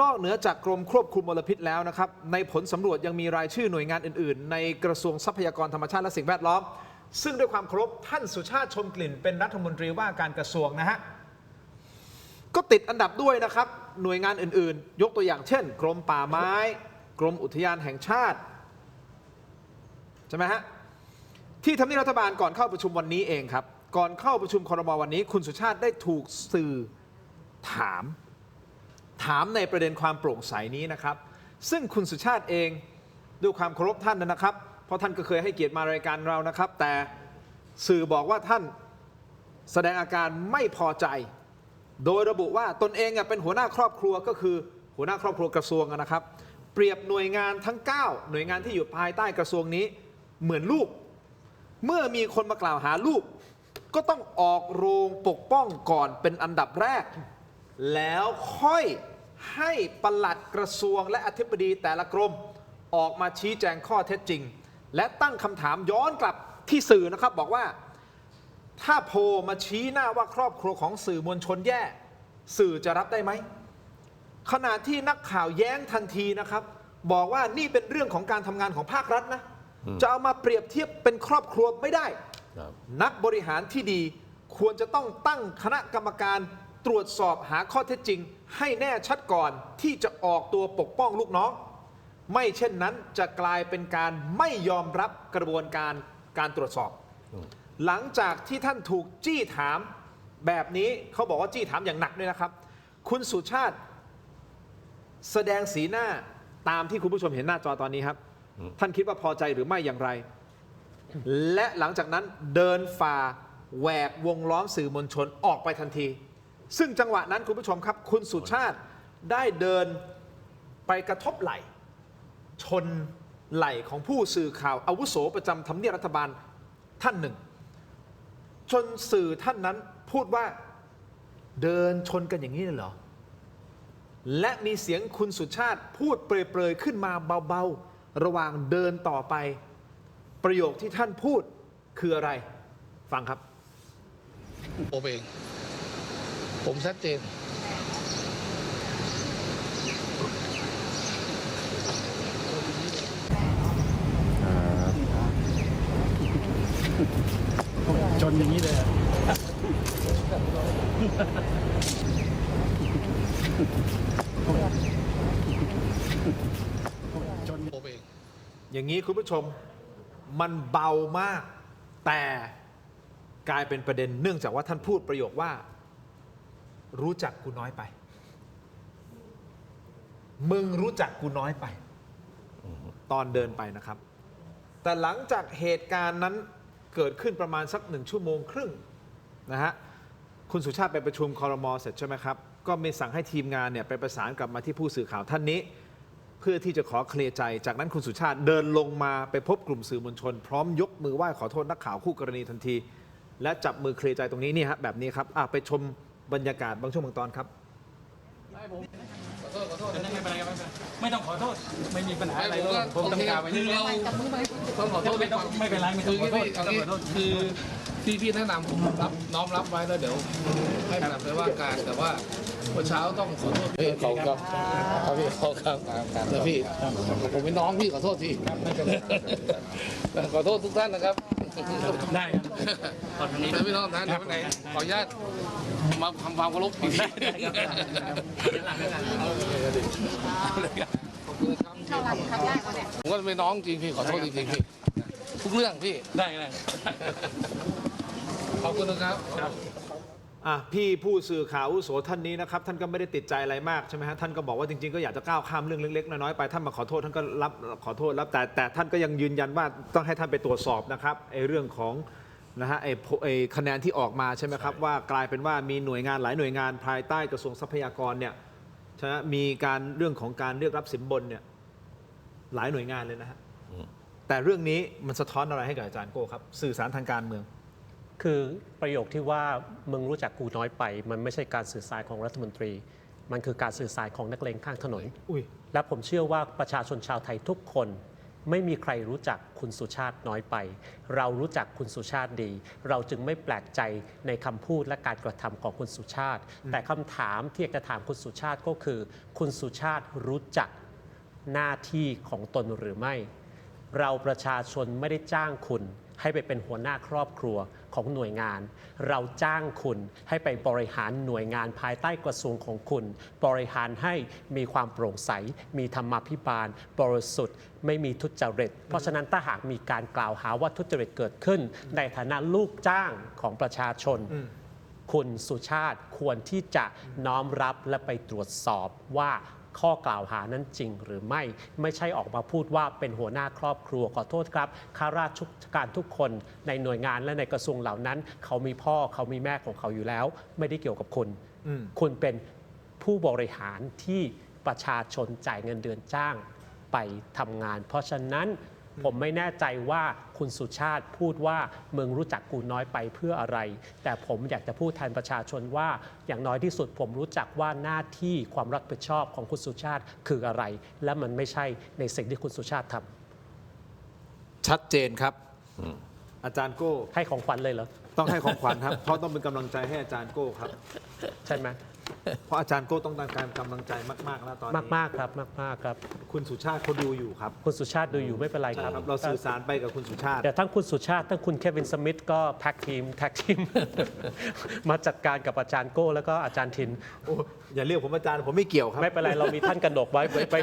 นอกเหนือจากกรมควบคุมมลพิษแล้วนะครับในผลสำรวจยังมีรายชื่อหน่วยงานอื่นๆ ในกระทรวงทรัพยากรธรรมชาติและสิ่งแวดล้อม ซึ่งด้วยความเคารพท่านสุชาติชมกลิ่นเป็นรัฐมนตรีว่าการกระทรวงนะฮะก็ติดอันดับด้วยนะครับหน่วยงานอื่นๆ ยกตัวอย่างเช่น กรมป่าไม้กรมอุทยานแห่งชาติใช่ไหมฮะที่ทำเนียบรัฐบาลก่อนเข้าประชุมวันนี้เองครับก่อนเข้าประชุมครม.วันนี้คุณสุชาติได้ถูกสื่อถามในประเด็นความโปร่งใสนี้นะครับซึ่งคุณสุชาติเองด้วยความเคารพท่านนะครับเพราะท่านก็เคยให้เกียรติมารายการเรานะครับแต่สื่อบอกว่าท่านแสดงอาการไม่พอใจโดยระบุว่าตนเองเป็นหัวหน้าครอบครัวก็คือหัวหน้าครอบครัวกระทรวงนะครับเปรียบหน่วยงานทั้ง9หน่วยงานที่อยู่ภายใต้กระทรวงนี้เหมือนลูกเมื่อมีคนมากล่าวหาลูกก็ต้องออกโรงปกป้องก่อนเป็นอันดับแรกแล้วค่อยให้ปลัดกระทรวงและอธิบดีแต่ละกรมออกมาชี้แจงข้อเท็จจริงและตั้งคำถามย้อนกลับที่สื่อนะครับบอกว่าถ้าโพลมาชี้หน้าว่าครอบครัวของสื่อมวลชนแย่สื่อจะรับได้ไหมขณะที่นักข่าวแย้งทันทีนะครับบอกว่านี่เป็นเรื่องของการทำงานของภาครัฐนะจะเอามาเปรียบเทียบเป็นครอบครัวไม่ได้นักบริหารที่ดีควรจะต้องตั้งคณะกรรมการตรวจสอบหาข้อเท็จจริงให้แน่ชัดก่อนที่จะออกตัวปกป้องลูกน้องไม่เช่นนั้นจะกลายเป็นการไม่ยอมรับกระบวนการตรวจสอบหลังจากที่ท่านถูกจี้ถามแบบนี้เขาบอกว่าจี้ถามอย่างหนักด้วยนะครับคุณสุชาติแสดงสีหน้าตามที่คุณผู้ชมเห็นหน้าจอตอนนี้ครับท่านคิดว่าพอใจหรือไม่อย่างไรและหลังจากนั้นเดินฝ่าแหวกวงล้อมสื่อมวลชนออกไปทันทีซึ่งจังหวะนั้นคุณผู้ชมครับคุณสุชาติได้เดินไปกระทบไหล่ชนไหล่ของผู้สื่อข่าวอาวุโสประจำทำเนียบรัฐบาลท่านหนึ่งจนสื่อท่านนั้นพูดว่าเดินชนกันอย่างนี้เลยเหรอและมีเสียงคุณสุชาติพูดเปรยๆขึ้นมาเบาๆระหว่างเดินต่อไปประโยคที่ท่านพูดคืออะไรฟังครับผมเองผมชัดเจนชนอย่างนี้เลยผมเอง อย่างนี้คุณผู้ชมมันเบามากแต่กลายเป็นประเด็นเนื่องจากว่าท่านพูดประโยคว่ารู้จักกูน้อยไปมึงรู้จักกูน้อยไปตอนเดินไปนะครับแต่หลังจากเหตุการณ์นั้นเกิดขึ้นประมาณสัก1 ชั่วโมงครึ่งนะฮะคุณสุชาติไปประชุมครม.เสร็จใช่ไหมครับก็มีสั่งให้ทีมงานเนี่ยไปประสานกลับมาที่ผู้สื่อข่าวท่านนี้เพื่อที่จะขอเคลียร์ใจจากนั้นคุณสุชาติเดินลงมาไปพบกลุ่มสื่อมวลชนพร้อมยกมือไหว้ขอโทษนักข่าวคู่กรณีทันทีและจับมือเคลียร์ใจตรงนี้นี่ฮะแบบนี้ครับไปชมบรรยากาศบางช่วงบางตอนครับไม่ต้องขอโทษไม่มีปัญหาอะไรเลยผมทำงานไปคือเราต้องขอโทษไม่เป็นไรไม่ต้องขอโทษคือที่พี่แนะนำผมน้อมรับไว้แล้วเดี๋ยวให้นำไปว่าการแต่ว่าวันเช้าต้องขอโทษพี่ขอครับพี่ขอครับแต่พี่ผมเป็นน้องพี่ขอโทษทีขอโทษทุกท่านนะครับได้แต่พี่น้องท่านไหนขออนุญาตมาทำความเคารพอีกทีผมก็เป็นน้องจริงพี่ขอโทษจริงๆพี่ทุกเรื่องพี่ได้ขอบคุณนะครับ พี่ผู้สื่อข่าวอาวุโสท่านนี้นะครับท่านก็ไม่ได้ติดใจอะไรมากใช่ไหมฮะท่านก็บอกว่าจริงๆก็อยากจะก้าวข้ามเรื่องเล็กๆน้อยๆไปท่านมาขอโทษท่านก็รับขอโทษรับแต่ท่านก็ยังยืนยันว่าต้องให้ท่านไปตรวจสอบนะครับไอ้เรื่องของนะฮะไอ้คะแนนที่ออกมาใช่ไหมครับว่ากลายเป็นว่ามีหน่วยงานหลายหน่วยงานภายใต้กระทรวงทรัพยากรเนี่ยใช่ไหมมีการเรื่องของการเรียกรับสินบนเนี่ยหลายหน่วยงานเลยนะฮะแต่เรื่องนี้มันสะท้อนอะไรให้กับอาจารย์โก้ครับสื่อสารทางการเมืองคือประโยคที่ว่ามึงรู้จักกูน้อยไปมันไม่ใช่การสื่อสารของรัฐมนตรี มันคือการสื่อสารของนักเลงข้างถนนและผมเชื่อว่าประชาชนชาวไทยทุกคนไม่มีใครรู้จักคุณสุชาติน้อยไป เรารู้จักคุณสุชาติดี เราจึงไม่แปลกใจในคำพูดและการกระทำของคุณสุชาติ แต่คำถามที่อยากจะถามคุณสุชาติก็คือ คุณสุชาติรู้จักหน้าที่ของตนหรือไม่ เราประชาชนไม่ได้จ้างคุณให้ไปเป็นหัวหน้าครอบครัวของหน่วยงาน เราจ้างคุณให้ไปบริหารหน่วยงานภายใต้กระทรวงของคุณ บริหารให้มีความโปร่งใส มีธรรมาภิบาล บริสุทธิ์ไม่มีทุจริต เพราะฉะนั้นถ้าหากมีการกล่าวหาว่าทุจริตเกิดขึ้นในฐานะลูกจ้างของประชาชน คุณสุชาติควรที่จะน้อมรับและไปตรวจสอบว่าข้อกล่าวหานั้นจริงหรือไม่ใช่ออกมาพูดว่าเป็นหัวหน้าครอบครัวขอโทษครับข้าราชการทุกคนในหน่วยงานและในกระทรวงเหล่านั้นเขามีพ่อเขามีแม่ของเขาอยู่แล้ว ไม่ได้เกี่ยวกับคุณคุณเป็นผู้บริหารที่ประชาชนจ่ายเงินเดือนจ้างไปทำงาน เพราะฉะนั้นผมไม่แน่ใจว่าคุณสุชาติพูดว่ามึงรู้จักกูน้อยไปเพื่ออะไรแต่ผมอยากจะพูดแทนประชาชนว่าอย่างน้อยที่สุดผมรู้จักว่าหน้าที่ความรับผิดชอบของคุณสุชาติคืออะไรและมันไม่ใช่ในสิ่งที่คุณสุชาติทำชัดเจนครับอาจารย์โก้ให้ของขวัญเลยเหรอต้องให้ของขวัญครับเพราะต้องเป็นกำลังใจให้อาจารย์โก้ครับใช่ไหมเพราะอาจารย์โก้ต้องการกำลังใจมากๆแล้วตอนนี้มากครับมากครับคุณสุชาติเขาดูอยู่ครับคุณสุชาติดูอยู่ไม่เป็นไรครับเราสื่อสารไปกับคุณสุชาติแต่ทั้งคุณสุชาติทั้งคุณเควินสมิธก็แท็กทีม มาจัดการกับอาจารย์โก้แล้วก็อาจารย์ทินอย่าเรียกผมอาจารย์ผมไม่เกี่ยวครับไม่เป็นไรเรามีท่านกนกไว้ไป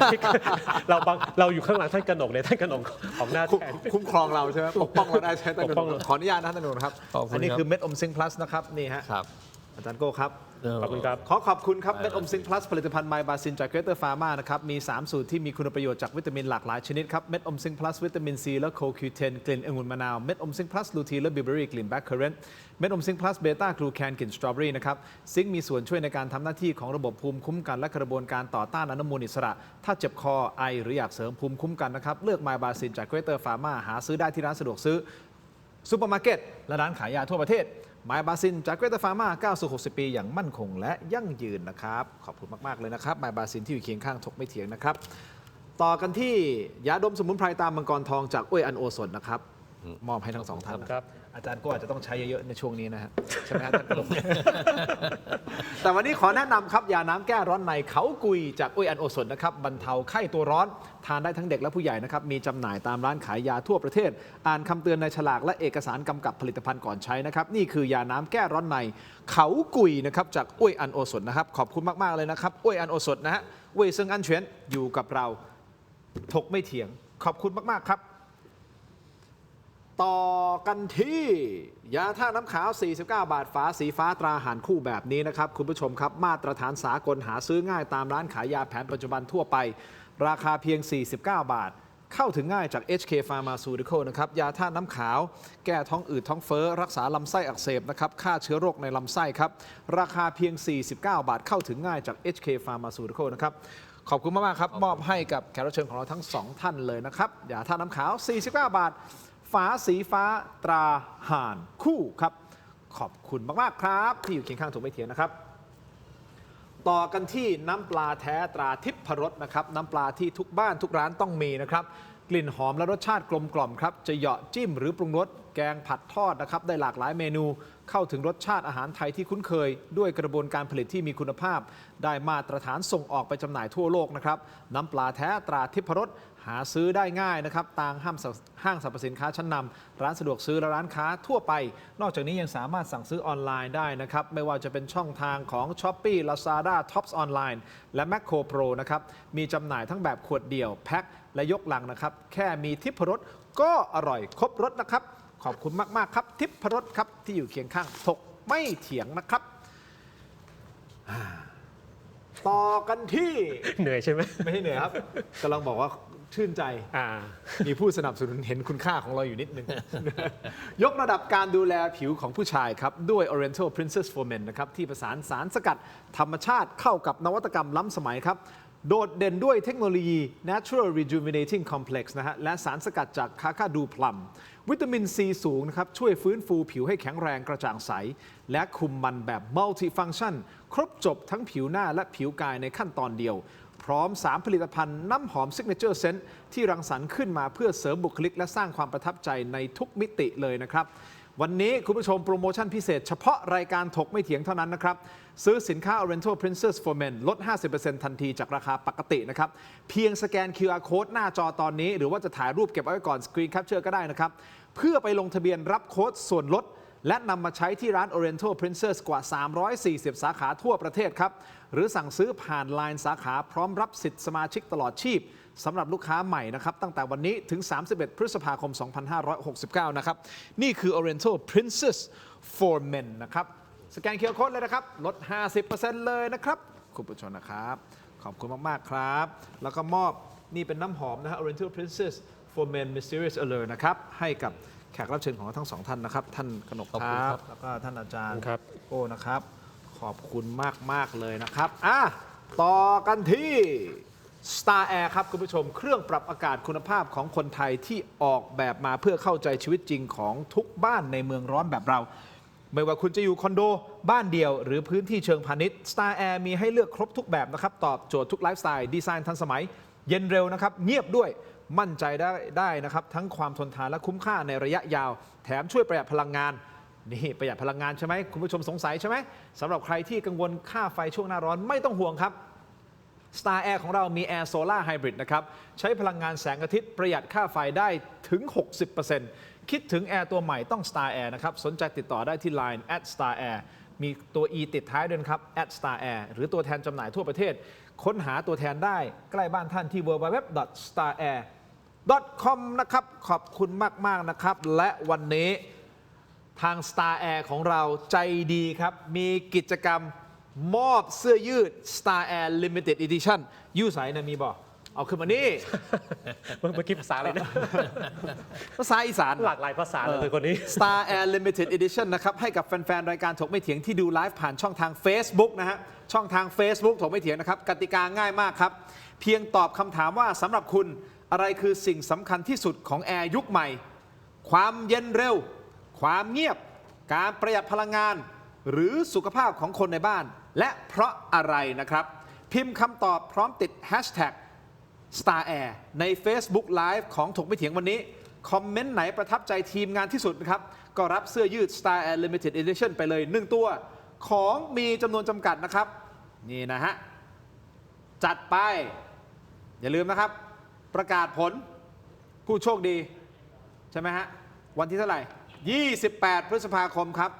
เราอยู่ข้างหลังท่านกนกเลยท่านกนกของหน้าแทนคุ้มครองเราใช่ไหมปกป้องเราได้ใช่ไหมขออนุญาตนะท่านกนกครับอันนี้คือเม็ดอมซิงค์พลัสนะครับนี่ฮะอาจารย์โก้ครับขอบคุณครับขอบคุณครับเม็ดอมซิงค์พลัสผลิตภัณฑ์ไมบาซินจากเกรเตอร์ฟาร์มานะครับมี3สูตรที่มีคุณประโยชน์จากวิตามินหลากหลายชนิดครับเม็ดอมซิงค์พลัสวิตามินซีและโคคิวเทนกลิ่นองุ่นมะนาวเม็ดอมซิงค์พลัสลูทีนและบิเบอรี่กลิ่นแบล็คเคอร์เรนต์เม็ดอมซิงค์พลัสเบต้ากลูแคนกลิ่นสตรอเบอรี่นะครับซิงค์มีส่วนช่วยในการทำหน้าที่ของระบบภูมิคุ้มกันและกระบวนการต่อต้านอนุมูลอิสระถ้าเจ็บคอไอหรืออยากเสริมภูมิคุ้มกันนะครับเลือกไมบาซินจากเกรเตอร์ฟาร์มาหาซื้อได้ที่ร้านสะดวกซื้อซูเปอร์มาร์เก็ตและร้านขายยาทั่วประเทศไมบาซินจากเกรเตอร์ฟาร์มาก้าวสู่60 ปีอย่างมั่นคงและยั่งยืนนะครับขอบคุณมากๆเลยนะครับไมบาซินที่อยู่เคียงข้างถกไม่เถียงนะครับต่อกันที่ยาดมสมุนไพรตามมังกรทองจากอ้วยอันโอสถนะครับมอบให้ทั้งสองท่านครับอาจารย์ก็อาจจะต้องใช้เยอะๆในช่วงนี้นะฮะใช่ไหมฮะท่านกลมแต่วันนี้ขอแนะนำครับยาน้ำแก้ร้อนในเขากุยจากอ้วยอันโอสถนะครับบรรเทาไข้ตัวร้อนทานได้ทั้งเด็กและผู้ใหญ่นะครับมีจำหน่ายตามร้านขายยาทั่วประเทศอ่านคำเตือนในฉลากและเอกสารกำกับผลิตภัณฑ์ก่อนใช้นะครับนี่คือยาน้ำแก้ร้อนในเขากุยนะครับจากอ้วยอันโอสถนะครับขอบคุณมากๆเลยนะครับอ้วยอันโอสถนะฮะเว่ยเซิงอันเฉียนอยู่กับเราถกไม่เถียงขอบคุณมากๆครับต่อกันที่ยาท่าน้ำขาว49 บาทฝาสีฟ้าตราหารคู่แบบนี้นะครับคุณผู้ชมครับมาตรฐานสากลหาซื้อง่ายตามร้านขายยาแผนปัจจุบันทั่วไปราคาเพียง49 บาทเข้าถึงง่ายจาก HK Pharmaceutical นะครับยาท่าน้ำขาวแก้ท้องอืดท้องเฟ้อรักษาลำไส้อักเสบนะครับฆ่าเชื้อโรคในลำไส้ครับราคาเพียง49 บาทเข้าถึงง่ายจาก HK Pharmaceutical นะครับขอบคุณมากๆครับมอบให้กับแขกรับเชิญของเราทั้ง2ท่านเลยนะครับยาท่าน้ำขาว49 บาทฝาสีฟ้าตราห่านคู่ครับขอบคุณมากๆครับที่อยู่เคียงข้างถูกไม่เถียงนะครับต่อกันที่น้ำปลาแท้ตราทิพรสนะครับน้ำปลาที่ทุกบ้านทุกร้านต้องมีนะครับกลิ่นหอมและรสชาติกลมกล่อมครับจะเหยาะจิ้มหรือปรุงรสแกงผัดทอดนะครับได้หลากหลายเมนูเข้าถึงรสชาติอาหารไทยที่คุ้นเคยด้วยกระบวนการผลิตที่มีคุณภาพได้มาตรฐานส่งออกไปจำหน่ายทั่วโลกนะครับน้ำปลาแท้ตราทิพรสหาซื้อได้ง่ายนะครับตามห้างสรรพสินค้าชั้นนำร้านสะดวกซื้อและร้านค้าทั่วไปนอกจากนี้ยังสามารถสั่งซื้อออนไลน์ได้นะครับไม่ว่าจะเป็นช่องทางของ Shopee Lazada Tops Online และ Macro Pro นะครับมีจำหน่ายทั้งแบบขวดเดี่ยวแพ็คและยกลังนะครับแค่มีทิพรสก็อร่อยครบรสนะครับขอบคุณมากๆครับทิพรสครับที่อยู่เคียงข้างถกไม่เถียงนะครับ ต่อกันที่ เหนื่อยใช่ไหม ไม่ใช่เหนื่อยครับกำลังบอกว่าชื่นใจ มีผู้สนับสนุนเห็นคุณค่าของเราอยู่นิดนึง ยกระดับการดูแลผิวของผู้ชายครับ ด้วย Oriental Princess for Men นะครับ ที่ประสานสารสกัดธรรมชาติเข้ากับนวัตกรรมล้ำสมัยครับ โดดเด่นด้วยเทคโนโลยี Natural Rejuvenating Complex นะฮะและสารสกัดจากคาคาดูพลัมวิตามินซีสูงนะครับ ช่วยฟื้นฟูผิวให้แข็งแรงกระจ่างใส และคุมมันแบบ Multifunction ครบจบทั้งผิวหน้าและผิวกายในขั้นตอนเดียว พร้อม 3 ผลิตภัณฑ์น้ำหอม Signature Scent ที่รังสรรค์ขึ้นมาเพื่อเสริมบุคลิกและสร้างความประทับใจในทุกมิติเลยนะครับ วันนี้คุณผู้ชมโปรโมชั่นพิเศษเฉพาะรายการถกไม่เถียงเท่านั้นนะครับ ซื้อสินค้า Oriental Princess for Men ลด 50% ทันทีจากราคาปกตินะครับ เพียงสแกน QR Code หน้าจอตอนนี้ หรือว่าจะถ่ายรูปเก็บไว้ก่อน Screen Capture ก็ได้นะครับ เพื่อไปลงทะเบียนรับโค้ดส่วนลด และนำมาใช้ที่ร้าน Oriental Princess กว่า 340 สาขาทั่วประเทศครับ หรือสั่งซื้อผ่าน LINE สาขาพร้อมรับสิทธิ์สมาชิกตลอดชีพสำหรับลูกค้าใหม่นะครับตั้งแต่วันนี้ถึง 31 พฤษภาคม 2569 นะครับ นี่คือ Oriental Princess for Men นะครับ สแกน QR Code เลยนะครับ ลด 50% เลยนะครับ คุณผู้ชมนะครับ ขอบคุณมาก ๆ ครับ แล้วก็มอบนี่เป็นน้ำหอมนะฮะ Oriental Princess for Men Mysterious Allure นะครับ ให้กับแขกรับเชิญของเราทั้งสองท่านนะครับ ท่านกนกครับแล้วก็ท่านอาจารย์โอ้นะครับ ขอบคุณมาก ๆ เลยนะครับต่อกันที่ Star Air ครับคุณผู้ชมเครื่องปรับอากาศคุณภาพของคนไทยที่ออกแบบมาเพื่อเข้าใจชีวิตจริงของทุกบ้านในเมืองร้อนแบบเรา ไม่ว่าคุณจะอยู่คอนโดบ้านเดี่ยวหรือพื้นที่เชิงพาณิชย์ Star Air มีให้เลือกครบทุกแบบนะครับตอบโจทย์ทุกไลฟ์สไตล์ดีไซน์ทันสมัยเย็นเร็วนะครับเงียบด้วยมั่นใจได้นะครับทั้งความทนทานและคุ้มค่าในระยะยาวแถมช่วยประหยัดพลังงานนี่ประหยัดพลังงานใช่ไหมคุณผู้ชมสงสัยใช่ไหมสำหรับใครที่กังวลค่าไฟช่วงหน้าร้อนไม่ต้องห่วงครับ Star Air ของเรามี Air Solar Hybrid นะครับใช้พลังงานแสงอาทิตย์ประหยัดค่าไฟได้ถึง 60% คิดถึง Air ตัวใหม่ต้อง Star Air นะครับสนใจติดต่อได้ที่ Line @StarAir มีตัว E ติดท้ายด้วยครับ @StarAir หรือตัวแทนจำหน่ายทั่วประเทศค้นหาตัวแทนได้ใกล้บ้านท่านที่ www.starair.com นะครับขอบคุณมาก ๆ นะครับและวันนี้ทาง Star Air ของเราใจดีครับมีกิจกรรมมอบเสื้อยืด Star Air Limited Edition ยูใส่นะมีบอกเอาขึ้นมานี่ เมื่อกี้ภาษาอะไรนะ ภาษาอีสาน หลากหลายภาษาเลยคนนี้ Star Air Limited Edition นะครับให้กับแฟน ๆ รายการถกไม่เถียงที่ดูไลฟ์ผ่านช่องทาง Facebook นะฮะช่องทาง Facebook ถกไม่เถียงนะครับกติกาง่ายมากครับเพียงตอบคำถามว่าสำหรับคุณอะไรคือสิ่งสำคัญที่สุดของแอร์ยุคใหม่ ความเย็นเร็วความเงียบการประหยัดพลังงานหรือสุขภาพของคนในบ้านและเพราะอะไรนะครับพิมพ์คำตอบพร้อมติด Hashtag Star Air ใน Facebook Live ของถกไม่เถียงวันนี้คอมเมนต์ไหนประทับใจทีมงานที่สุดนะครับก็รับเสื้อยืด Star Air Limited Edition ไปเลย 1 ตัวของมีจำนวนจำกัดนะครับนี่นะฮะจัดไปอย่าลืมนะครับประกาศผลผู้โชคดีใช่ไหมฮะวันที่เท่าไหร่ 28 พฤษภาคมครับ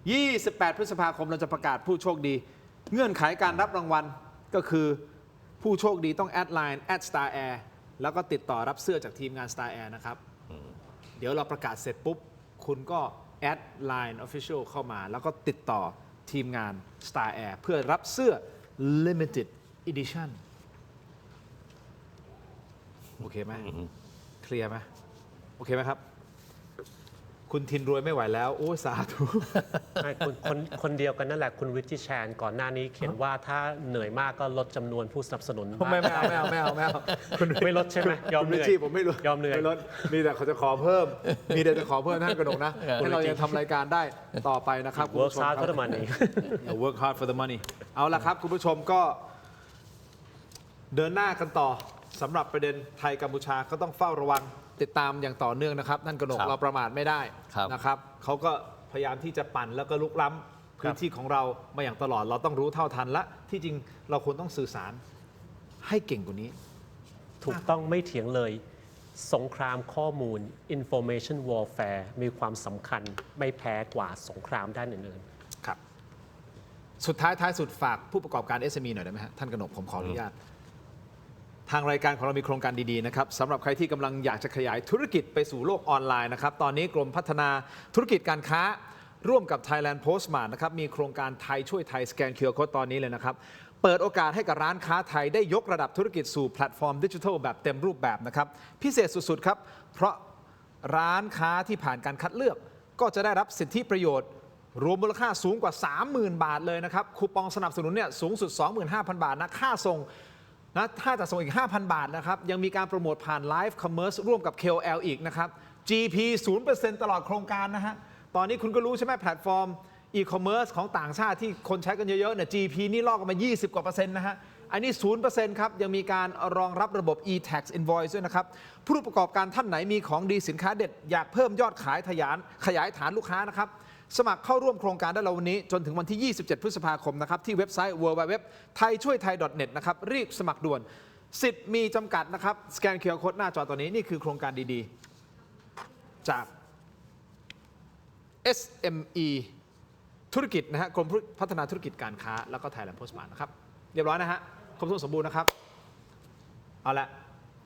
28 พฤษภาคมเราจะประกาศผู้โชคดีเงื่อนไขการรับรางวัลก็คือผู้โชคดีต้องแอดไลน์ @StarAir แล้วก็ติดต่อรับเสื้อจากทีมงาน Star Air นะครับเดี๋ยวเราประกาศเสร็จปุ๊บคุณก็แอดไลน์ Official เข้ามาแล้วก็ติดต่อทีมงาน Star Air เพื่อรับเสื้อ Limited Edition โอเคไหมเคลียร์ไหมโอเคไหมครับคุณทินรวยไม่ไหวแล้วโอ้สาธุ คนเดียวกันนั่นแหละคุณริชชี่แชนก่อนหน้านี้เขียนว่าถ้าเหนื่อยมากก็ลดจำนวนผู้สนับสนุนไม่เอาคุณไม่ลดใช่ไหมยอมเหนื่อยผมไม่ลดยอมเหนื่อยไม่ลดมีแต่เขาจะขอเพิ่มมีแต่จะขอเพิ่มท่านกนกนะให้เรายังทำรายการได้ต่อไปนะครับ Work hard for the money Work hard for the money เอาละครับคุณผู้ชมก็เดินหน้ากันต่อสำหรับประเด็นไทยกัมพูชาก็ต้องเฝ้าระวังติดตามอย่างต่อเนื่องนะครับท่านกนกเราประมาทไม่ได้นะครับเขาก็พยายามที่จะปั่นแล้วก็ลุกล้ำพื้นที่ของเรามาอย่างตลอดเราต้องรู้เท่าทันและที่จริงเราควรต้องสื่อสารให้เก่งกว่านี้ถูกต้องไม่เถียงเลยสงครามข้อมูล information warfare มีความสำคัญไม่แพ้กว่าสงครามด้านอื่นๆครับสุดท้ายสุดฝากผู้ประกอบการ SME หน่อยได้ไหมฮะท่านกนกผมขออนุญาตทางรายการของเรามีโครงการดีๆนะครับสำหรับใครที่กำลังอยากจะขยายธุรกิจไปสู่โลกออนไลน์นะครับตอนนี้กรมพัฒนาธุรกิจการค้า ร่วมกับ Thailand Postmart นะครับมีโครงการไทยช่วยไทยสแกน QR Code ตอนนี้เลยนะครับเปิดโอกาสให้กับร้านค้าไทยได้ยกระดับธุรกิจสู่แพลตฟอร์มดิจิทัลแบบเต็มรูปแบบนะครับพิเศษสุดๆครับเพราะร้านค้าที่ผ่านการคัดเลือกก็จะได้รับสิทธิประโยชน์รวมมูลค่าสูงกว่า 30,000 บาทเลยนะครับคูปองสนับสนุนเนี่ยสูงสุด 25,000 บาทนะค่าส่งนะถ้าจะส่งอีก 5,000 บาทนะครับยังมีการโปรโมทผ่าน Live Commerce ร่วมกับ KOL อีกนะครับ GP 0% ตลอดโครงการนะฮะตอนนี้คุณก็รู้ใช่ไหมแพลตฟอร์มอีคอมเมิร์ซของต่างชาติที่คนใช้กันเยอะๆเนี่ย GP นี่ลอกกันมา 20 กว่า%นะฮะอันนี้ 0% ครับยังมีการรองรับระบบ e-tax invoice ด้วยนะครับผู้ประกอบการท่านไหนมีของดีสินค้าเด็ดอยากเพิ่มยอดขายขยายฐานลูกค้านะครับสมัครเข้าร่วมโครงการได้แล้ววันนี้จนถึงวันที่ 27 พฤษภาคมนะครับที่เว็บไซต์ www.thaichoythai.net นะครับรีบสมัครด่วนสิทธิ์มีจำกัดนะครับสแกน QR Code หน้าจอตัวนี้นี่คือโครงการดีๆจาก SME ธุรกิจนะฮะกรมพัฒนาธุรกิจการค้าแล้วก็ Thailand Postmart นะครับเรียบร้อยนะฮะครบถ้วนสมบูรณ์นะครับเอาละ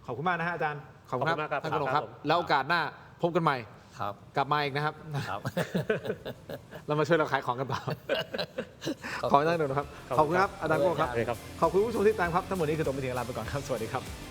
ขอบคุณมากนะฮะอาจารย์ขอบคุณมากครับท่านกนกครับแล้วโอกาสหน้าพบกันใหม่ครับกลับมาอีกนะครับ ครับ เรามาช่วยเราขายของกันต่อขอบคุณท่านกนกครับขอบคุณครับอาจารย์โก้ครับขอบคุณผู้ชมที่ติดตามครับทั้งหมดนี้คือตรงไปถึงลาไปก่อนครับสวัสดีครับ